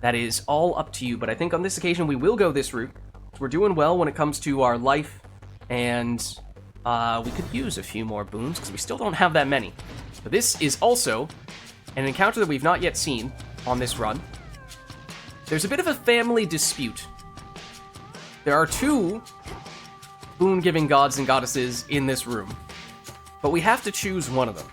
That is all up to you, but I think on this occasion we will go this route. We're doing well when it comes to our life, and we could use a few more boons, because we still don't have that many. But this is also an encounter that we've not yet seen on this run. There's a bit of a family dispute. There are 2 boon-giving gods and goddesses in this room, but we have to choose one of them.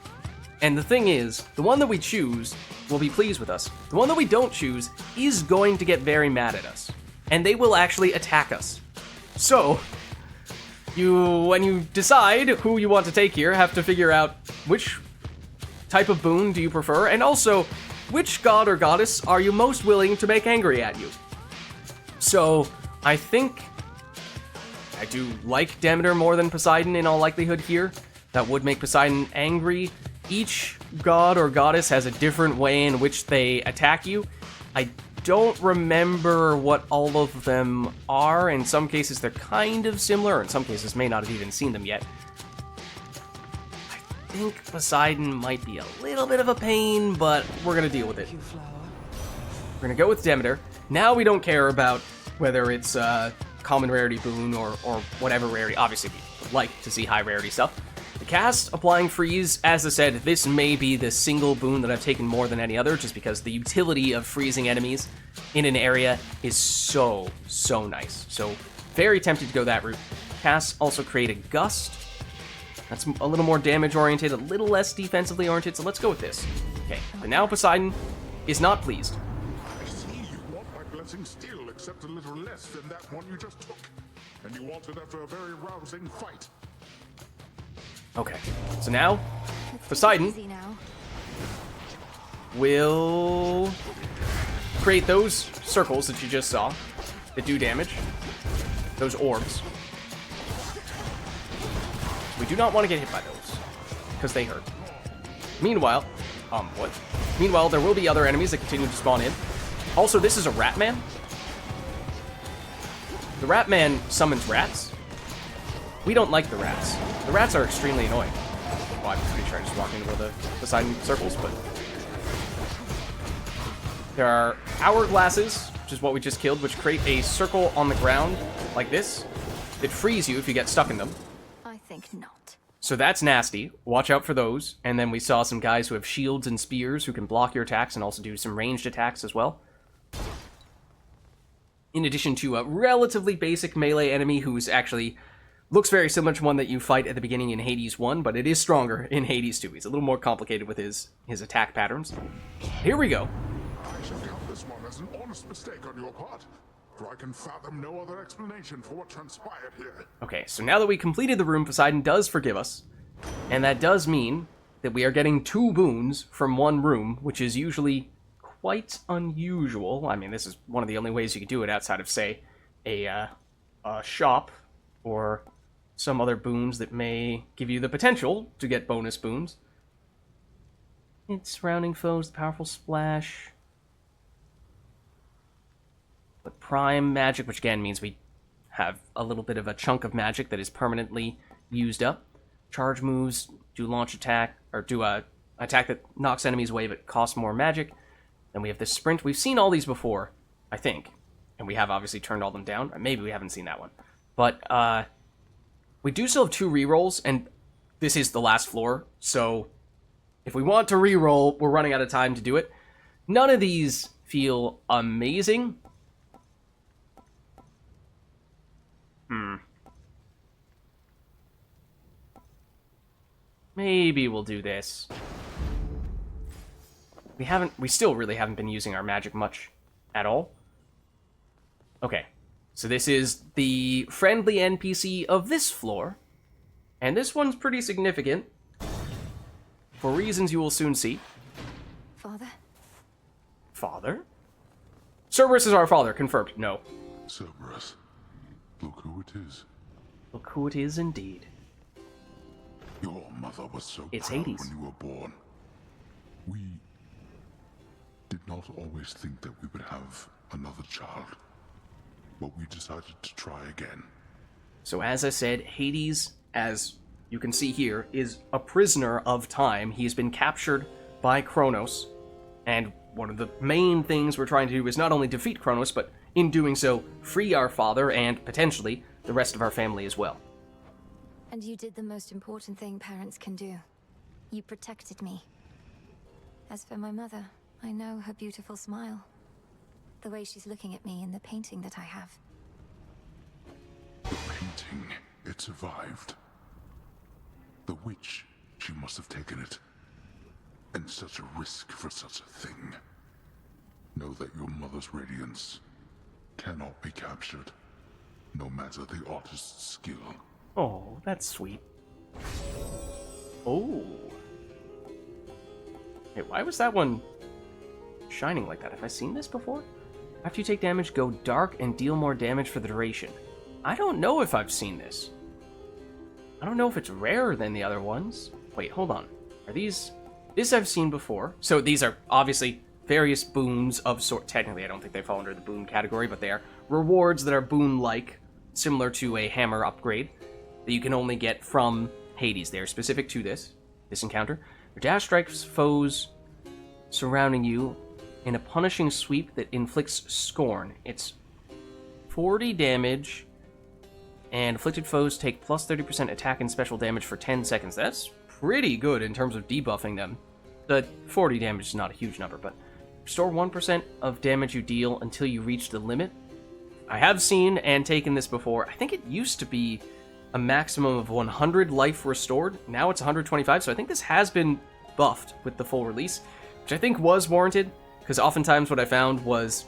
And the thing is, the one that we choose will be pleased with us. The one that we don't choose is going to get very mad at us, and they will actually attack us. So, when you decide who you want to take here, have to figure out which type of boon do you prefer, and also which god or goddess are you most willing to make angry at you. So I think I do like Demeter more than Poseidon in all likelihood here. That would make Poseidon angry. Each god or goddess has a different way in which they attack you. I don't remember what all of them are. In some cases, they're kind of similar. In some cases, may not have even seen them yet. I think Poseidon might be a little bit of a pain, but we're going to deal with it. We're going to go with Demeter. Now we don't care about whether it's common rarity boon or whatever rarity. Obviously, we would like to see high rarity stuff. The cast, applying freeze, as I said, this may be the single boon that I've taken more than any other, just because the utility of freezing enemies in an area is so nice. So, very tempted to go that route. Cast also create a gust. That's a little more damage oriented, a little less defensively oriented, so let's go with this. Okay, but now Poseidon is not pleased. I see you want my blessing still, except a little less than that one you just took. And you want it after a very rousing fight. Okay, so now Poseidon will create those circles that you just saw that do damage, those orbs. We do not want to get hit by those, because they hurt. Meanwhile, Meanwhile, there will be other enemies that continue to spawn in. Also, this is a rat man. The rat man summons rats. We don't like the rats. The rats are extremely annoying. Well, I'm pretty sure I just walked into one of the Poseidon circles, but... There are hourglasses, which is what we just killed, which create a circle on the ground, like this, that freeze you if you get stuck in them. I think not. So that's nasty. Watch out for those. And then we saw some guys who have shields and spears who can block your attacks and also do some ranged attacks as well. In addition to a relatively basic melee enemy who's actually... looks very similar to one that you fight at the beginning in Hades 1, but it is stronger in Hades 2. He's a little more complicated with his attack patterns. Here we go. I shall count this one as an honest mistake on your part, for I can fathom no other explanation for what transpired here. Okay, so now that we completed the room, Poseidon does forgive us, and that does mean that we are getting 2 boons from one room, which is usually quite unusual. I mean, this is one of the only ways you could do it outside of, say, a shop or some other boons that may give you the potential to get bonus boons. It's surrounding foes, the powerful splash. But prime magic, which again means we have a little bit of a chunk of magic that is permanently used up. Charge moves, do launch attack, or do a attack that knocks enemies away but costs more magic. Then we have this sprint. We've seen all these before, I think. And we have obviously turned all them down. Or maybe we haven't seen that one. But, we do still have 2 rerolls, and this is the last floor, so if we want to reroll, we're running out of time to do it. None of these feel amazing. Maybe we'll do this. We still really haven't been using our magic much at all. Okay. So this is the friendly NPC of this floor, and this one's pretty significant, for reasons you will soon see. Father? Father? Cerberus is our father, confirmed. No. Cerberus, look who it is. Look who it is indeed. Your mother was so It's proud Hades. when you were born. We did not always think that we would have another child. But we decided to try again. So as I said, Hades, as you can see here, is a prisoner of time. He's been captured by Kronos, and one of the main things we're trying to do is not only defeat Kronos, but in doing so, free our father and, potentially, the rest of our family as well. And you did the most important thing parents can do. You protected me. As for my mother, I know her beautiful smile. The way she's looking at me in the painting that I have. The painting, it survived. The witch, she must have taken it. And such a risk for such a thing. Know that your mother's radiance cannot be captured, no matter the artist's skill. Oh, that's sweet. Oh. Hey, why was that one shining like that? Have I seen this before? After you take damage, go dark and deal more damage for the duration. I don't know if I've seen this. I don't know if it's rarer than the other ones. Wait, hold on. Are these... This I've seen before. So these are obviously various boons of sort. Technically, I don't think they fall under the boon category, but they are rewards that are boon-like, similar to a hammer upgrade, that you can only get from Hades. They are specific to this encounter. Your dash strikes foes surrounding you in a punishing sweep that inflicts scorn. It's 40 damage, and afflicted foes take plus 30% attack and special damage for 10 seconds. That's pretty good in terms of debuffing them. The 40 damage is not a huge number, but restore 1% of damage you deal until you reach the limit. I have seen and taken this before. I think it used to be a maximum of 100 life restored. Now it's 125, so I think this has been buffed with the full release, which I think was warranted, because oftentimes what I found was,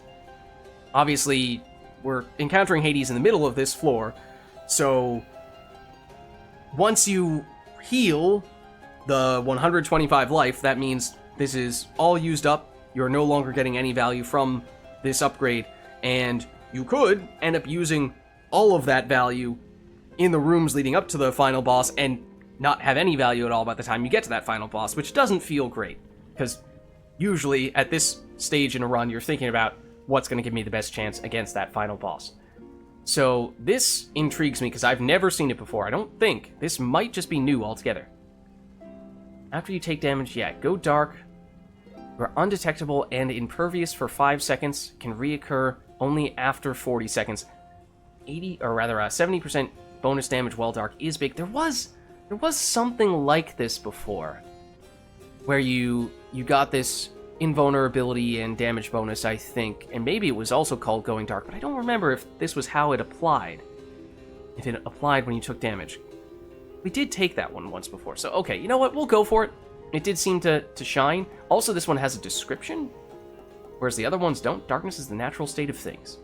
obviously, we're encountering Hades in the middle of this floor, so once you heal the 125 life, that means this is all used up, you're no longer getting any value from this upgrade, and you could end up using all of that value in the rooms leading up to the final boss and not have any value at all by the time you get to that final boss, which doesn't feel great, because usually at this stage in a run, you're thinking about what's going to give me the best chance against that final boss. So this intrigues me because I've never seen it before. I don't think. This might just be new altogether. After you take damage, yeah, go dark. You're undetectable and impervious for 5 seconds, can reoccur only after 40 seconds. 70% bonus damage while dark is big. There was something like this before, where you got this invulnerability and damage bonus, I think, and maybe it was also called going dark, but I don't remember if this was how it applied. If it applied when you took damage. We did take that one once before, so okay, you know what, we'll go for it. It did seem to shine. Also, this one has a description, whereas the other ones don't. Darkness is the natural state of things,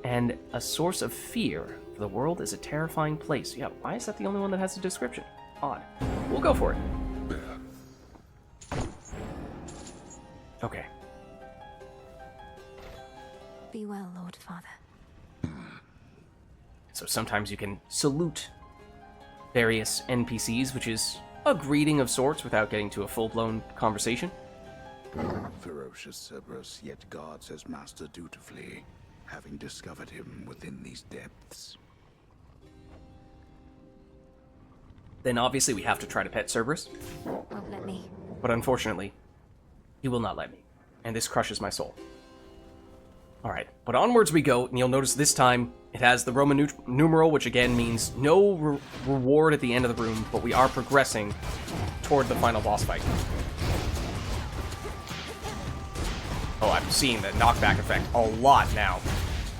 and a source of fear, for the world is a terrifying place. Yeah, why is that the only one that has a description? Odd. We'll go for it. Okay. Be well, Lord Father. So sometimes you can salute various NPCs, which is a greeting of sorts without getting to a full-blown conversation. Ferocious Cerberus yet guards his master dutifully, having discovered him within these depths. Then obviously we have to try to pet Cerberus. Won't let me. But unfortunately, he will not let me. And this crushes my soul. Alright, but onwards we go, and you'll notice this time it has the Roman numeral, which again means no reward at the end of the room, but we are progressing toward the final boss fight. Oh, I'm seeing the knockback effect a lot now.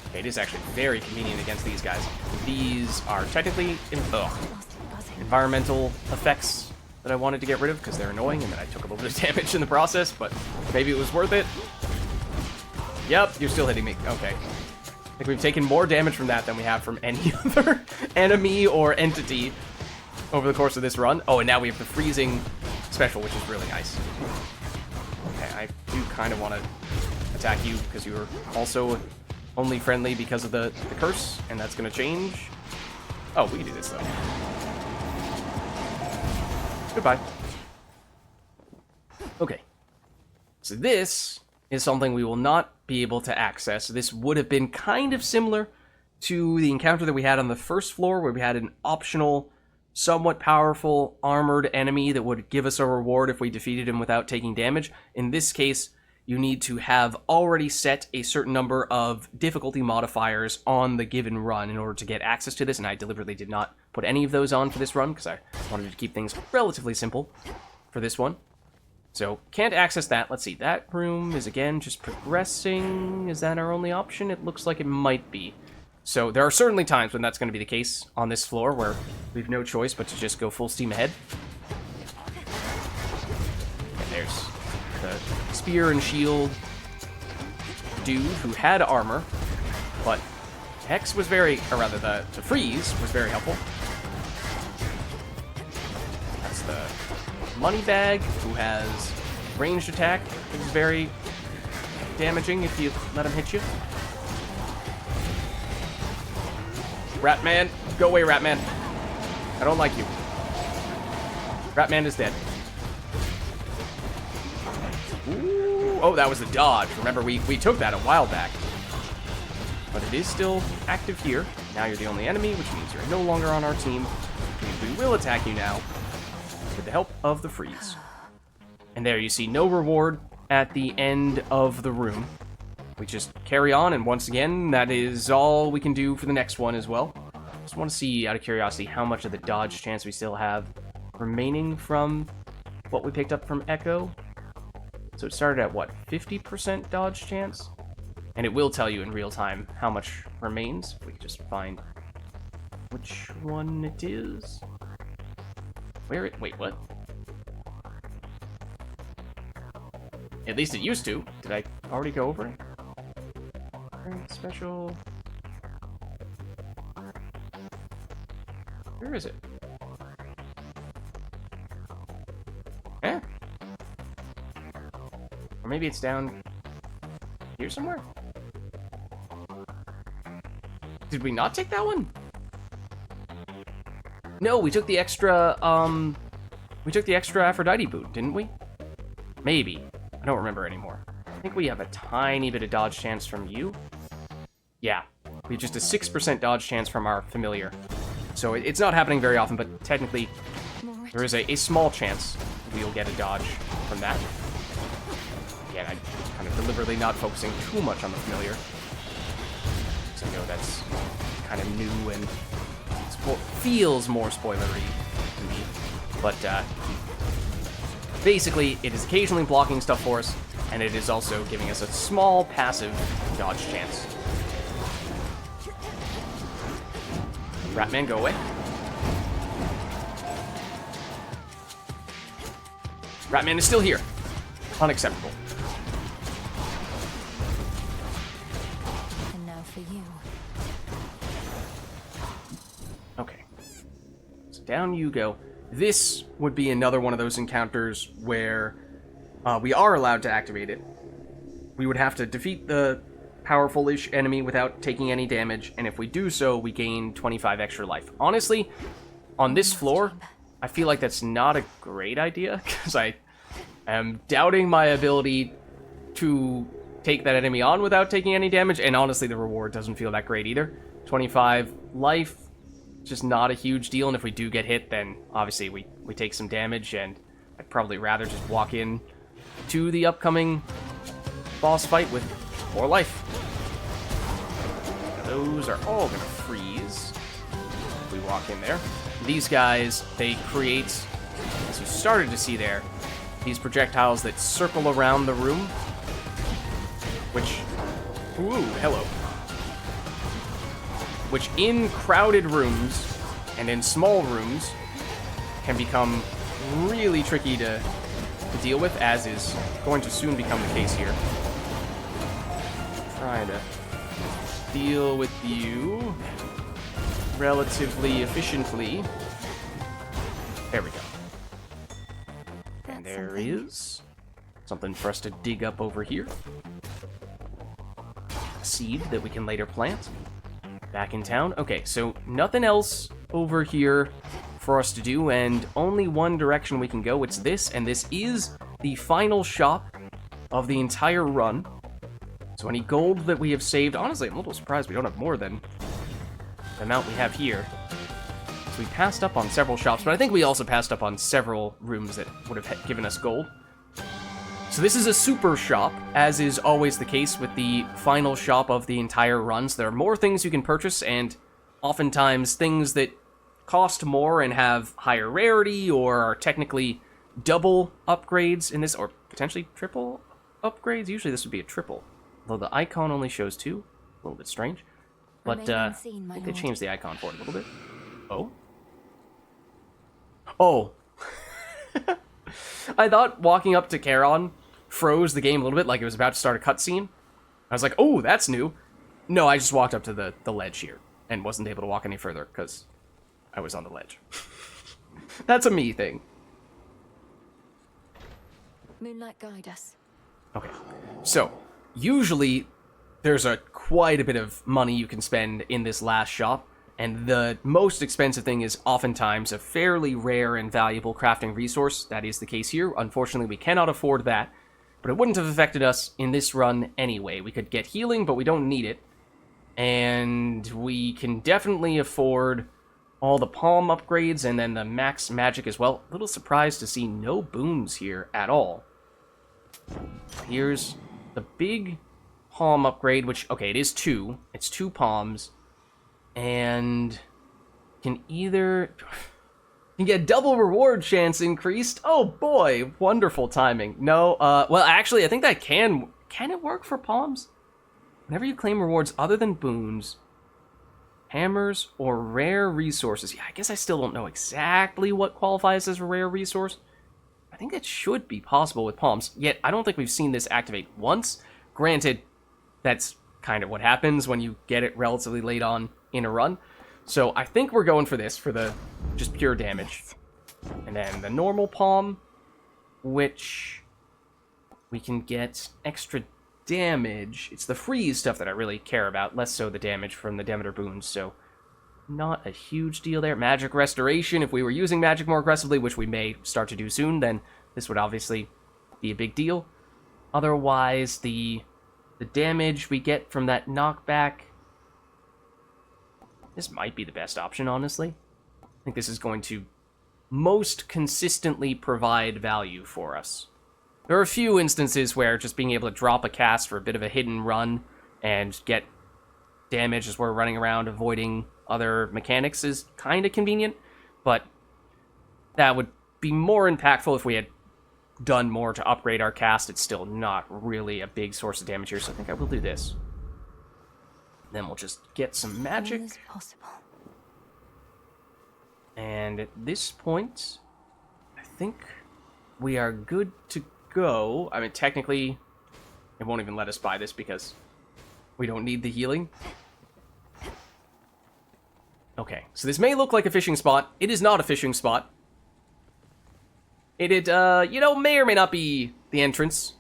Okay, it is actually very convenient against these guys. These are technically environmental effects that I wanted to get rid of because they're annoying, and then I took a little bit of damage in the process, but maybe it was worth it. Yep, you're still hitting me. Okay. I think we've taken more damage from that than we have from any other enemy or entity over the course of this run. Oh, and now we have the freezing special, which is really nice. Okay, I do kind of want to attack you because you are also only friendly because of the curse, and that's going to change. Oh, we can do this, though. Goodbye. Okay. So this is something we will not be able to access. This would have been kind of similar to the encounter that we had on the first floor, where we had an optional, somewhat powerful, armored enemy that would give us a reward if we defeated him without taking damage. In this case, you need to have already set a certain number of difficulty modifiers on the given run in order to get access to this, and I deliberately did not put any of those on for this run because I wanted to keep things relatively simple for this one. So, can't access that. Let's see, that room is again just progressing. Is that our only option? It looks like it might be. So, there are certainly times when that's going to be the case on this floor where we have no choice but to just go full steam ahead. And there's the spear and shield dude who had armor, but Hex was very, or rather, to freeze was very helpful. Moneybag, who has ranged attack, which is very damaging if you let him hit you. Ratman, go away, Ratman. I don't like you. Ratman is dead. Ooh, oh, that was a dodge. Remember, we took that a while back. But it is still active here. Now you're the only enemy, which means you're no longer on our team. We will attack you now with the help of the freeze. And there you see no reward at the end of the room. We just carry on, and once again, that is all we can do for the next one as well. Just want to see, out of curiosity, how much of the dodge chance we still have remaining from what we picked up from Echo. So it started at, what, 50% dodge chance? And it will tell you in real time how much remains. If we could just find which one it is. Where it... Wait, what? At least it used to. Did I already go over it? Current special... Where is it? Eh? Or maybe it's down here somewhere? Did we not take that one? No, we took the extra, Aphrodite boot, didn't we? Maybe. I don't remember anymore. I think we have a tiny bit of dodge chance from you. Yeah. We have just a 6% dodge chance from our familiar. So it's not happening very often, but technically there is a small chance we'll get a dodge from that. Again, I'm kind of deliberately not focusing too much on the familiar. Because I know that's kind of new and feels more spoilery to me. But basically, it is occasionally blocking stuff for us, and it is also giving us a small passive dodge chance. Ratman, go away. Ratman is still here. Unacceptable. And now for you. Okay. So down you go. This would be another one of those encounters where we are allowed to activate it. We would have to defeat the powerful-ish enemy without taking any damage, and if we do so, we gain 25 extra life. Honestly, on this floor, I feel like that's not a great idea, because I am doubting my ability to take that enemy on without taking any damage, and honestly, the reward doesn't feel that great either. 25 life, just not a huge deal, and if we do get hit, then obviously we take some damage, and I'd probably rather just walk in to the upcoming boss fight with more life. Those are all gonna freeze if we walk in there. These guys, they create, as you started to see there, these projectiles that circle around the room, which, ooh, hello. Which in crowded rooms and in small rooms can become really tricky to deal with, as is going to soon become the case here. Trying to deal with you relatively efficiently. There we go. And there is something for us to dig up over here. A seed that we can later plant. Back in town. Okay, so nothing else over here for us to do, and only one direction we can go. It's this, and this is the final shop of the entire run. So any gold that we have saved, honestly, I'm a little surprised we don't have more than the amount we have here. So we passed up on several shops, but I think we also passed up on several rooms that would have given us gold. So this is a super shop, as is always the case with the final shop of the entire run. So there are more things you can purchase, and oftentimes things that cost more and have higher rarity, or are technically double upgrades in this, or potentially triple upgrades. Usually this would be a triple. Although the icon only shows 2. A little bit strange. But I think they changed the icon for it a little bit. Oh? Oh! I thought walking up to Charon froze the game a little bit, like it was about to start a cutscene. I was like, oh, that's new. No, I just walked up to the ledge here and wasn't able to walk any further because I was on the ledge. That's a me thing. Moonlight, guide us. Okay, so usually there's quite a bit of money you can spend in this last shop, and the most expensive thing is oftentimes a fairly rare and valuable crafting resource. That is the case here. Unfortunately, we cannot afford that, but it wouldn't have affected us in this run anyway. We could get healing, but we don't need it, and we can definitely afford all the palm upgrades and then the max magic as well. A little surprised to see no boons here at all. Here's the big palm upgrade, which, okay, it is 2. It's 2 palms. And can get double reward chance increased. Oh boy, wonderful timing. No, well, actually, I think that can it work for palms? Whenever you claim rewards other than boons, hammers, or rare resources. Yeah, I guess I still don't know exactly what qualifies as a rare resource. I think it should be possible with palms, yet I don't think we've seen this activate once. Granted, that's kind of what happens when you get it relatively late on in a run. So I think we're going for this, for the just pure damage. And then the normal palm, which we can get extra damage. It's the freeze stuff that I really care about, less so the damage from the Demeter boons, so not a huge deal there. Magic restoration, if we were using magic more aggressively, which we may start to do soon, then this would obviously be a big deal. Otherwise, the damage we get from that knockback, this might be the best option, honestly. I think this is going to most consistently provide value for us. There are a few instances where just being able to drop a cast for a bit of a hidden run and get damage as we're running around avoiding other mechanics is kind of convenient, but that would be more impactful if we had done more to upgrade our cast. It's still not really a big source of damage here, so I think I will do this. Then we'll just get some magic. All is possible. And at this point, I think we are good to go. I mean, technically, it won't even let us buy this because we don't need the healing. Okay, so this may look like a fishing spot. It is not a fishing spot. It may or may not be the entrance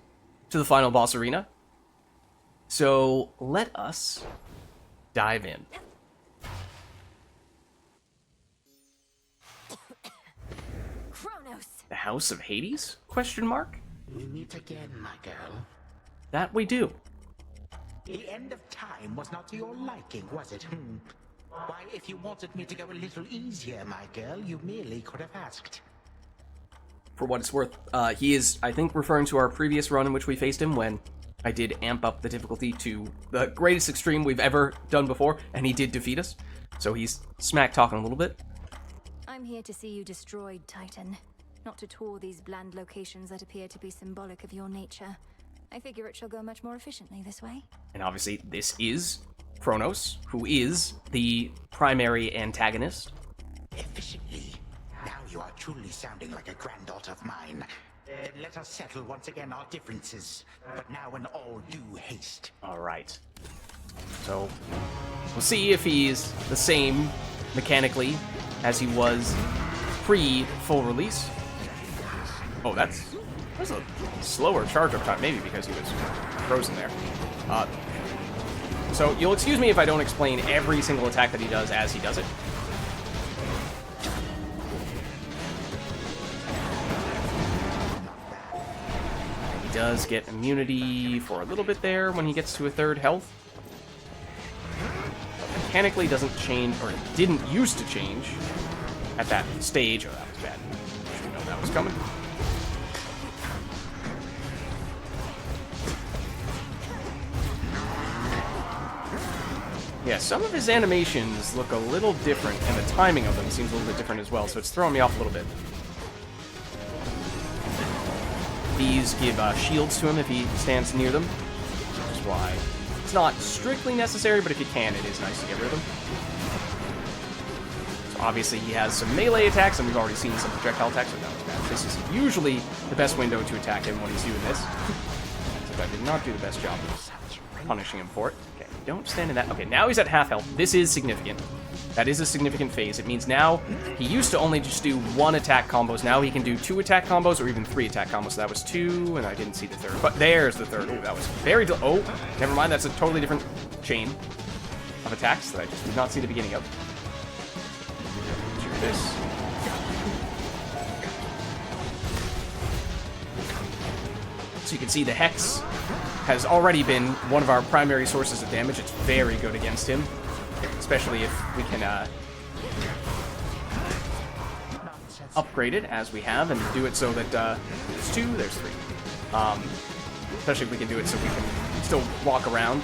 to the final boss arena. So let us dive in. Kronos. The House of Hades? Question mark? We meet again, my girl. That we do. The end of time was not to your liking, was it? Why, if you wanted me to go a little easier, my girl, you merely could have asked. For what it's worth, he is, I think, referring to our previous run in which we faced him when I did amp up the difficulty to the greatest extreme we've ever done before, and he did defeat us. So he's smack-talking a little bit. I'm here to see you destroyed, Titan. Not to tour these bland locations that appear to be symbolic of your nature. I figure it shall go much more efficiently this way. And obviously, this is Kronos, who is the primary antagonist. Efficiently. Now you are truly sounding like a granddaughter of mine. Then let us settle once again our differences, but now in all due haste. All right. So, we'll see if he's the same mechanically as he was pre-full release. Oh, that's a slower charge-up time, maybe because he was frozen there. So, you'll excuse me if I don't explain every single attack that he does as he does it. He does get immunity for a little bit there when he gets to a third health. But mechanically doesn't change, or didn't used to change at that stage. Oh, that was bad. Should know that was coming. Yeah, some of his animations look a little different, and the timing of them seems a little bit different as well, so it's throwing me off a little bit. These give shields to him if he stands near them, which is why it's not strictly necessary, but if you can, it is nice to get rid of them. So obviously he has some melee attacks, and we've already seen some projectile attacks, so that was bad. This is usually the best window to attack him when he's doing this. So I did not do the best job of punishing him for it. Okay, don't stand in that. Okay, now he's at half health. This is significant. That is a significant phase. It means now he used to only just do 1 attack combos. Now he can do 2 attack combos or even 3 attack combos. So that was 2, and I didn't see the third. But there's the third. Oh, that was very... Oh, never mind. That's a totally different chain of attacks that I just did not see the beginning of. Shoot this. So you can see the Hex has already been one of our primary sources of damage. It's very good against him, especially if we can upgrade it as we have and do it so that there's 2, there's 3. Especially if we can do it so we can still walk around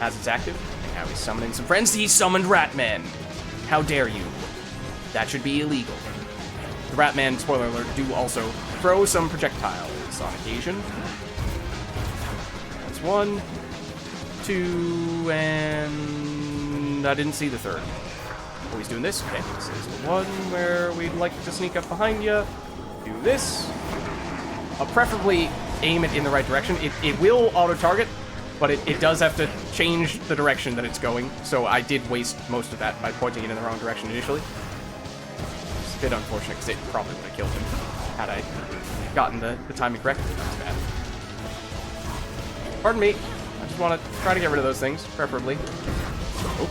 as it's active. And now he's summoning some friends. He summoned Ratmen. How dare you? That should be illegal. The Ratmen, spoiler alert, do also throw some projectiles on occasion. 1, 2, and I didn't see the third. Oh, he's doing this? Okay, this is the one where we'd like to sneak up behind you. Do this. Preferably aim it in the right direction. It will auto-target, but it does have to change the direction that it's going, so I did waste most of that by pointing it in the wrong direction initially. It's a bit unfortunate, because it probably would have killed him had I gotten the timing correct. That's bad. Pardon me. I just want to try to get rid of those things, preferably. Oh,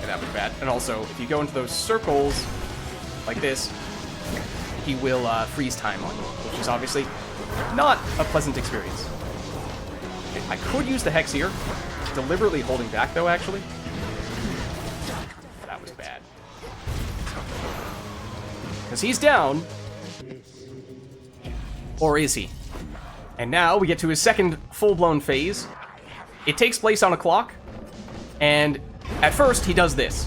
yeah, that was bad. And also, if you go into those circles like this, he will freeze time on you, which is obviously not a pleasant experience. Okay, I could use the Hex here, deliberately holding back, though, actually. That was bad. Because he's down. Or is he? And now we get to his second full-blown phase. It takes place on a clock, and at first he does this,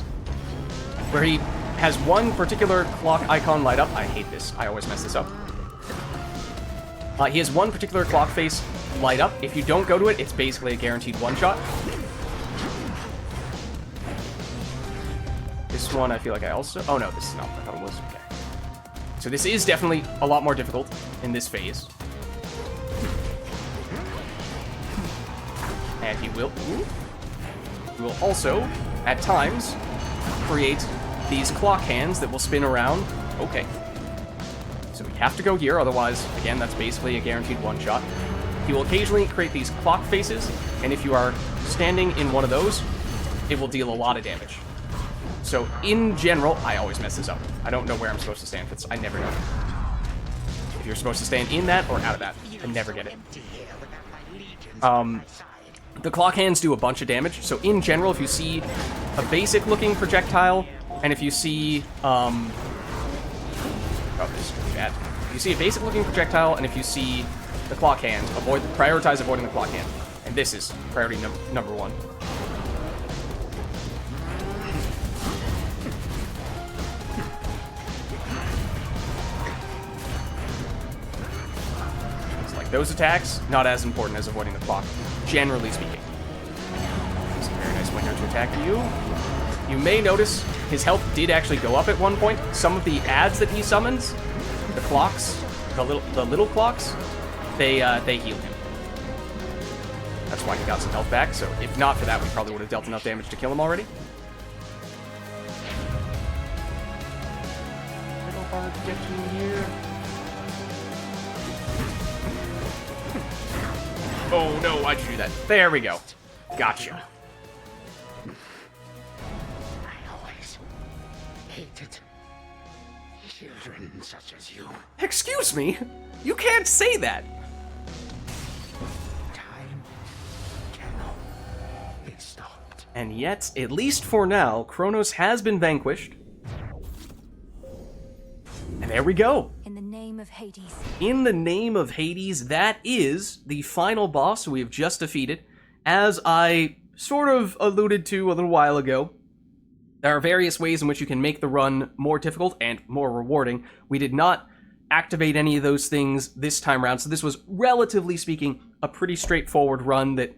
where he has one particular clock icon light up. I hate this. I always mess this up. He has one particular clock face light up. If you don't go to it, it's basically a guaranteed one-shot. This one, I feel like I also... Oh, no, this is not what I thought it was. Okay. So this is definitely a lot more difficult in this phase. And he will also, at times, create these clock hands that will spin around. Okay. So we have to go here, otherwise, again, that's basically a guaranteed one-shot. He will occasionally create these clock faces, and if you are standing in one of those, it will deal a lot of damage. So, in general, I always mess this up. I don't know where I'm supposed to stand. I never know. If you're supposed to stand in that or out of that, I never get it. The clock hands do a bunch of damage, so in general, if you see a basic-looking projectile, and if you see, oh, this is really bad. If you see a basic-looking projectile, and if you see the clock hand, prioritize avoiding the clock hand. And this is priority number 1. Those attacks, not as important as avoiding the clock, generally speaking. It's a very nice window to attack you. You may notice his health did actually go up at one point. Some of the ads that he summons, the clocks, the little clocks, they heal him. That's why he got some health back, so if not for that, we probably would have dealt enough damage to kill him already. A little hard to get to here. Oh no, why'd you do that? There we go. Gotcha. I always hated children such as you. Excuse me? You can't say that! Time cannot be stopped. And yet, at least for now, Kronos has been vanquished. And there we go. In the name of Hades. In the name of Hades, that is the final boss we have just defeated. As I sort of alluded to a little while ago, there are various ways in which you can make the run more difficult and more rewarding. We did not activate any of those things this time around, so this was, relatively speaking, a pretty straightforward run that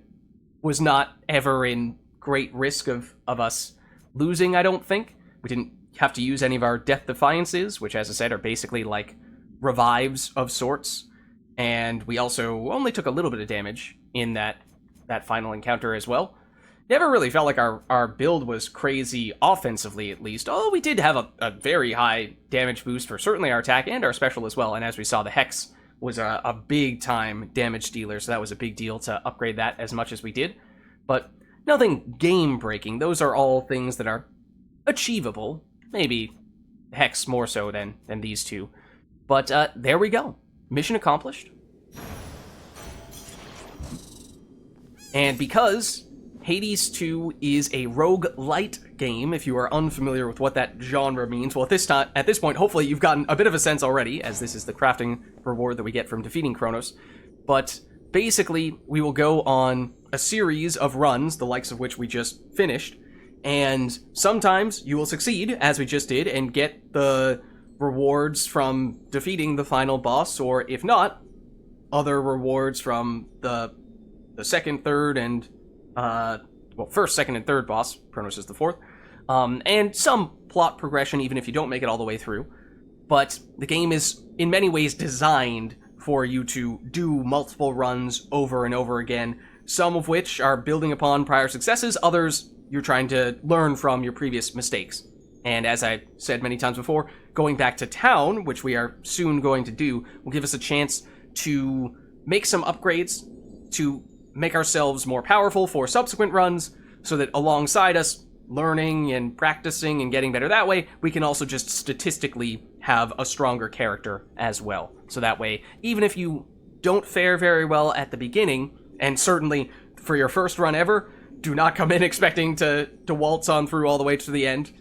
was not ever in great risk of us losing, I don't think. We didn't have to use any of our Death Defiances, which, as I said, are basically like revives of sorts. And we also only took a little bit of damage in that final encounter as well. never really felt like our build was crazy offensively, at least. Although we did have a very high damage boost for certainly our attack and our special as well. And as we saw, the Hex was a big-time damage dealer, so that was a big deal to upgrade that as much as we did. But nothing game-breaking. Those are all things that are achievable. Maybe Hex more so than these two. But there we go. Mission accomplished. And because Hades 2 is a roguelite game, if you are unfamiliar with what that genre means, well, at this point, hopefully you've gotten a bit of a sense already, as this is the crafting reward that we get from defeating Kronos. But basically, we will go on a series of runs, the likes of which we just finished, and sometimes you will succeed, as we just did, and get the rewards from defeating the final boss, or if not, other rewards from the second, third, and first, second, and third boss. Kronos is the fourth. And some plot progression, even if you don't make it all the way through. But the game is, in many ways, designed for you to do multiple runs over and over again, some of which are building upon prior successes, others you're trying to learn from your previous mistakes. And as I said many times before, going back to town, which we are soon going to do, will give us a chance to make some upgrades to make ourselves more powerful for subsequent runs, so that alongside us learning and practicing and getting better that way, we can also just statistically have a stronger character as well. So that way, even if you don't fare very well at the beginning, and certainly for your first run ever, do not come in expecting to waltz on through all the way to the end.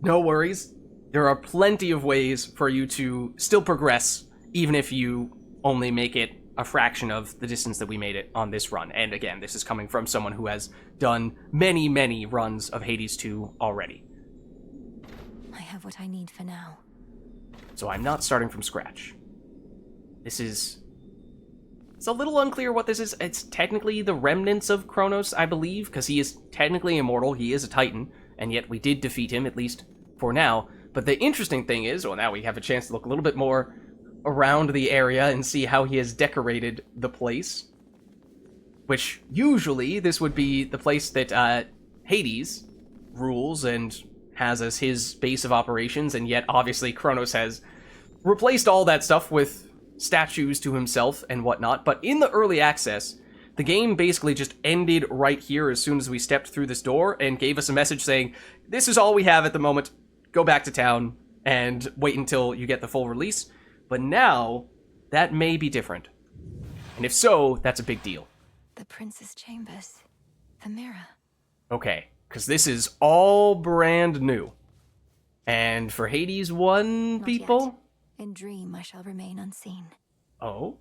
No worries. There are plenty of ways for you to still progress, even if you only make it a fraction of the distance that we made it on this run. And again, this is coming from someone who has done many, many runs of Hades 2 already. I have what I need for now. So I'm not starting from scratch. It's a little unclear what this is. It's technically the remnants of Kronos, I believe, because he is technically immortal, he is a Titan, and yet we did defeat him, at least for now. But the interesting thing is, well, now we have a chance to look a little bit more around the area and see how he has decorated the place. Which, usually, this would be the place that Hades rules and has as his base of operations, and yet, obviously, Kronos has replaced all that stuff with statues to himself and whatnot. But in the early access, the game basically just ended right here as soon as we stepped through this door and gave us a message saying, this is all we have at the moment, go back to town and wait until you get the full release. But now, that may be different. And if so, that's a big deal. The Prince's Chambers. The mirror. Okay, because this is all brand new. And for Hades 1 Not people... yet. In dream, I shall remain unseen. Oh?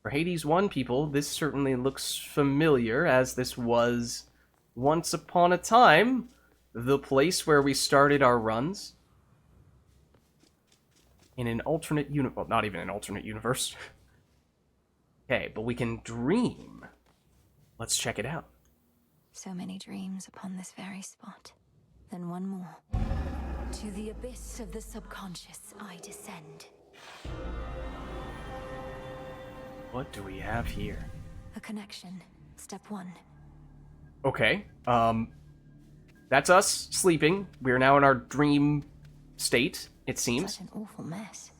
For Hades 1 people, this certainly looks familiar, as this was, once upon a time, the place where we started our runs. In an alternate universe. Well, not even an alternate universe. Okay, but we can dream. Let's check it out. So many dreams upon this very spot. Then one more. To the abyss of the subconscious I descend. What do we have here? A connection. Step 1. Okay, that's us sleeping. We are now in our dream state, it seems. Such an awful mess.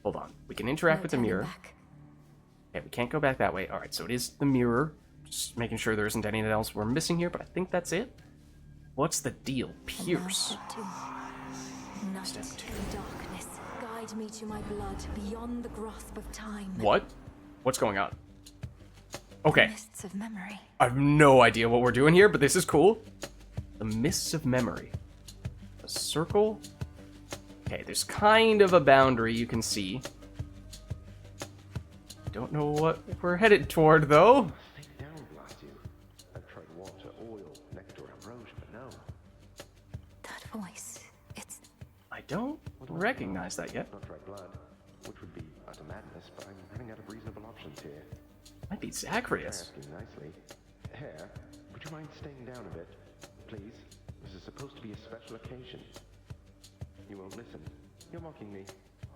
Hold on. We can interact with the mirror. Okay, we can't go back that way. Alright, so it is the mirror. Just making sure there isn't anything else we're missing here, but I think that's it. What's the deal? Pierce. Step 2. Darkness. Guide me to my blood beyond the grasp of time. What? What's going on? Okay. Mists of memory. I have no idea what we're doing here, but this is cool. The mists of memory. A circle. Okay, there's kind of a boundary you can see. Don't know what we're headed toward, though. Stay down, blast you. I've tried water, oil, nectar, ambrosia, but no. That voice. It's... I don't recognize that yet. Not tried blood, which would be utter madness, but I'm running out of reasonable options here. Might be Zacharias. Asking nicely. Hair, would you mind staying down a bit, please? This is supposed to be a special occasion. You won't listen. You're mocking me.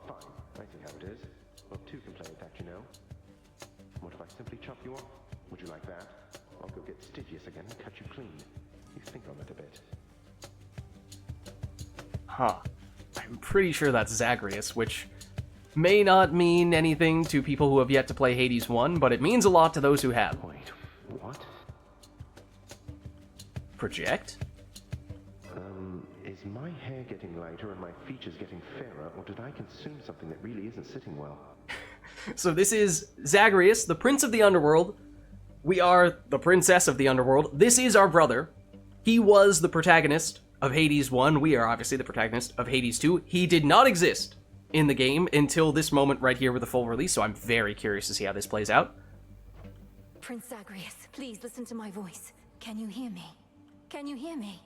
Fine, I see how it is. Well, two can play at that, you know. What if I simply chop you off? Would you like that? I'll go get Stygius again and cut you clean. You think on it a bit. Huh. I'm pretty sure that's Zagreus, which may not mean anything to people who have yet to play Hades 1, but it means a lot to those who have. Wait, what? Project? Is my hair getting lighter and my features getting fairer, or did I consume something that really isn't sitting well? So this is Zagreus, the Prince of the Underworld. We are the Princess of the Underworld. This is our brother. He was the protagonist of Hades 1. We are obviously the protagonist of Hades 2. He did not exist in the game until this moment right here with the full release, so I'm very curious to see how this plays out. Prince Zagreus, please listen to my voice. Can you hear me? Can you hear me?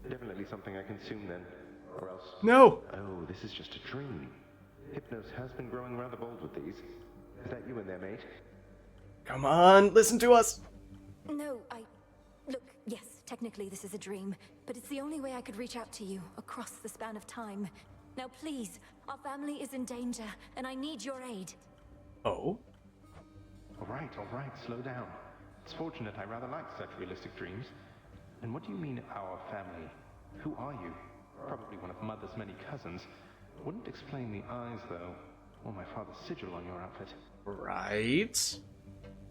Definitely something I consume then, or else... No! Oh, this is just a dream. Hypnos has been growing rather bold with these. Is that you in there, mate? Come on, listen to us! No, Look, yes, technically this is a dream, but it's the only way I could reach out to you, across the span of time. Now please, our family is in danger, and I need your aid. Oh? All right, slow down. It's fortunate I rather like such realistic dreams. And what do you mean, our family? Who are you? Probably one of Mother's many cousins. Wouldn't explain the eyes, though, or my father's sigil on your outfit. Right.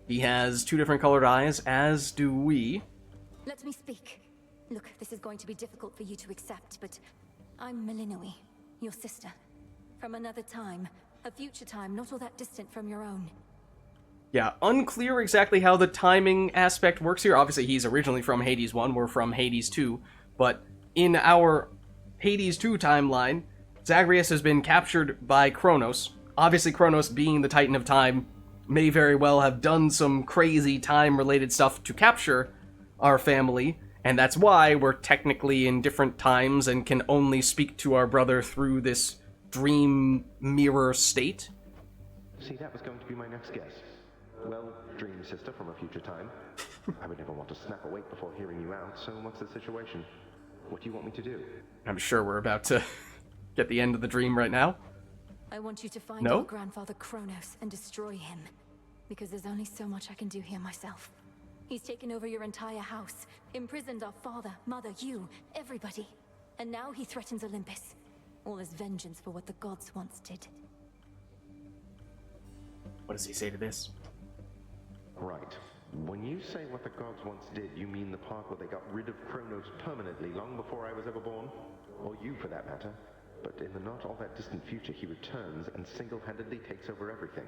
He has 2 different colored eyes, as do we. Let me speak. Look, this is going to be difficult for you to accept, but I'm Melinoi, your sister. From another time, a future time not all that distant from your own. Yeah, unclear exactly how the timing aspect works here. Obviously, he's originally from Hades 1, we're from Hades 2, but in our Hades 2 timeline, Zagreus has been captured by Kronos. Obviously, Kronos, being the Titan of Time, may very well have done some crazy time-related stuff to capture our family, and that's why we're technically in different times and can only speak to our brother through this dream mirror state. See, that was going to be my next guess. Well, dream sister from a future time. I would never want to snap awake before hearing you out, so what's the situation? What do you want me to do? I'm sure we're about to get the end of the dream right now. I want you to find your grandfather Kronos and destroy him, because there's only so much I can do here myself. He's taken over your entire house, imprisoned our father, mother, you, everybody. And now he threatens Olympus. All as vengeance for what the gods once did. What does he say to this? Right. When you say what the gods once did, you mean the part where they got rid of Kronos permanently long before I was ever born? Or you, for that matter. But in the not all that distant future, he returns and single-handedly takes over everything.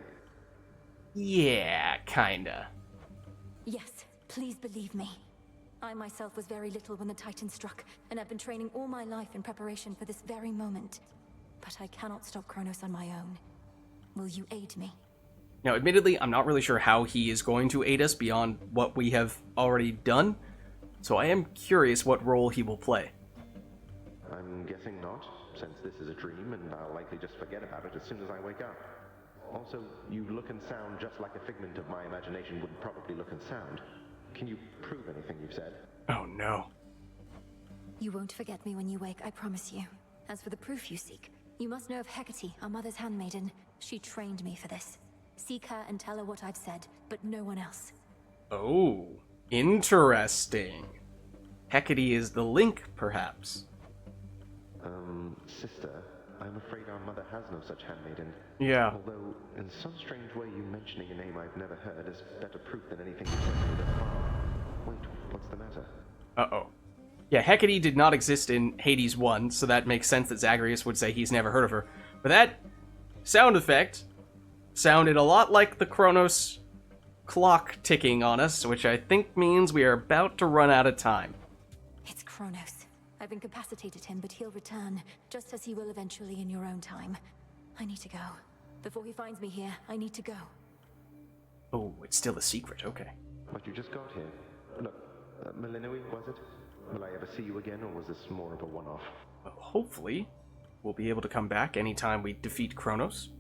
Yeah, kinda. Yes, please believe me. I myself was very little when the Titan struck, and I've been training all my life in preparation for this very moment. But I cannot stop Kronos on my own. Will you aid me? Now, admittedly, I'm not really sure how he is going to aid us beyond what we have already done, so I am curious what role he will play. I'm guessing not, since this is a dream, and I'll likely just forget about it as soon as I wake up. Also, you look and sound just like a figment of my imagination would probably look and sound. Can you prove anything you've said? Oh no. You won't forget me when you wake, I promise you. As for the proof you seek, you must know of Hecate, our mother's handmaiden. She trained me for this. Seek her and tell her what I've said, but no one else. Oh, interesting. Hecate is the link, perhaps. Sister, I'm afraid our mother has no such handmaiden. Yeah. Although, in some strange way, you mentioning a name I've never heard is better proof than anything you said to me thus far. Wait, what's the matter? Uh-oh. Yeah, Hecate did not exist in Hades 1, so that makes sense that Zagreus would say he's never heard of her. But that sound effect sounded a lot like the Kronos clock ticking on us, which I think means we are about to run out of time. It's Kronos. I've incapacitated him, but he'll return, just as he will eventually in your own time. I need to go. Before he finds me here, I need to go. Oh, it's still a secret, okay. But you just got here. Look, Melinoi, was it? Will I ever see you again, or was this more of a one-off? Well, hopefully, we'll be able to come back anytime we defeat Kronos.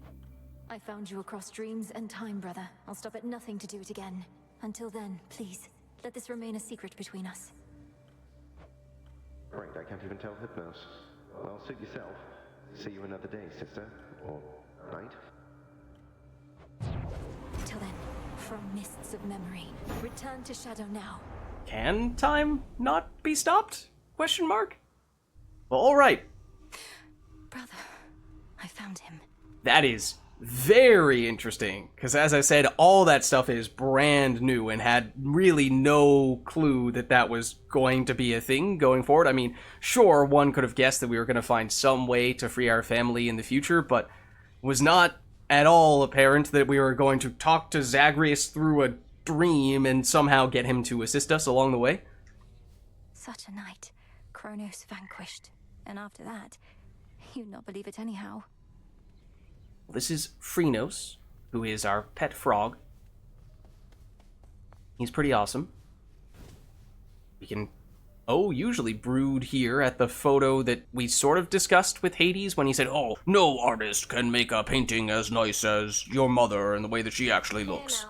I found you across dreams and time, brother. I'll stop at nothing to do it again. Until then, please, let this remain a secret between us. Right, I can't even tell Hypnos. Well, suit yourself. See you another day, sister. Or night. Till then. from mists of memory. Return to Shadow now. Can time not be stopped? Question mark? Well, alright. Brother, I found him. That is very interesting, because as I said, all that stuff is brand new and had really no clue that that was going to be a thing going forward. I mean, sure, one could have guessed that we were going to find some way to free our family in the future, but was not at all apparent that we were going to talk to Zagreus through a dream and somehow get him to assist us along the way. Such a night. Kronos vanquished. And after that, you'd not believe it anyhow. This is Phrynos, who is our pet frog. He's pretty awesome. We can, usually brood here at the photo that we sort of discussed with Hades when he said, oh, no artist can make a painting as nice as your mother and the way that she actually looks.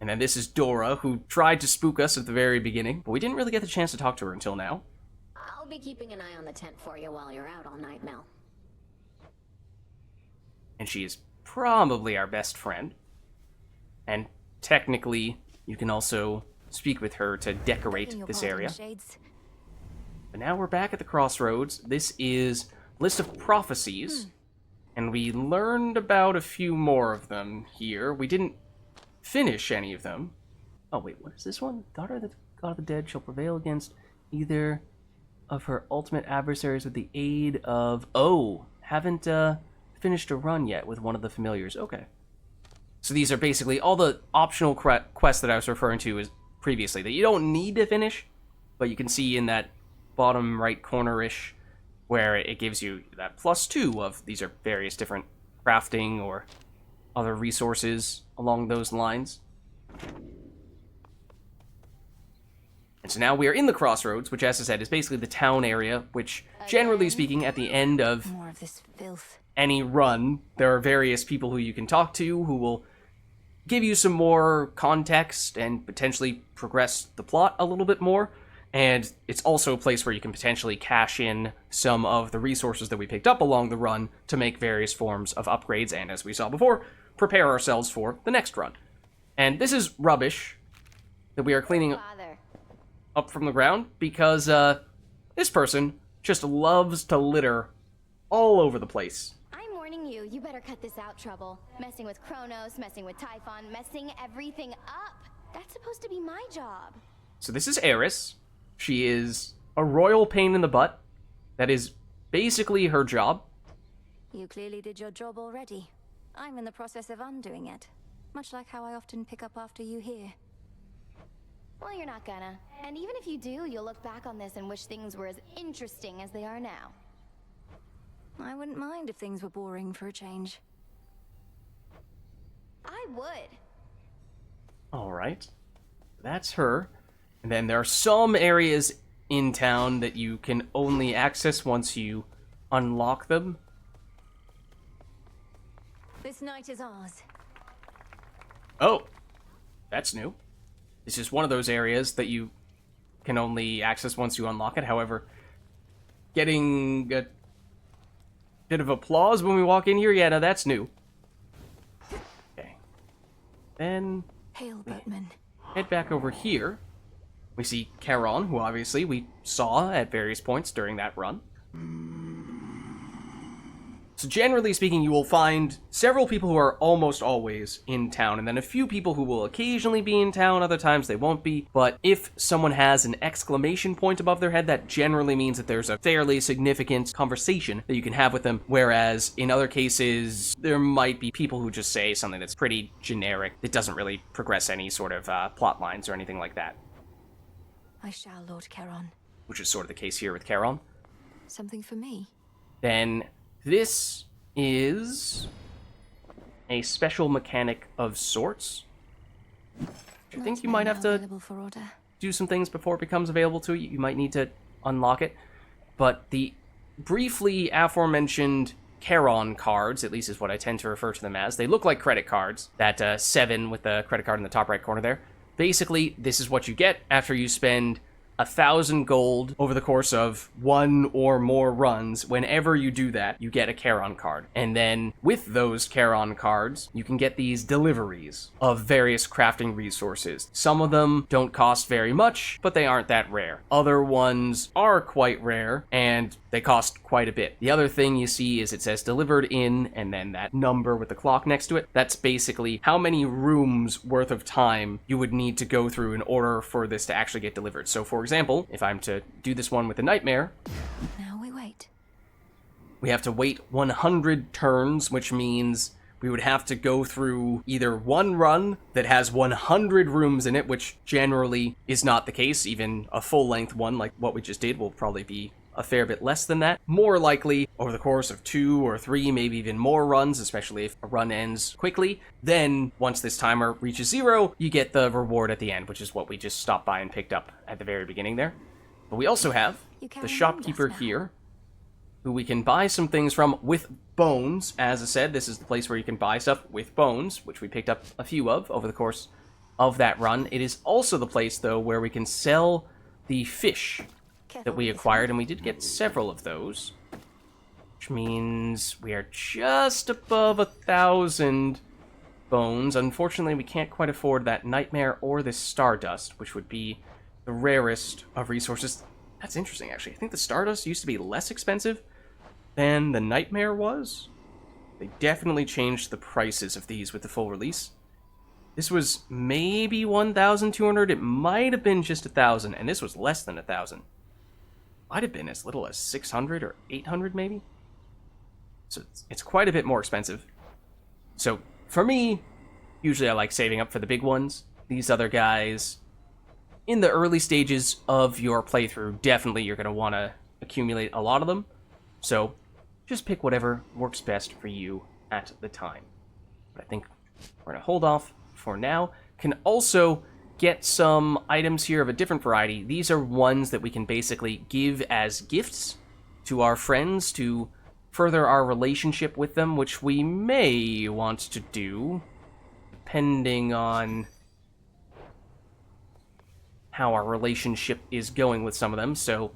And then this is Dora, who tried to spook us at the very beginning, but we didn't really get the chance to talk to her until now. I'll be keeping an eye on the tent for you while you're out all night, Mel. And she is probably our best friend. And technically, you can also speak with her to decorate this area. But now we're back at the crossroads. This is List of Prophecies, and we learned about a few more of them here. We didn't finish any of them. Oh wait, what is this one? Daughter of the God of the Dead shall prevail against either of her ultimate adversaries with the aid of... Oh, haven't finished a run yet with one of the familiars. Okay. So these are basically all the optional quests that I was referring to as previously that you don't need to finish, but you can see in that bottom right corner-ish where it gives you that +2 of these are various different crafting or other resources along those lines. And so now we are in the crossroads, which, as I said, is basically the town area, which, generally speaking, at the end of More of this filth. any run, there are various people who you can talk to who will give you some more context and potentially progress the plot a little bit more. And it's also a place where you can potentially cash in some of the resources that we picked up along the run to make various forms of upgrades and, as we saw before, prepare ourselves for the next run. And this is rubbish that we are cleaning up from the ground because this person just loves to litter all over the place. I'm warning you, you better cut this out, Trouble. Messing with Kronos, messing with Typhon, messing everything up. That's supposed to be my job. So this is Eris. She is a royal pain in the butt. That is basically her job. You clearly did your job already. I'm in the process of undoing it. Much like how I often pick up after you here. Well, you're not gonna. And even if you do, you'll look back on this and wish things were as interesting as they are now. I wouldn't mind if things were boring for a change. I would. Alright. That's her. And then there are some areas in town that you can only access once you unlock them. This night is ours. Oh, that's new. This is one of those areas that you can only access once you unlock it. However, getting a bit of applause when we walk in here, yeah, no, that's new. Okay. Then Hail, Boatman. Head back over here. We see Charon, who obviously we saw at various points during that run. So generally speaking, you will find several people who are almost always in town, and then a few people who will occasionally be in town, other times they won't be. But if someone has an exclamation point above their head, that generally means that there's a fairly significant conversation that you can have with them, whereas in other cases, there might be people who just say something that's pretty generic, that doesn't really progress any sort of plot lines or anything like that. I shall, Lord Charon. Which is sort of the case here with Charon. Something for me? Then this is a special mechanic of sorts. I think you might have to do some things before it becomes available to you. You might need to unlock it. But the briefly aforementioned Charon cards, at least is what I tend to refer to them as, they look like credit cards. That 7 with the credit card in the top right corner there. Basically, this is what you get after you spend 1,000 gold over the course of one or more runs. Whenever you do that, you get a Charon card. And then with those Charon cards, you can get these deliveries of various crafting resources. Some of them don't cost very much, but they aren't that rare. Other ones are quite rare, and they cost quite a bit. The other thing you see is it says delivered in, and then that number with the clock next to it. That's basically how many rooms worth of time you would need to go through in order for this to actually get delivered. So for example, if I'm to do this one with the nightmare, Now we wait. we have to wait 100 turns, which means we would have to go through either one run that has 100 rooms in it, which generally is not the case. Even a full-length one like what we just did will probably be a fair bit less than that. More likely, over the course of 2 or 3, maybe even more runs, especially if a run ends quickly, then once this timer reaches 0, you get the reward at the end, which is what we just stopped by and picked up at the very beginning there. But we also have the shopkeeper here, who we can buy some things from with bones. As I said, this is the place where you can buy stuff with bones, which we picked up a few of over the course of that run. It is also the place, though, where we can sell the fish that we acquired, and we did get several of those, which means we are just above 1,000 bones. Unfortunately, we can't quite afford that nightmare or this stardust, which would be the rarest of resources. That's interesting, actually. I think the stardust used to be less expensive than the nightmare was. They definitely changed the prices of these with the full release. This was maybe 1,200. It might have been just 1,000, and this was less than 1,000. Might have been as little as 600 or 800 maybe. So it's quite a bit more expensive. So for me, usually I like saving up for the big ones. These other guys, in the early stages of your playthrough, definitely you're going to want to accumulate a lot of them. So just pick whatever works best for you at the time. But I think we're going to hold off for now. Can also get some items here of a different variety. These are ones that we can basically give as gifts to our friends to further our relationship with them, which we may want to do, depending on how our relationship is going with some of them. So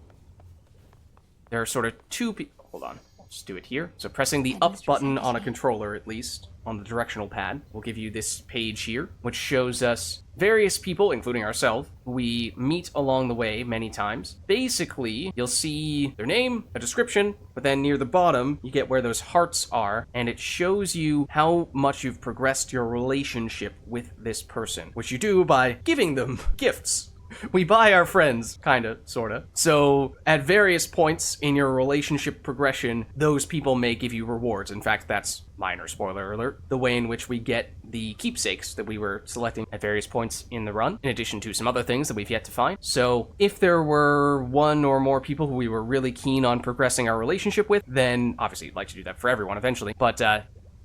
there are sort of two people. Hold on. I'll just do it here. So pressing the up button on a controller, at least, on the directional pad, will give you this page here, which shows us various people, including ourselves, we meet along the way many times. Basically, you'll see their name, a description, but then near the bottom, you get where those hearts are, and it shows you how much you've progressed your relationship with this person, which you do by giving them gifts. We buy our friends, kinda, sorta. So, at various points in your relationship progression, those people may give you rewards. In fact, that's, minor spoiler alert, the way in which we get the keepsakes that we were selecting at various points in the run, in addition to some other things that we've yet to find. So, if there were one or more people who we were really keen on progressing our relationship with, then, obviously, you'd like to do that for everyone eventually, but,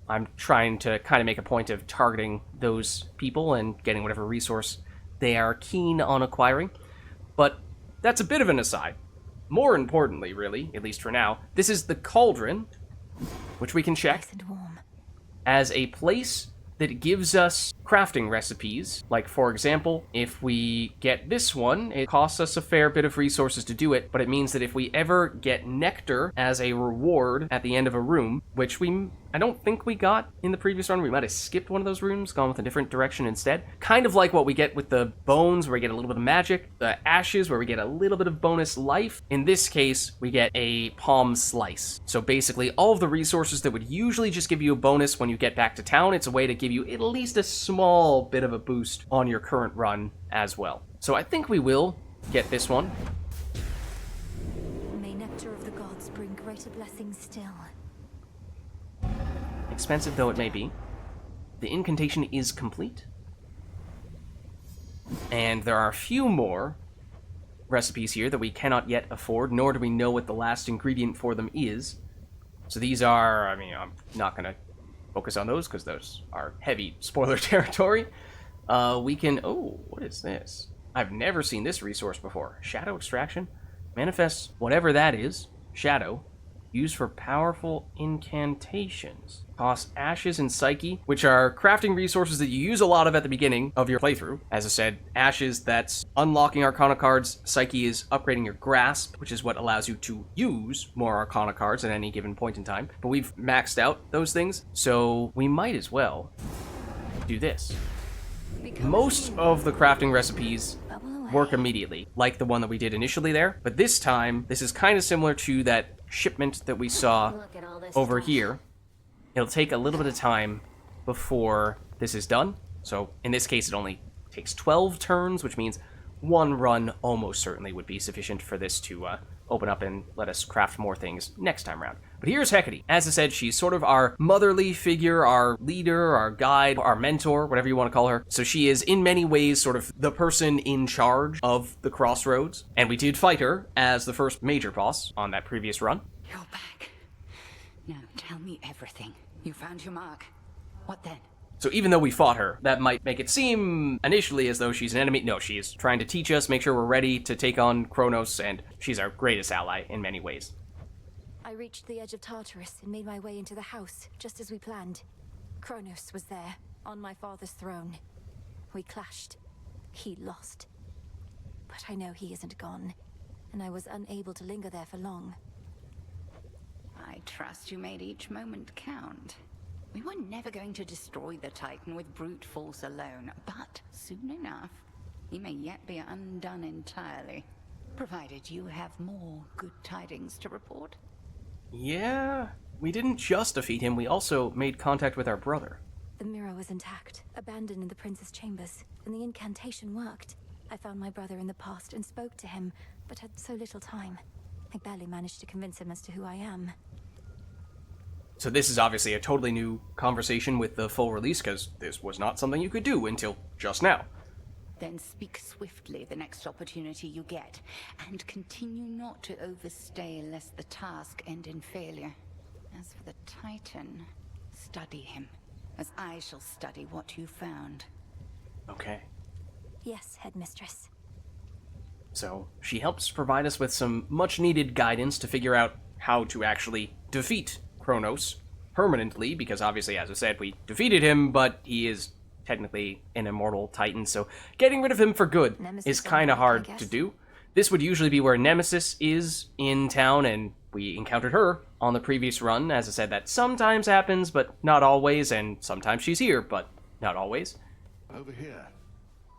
I'm trying to kind of make a point of targeting those people and getting whatever resource they are keen on acquiring. But that's a bit of an aside. More importantly, really, at least for now, this is the cauldron, which we can check as a place that gives us crafting recipes. Like, for example, if we get this one, it costs us a fair bit of resources to do it, but it means that if we ever get nectar as a reward at the end of a room, which I don't think we got in the previous run. We might have skipped one of those rooms, gone with a different direction instead. Kind of like what we get with the bones, where we get a little bit of magic, the ashes, where we get a little bit of bonus life. In this case, we get a palm slice. So basically, all of the resources that would usually just give you a bonus when you get back to town, it's a way to give you at least a small bit of a boost on your current run as well. So I think we will get this one. May nectar of the gods bring greater blessings still. Expensive though it may be, the incantation is complete. And there are a few more recipes here that we cannot yet afford, nor do we know what the last ingredient for them is. So these are, I'm not going to focus on those because those are heavy spoiler territory. We can, what is this? I've never seen this resource before. Shadow extraction? Manifests whatever that is, shadow, Used for powerful incantations. Cost ashes and psyche, which are crafting resources that you use a lot of at the beginning of your playthrough. As I said, ashes, that's unlocking arcana cards. Psyche is upgrading your grasp, which is what allows you to use more arcana cards at any given point in time. But we've maxed out those things, so we might as well do this. Most of the crafting recipes work immediately, like the one that we did initially there, but this time, this is kind of similar to that shipment that we saw over here. It'll take a little bit of time before this is done, so in this case it only takes 12 turns, which means one run almost certainly would be sufficient for this to open up and let us craft more things next time around. But here's Hecate. As I said, she's sort of our motherly figure, our leader, our guide, our mentor, whatever you want to call her. So she is in many ways sort of the person in charge of the crossroads. And we did fight her as the first major boss on that previous run. You're back. Now tell me everything. You found your mark. What then? So even though we fought her, that might make it seem initially as though she's an enemy. No, she is trying to teach us, make sure we're ready to take on Kronos, and she's our greatest ally in many ways. I reached the edge of Tartarus and made my way into the house, just as we planned. Kronos was there, on my father's throne. We clashed. He lost. But I know he isn't gone, and I was unable to linger there for long. I trust you made each moment count. We were never going to destroy the Titan with brute force alone, but soon enough, he may yet be undone entirely, provided you have more good tidings to report. Yeah, we didn't just defeat him, we also made contact with our brother. The mirror was intact, abandoned in the prince's chambers, and the incantation worked. I found my brother in the past and spoke to him, but had so little time. I barely managed to convince him as to who I am. So this is obviously a totally new conversation with the full release, because this was not something you could do until just now. Then speak swiftly the next opportunity you get, and continue not to overstay lest the task end in failure. As for the Titan, study him, as I shall study what you found. Okay. Yes, headmistress. So she helps provide us with some much-needed guidance to figure out how to actually defeat Kronos permanently, because obviously, as I said, we defeated him, but he is technically an immortal Titan, so getting rid of him for good is kind of hard to do. This would usually be where Nemesis is in town, and we encountered her on the previous run. As I said, that sometimes happens, but not always, and sometimes she's here, but not always. Over here.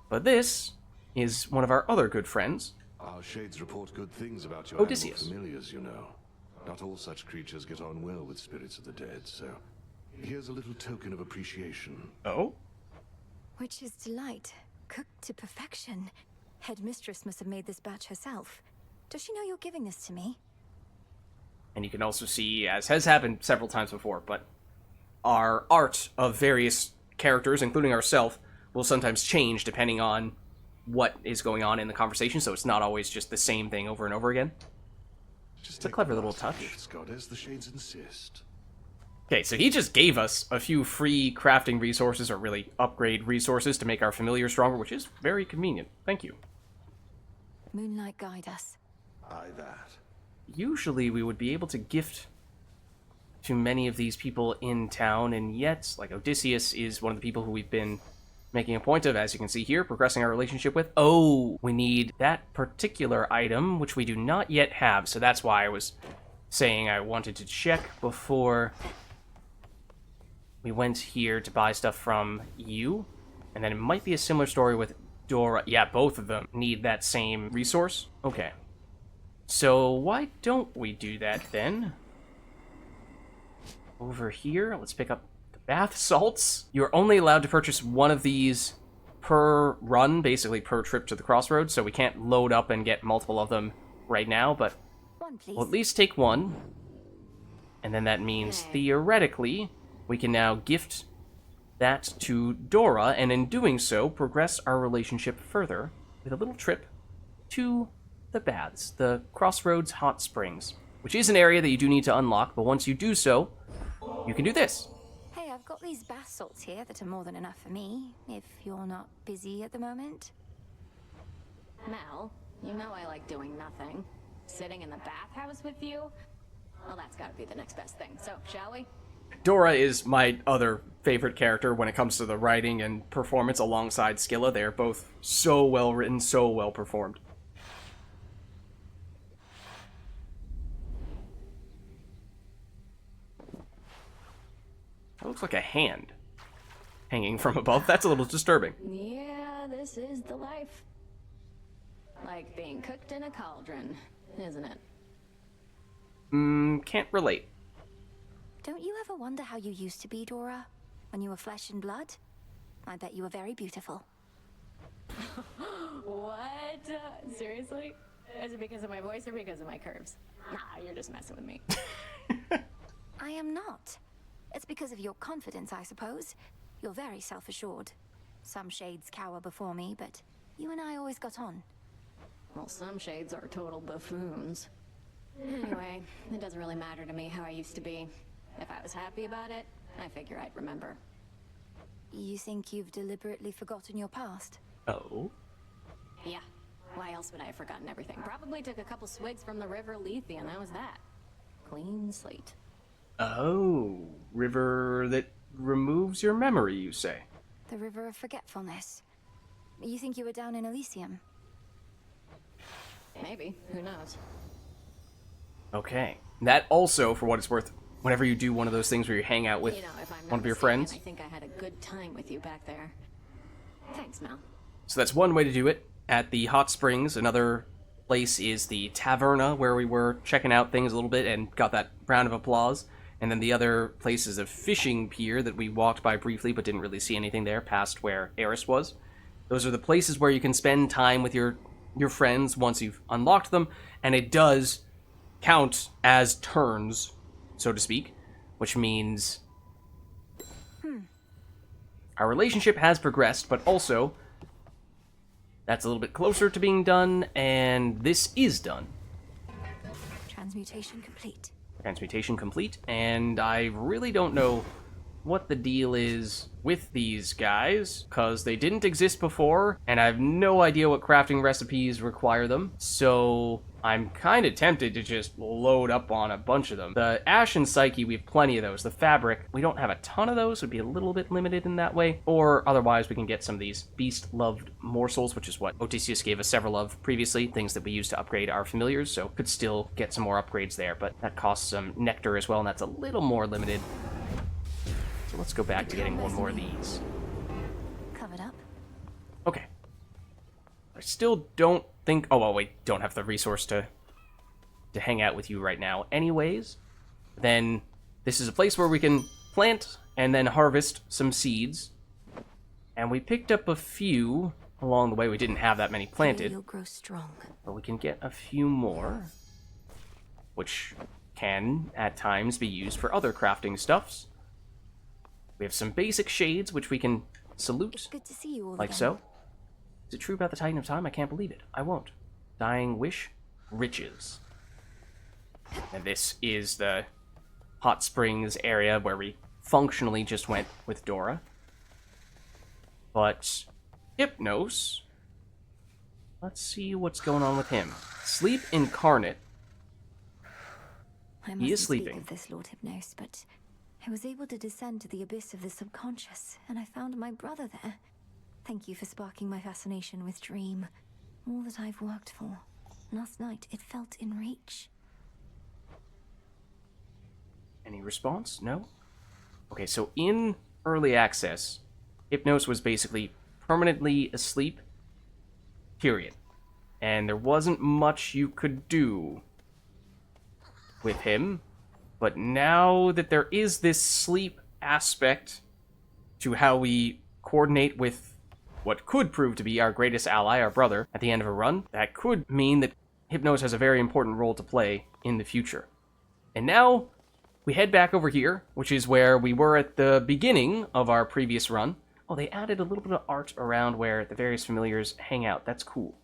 But this is one of our other good friends. Our shades report good things about your Odysseus. animal familiars, you know. Not all such creatures get on well with spirits of the dead, so here's a little token of appreciation. Oh? Witch's delight, cooked to perfection. Headmistress must have made this batch herself. Does she know you're giving this to me? And you can also see, as has happened several times before, but our art of various characters, including ourselves, will sometimes change depending on what is going on in the conversation, so it's not always just the same thing over and over again. Just it's a clever little touch. Scott, as the shades insist. Okay, so he just gave us a few free crafting resources, or really upgrade resources to make our familiar stronger, which is very convenient. Thank you. Moonlight guide us. Aye, that. Usually we would be able to gift to many of these people in town, and yet, like Odysseus is one of the people who we've been making a point of, as you can see here, progressing our relationship with. Oh, we need that particular item, which we do not yet have, so that's why I was saying I wanted to check before we went here to buy stuff from you. And then it might be a similar story with Dora. Yeah, both of them need that same resource. Okay. So why don't we do that then? Over here, let's pick up the bath salts. You're only allowed to purchase one of these per run, basically per trip to the crossroads, so we can't load up and get multiple of them right now, but we'll at least take one. And then that means, theoretically, we can now gift that to Dora, and in doing so, progress our relationship further with a little trip to the baths, the Crossroads Hot Springs, which is an area that you do need to unlock, but once you do so, you can do this. Hey, I've got these bath salts here that are more than enough for me, if you're not busy at the moment. Mel, you know I like doing nothing. Sitting in the bathhouse with you? Well, that's gotta be the next best thing. So, shall we? Dora is my other favorite character when it comes to the writing and performance alongside Skilla. They're both so well written, so well performed. That looks like a hand hanging from above. That's a little disturbing. Yeah, this is the life. Like being cooked in a cauldron, isn't it? Can't relate. Don't you ever wonder how you used to be, Dora? When you were flesh and blood? I bet you were very beautiful. What? Seriously? Is it because of my voice or because of my curves? Nah, you're just messing with me. I am not. It's because of your confidence, I suppose. You're very self-assured. Some shades cower before me, but you and I always got on. Well, some shades are total buffoons. Anyway, it doesn't really matter to me how I used to be. If I was happy about it, I figure I'd remember. You think you've deliberately forgotten your past? Oh? Yeah. Why else would I have forgotten everything? Probably took a couple swigs from the river Lethe, and that was that. Clean slate. Oh, river that removes your memory, you say? The River of Forgetfulness. You think you were down in Elysium? Maybe. Who knows? Okay. That also, for what it's worth, whenever you do one of those things where you hang out with You know, if I'm not one of your mistaken, friends. I think I had a good time with you back there. Thanks, Mel. So that's one way to do it. At the hot springs, another place is the taverna, where we were checking out things a little bit and got that round of applause. And then the other place is a fishing pier that we walked by briefly but didn't really see anything there past where Eris was. Those are the places where you can spend time with your friends once you've unlocked them, and it does count as turns, so to speak, which means our relationship has progressed, but also that's a little bit closer to being done, and this is done. Transmutation complete. Transmutation complete, and I really don't know what the deal is with these guys, because they didn't exist before, and I have no idea what crafting recipes require them, so I'm kind of tempted to just load up on a bunch of them. The Ash and Psyche, we have plenty of those. The Fabric, we don't have a ton of those, would be a little bit limited in that way, or otherwise we can get some of these Beast-loved morsels, which is what Odysseus gave us several of previously, things that we use to upgrade our familiars, so could still get some more upgrades there, but that costs some nectar as well, and that's a little more limited. So let's go back to getting one more of these. Covered up. Okay. I still don't think... Oh, well, wait. Don't have the resource to hang out with you right now. Anyways, then this is a place where we can plant and then harvest some seeds. And we picked up a few along the way. We didn't have that many planted. You'll grow strong. But we can get a few more, which can, at times, be used for other crafting stuffs. We have some basic shades, which we can salute. It's good to see you all like again. so. Is it true about the Titan of Time? I can't believe it. I won't. Dying wish, riches. And this is the hot springs area where we functionally just went with Dora. But Hypnos, let's see what's going on with him. Sleep incarnate. I He is mustn't sleeping. speak of this, Lord Hypnos, but I was able to descend to the abyss of the subconscious, and I found my brother there. Thank you for sparking my fascination with Dream. All that I've worked for. Last night, it felt in reach. Any response? No? Okay, so in early access, Hypnos was basically permanently asleep, period. And there wasn't much you could do with him. But now that there is this sleep aspect to how we coordinate with what could prove to be our greatest ally, our brother, at the end of a run, that could mean that Hypnos has a very important role to play in the future. And now we head back over here, which is where we were at the beginning of our previous run. Oh, they added a little bit of art around where the various familiars hang out. That's cool.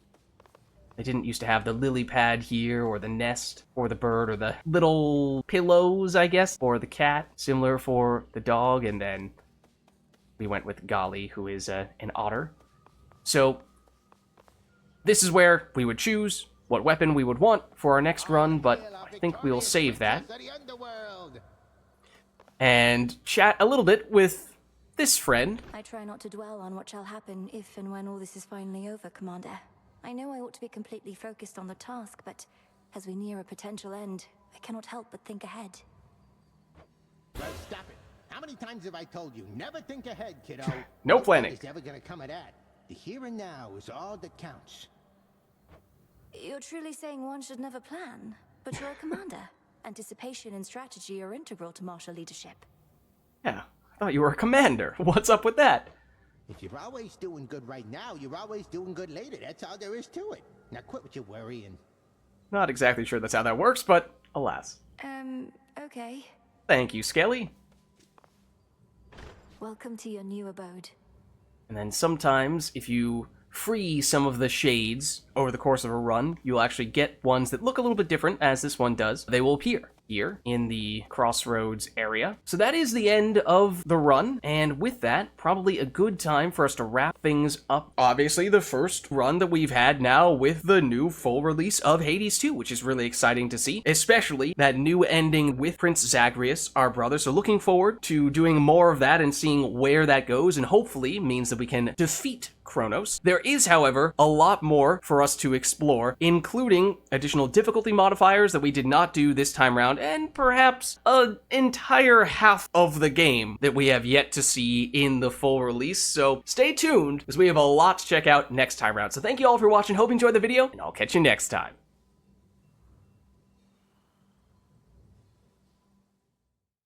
They didn't used to have the lily pad here, or the nest, or the bird, or the little pillows, I guess, or the cat, similar for the dog, and then we went with Golly, who is an otter. So, this is where we would choose what weapon we would want for our next run, but I think we'll save that. And chat a little bit with this friend. I try not to dwell on what shall happen if and when all this is finally over, Commander. I know I ought to be completely focused on the task, but as we near a potential end, I cannot help but think ahead. Well, stop it. How many times have I told you, never think ahead, kiddo? No planning. Nothing is ever gonna come of that. The here and now is all that counts. You're truly saying one should never plan, but you're a commander. Anticipation and strategy are integral to martial leadership. Yeah, I thought you were a commander. What's up with that? If you're always doing good right now, you're always doing good later. That's all there is to it. Now quit with your worrying. Not exactly sure that's how that works, but alas. Okay. Thank you, Skelly. Welcome to your new abode. And then sometimes, if you free some of the shades over the course of a run, you'll actually get ones that look a little bit different, as this one does. They will appear here in the crossroads area. So that is the end of the run, and with that, probably a good time for us to wrap things up. Obviously, the first run that we've had now with the new full release of Hades 2, which is really exciting to see, especially that new ending with Prince Zagreus, our brother. So looking forward to doing more of that and seeing where that goes, and hopefully means that we can defeat Kronos. There is, however, a lot more for us to explore, including additional difficulty modifiers that we did not do this time around, and perhaps an entire half of the game that we have yet to see in the full release. So stay tuned, because we have a lot to check out next time around. So thank you all for watching, hope you enjoyed the video, and I'll catch you next time.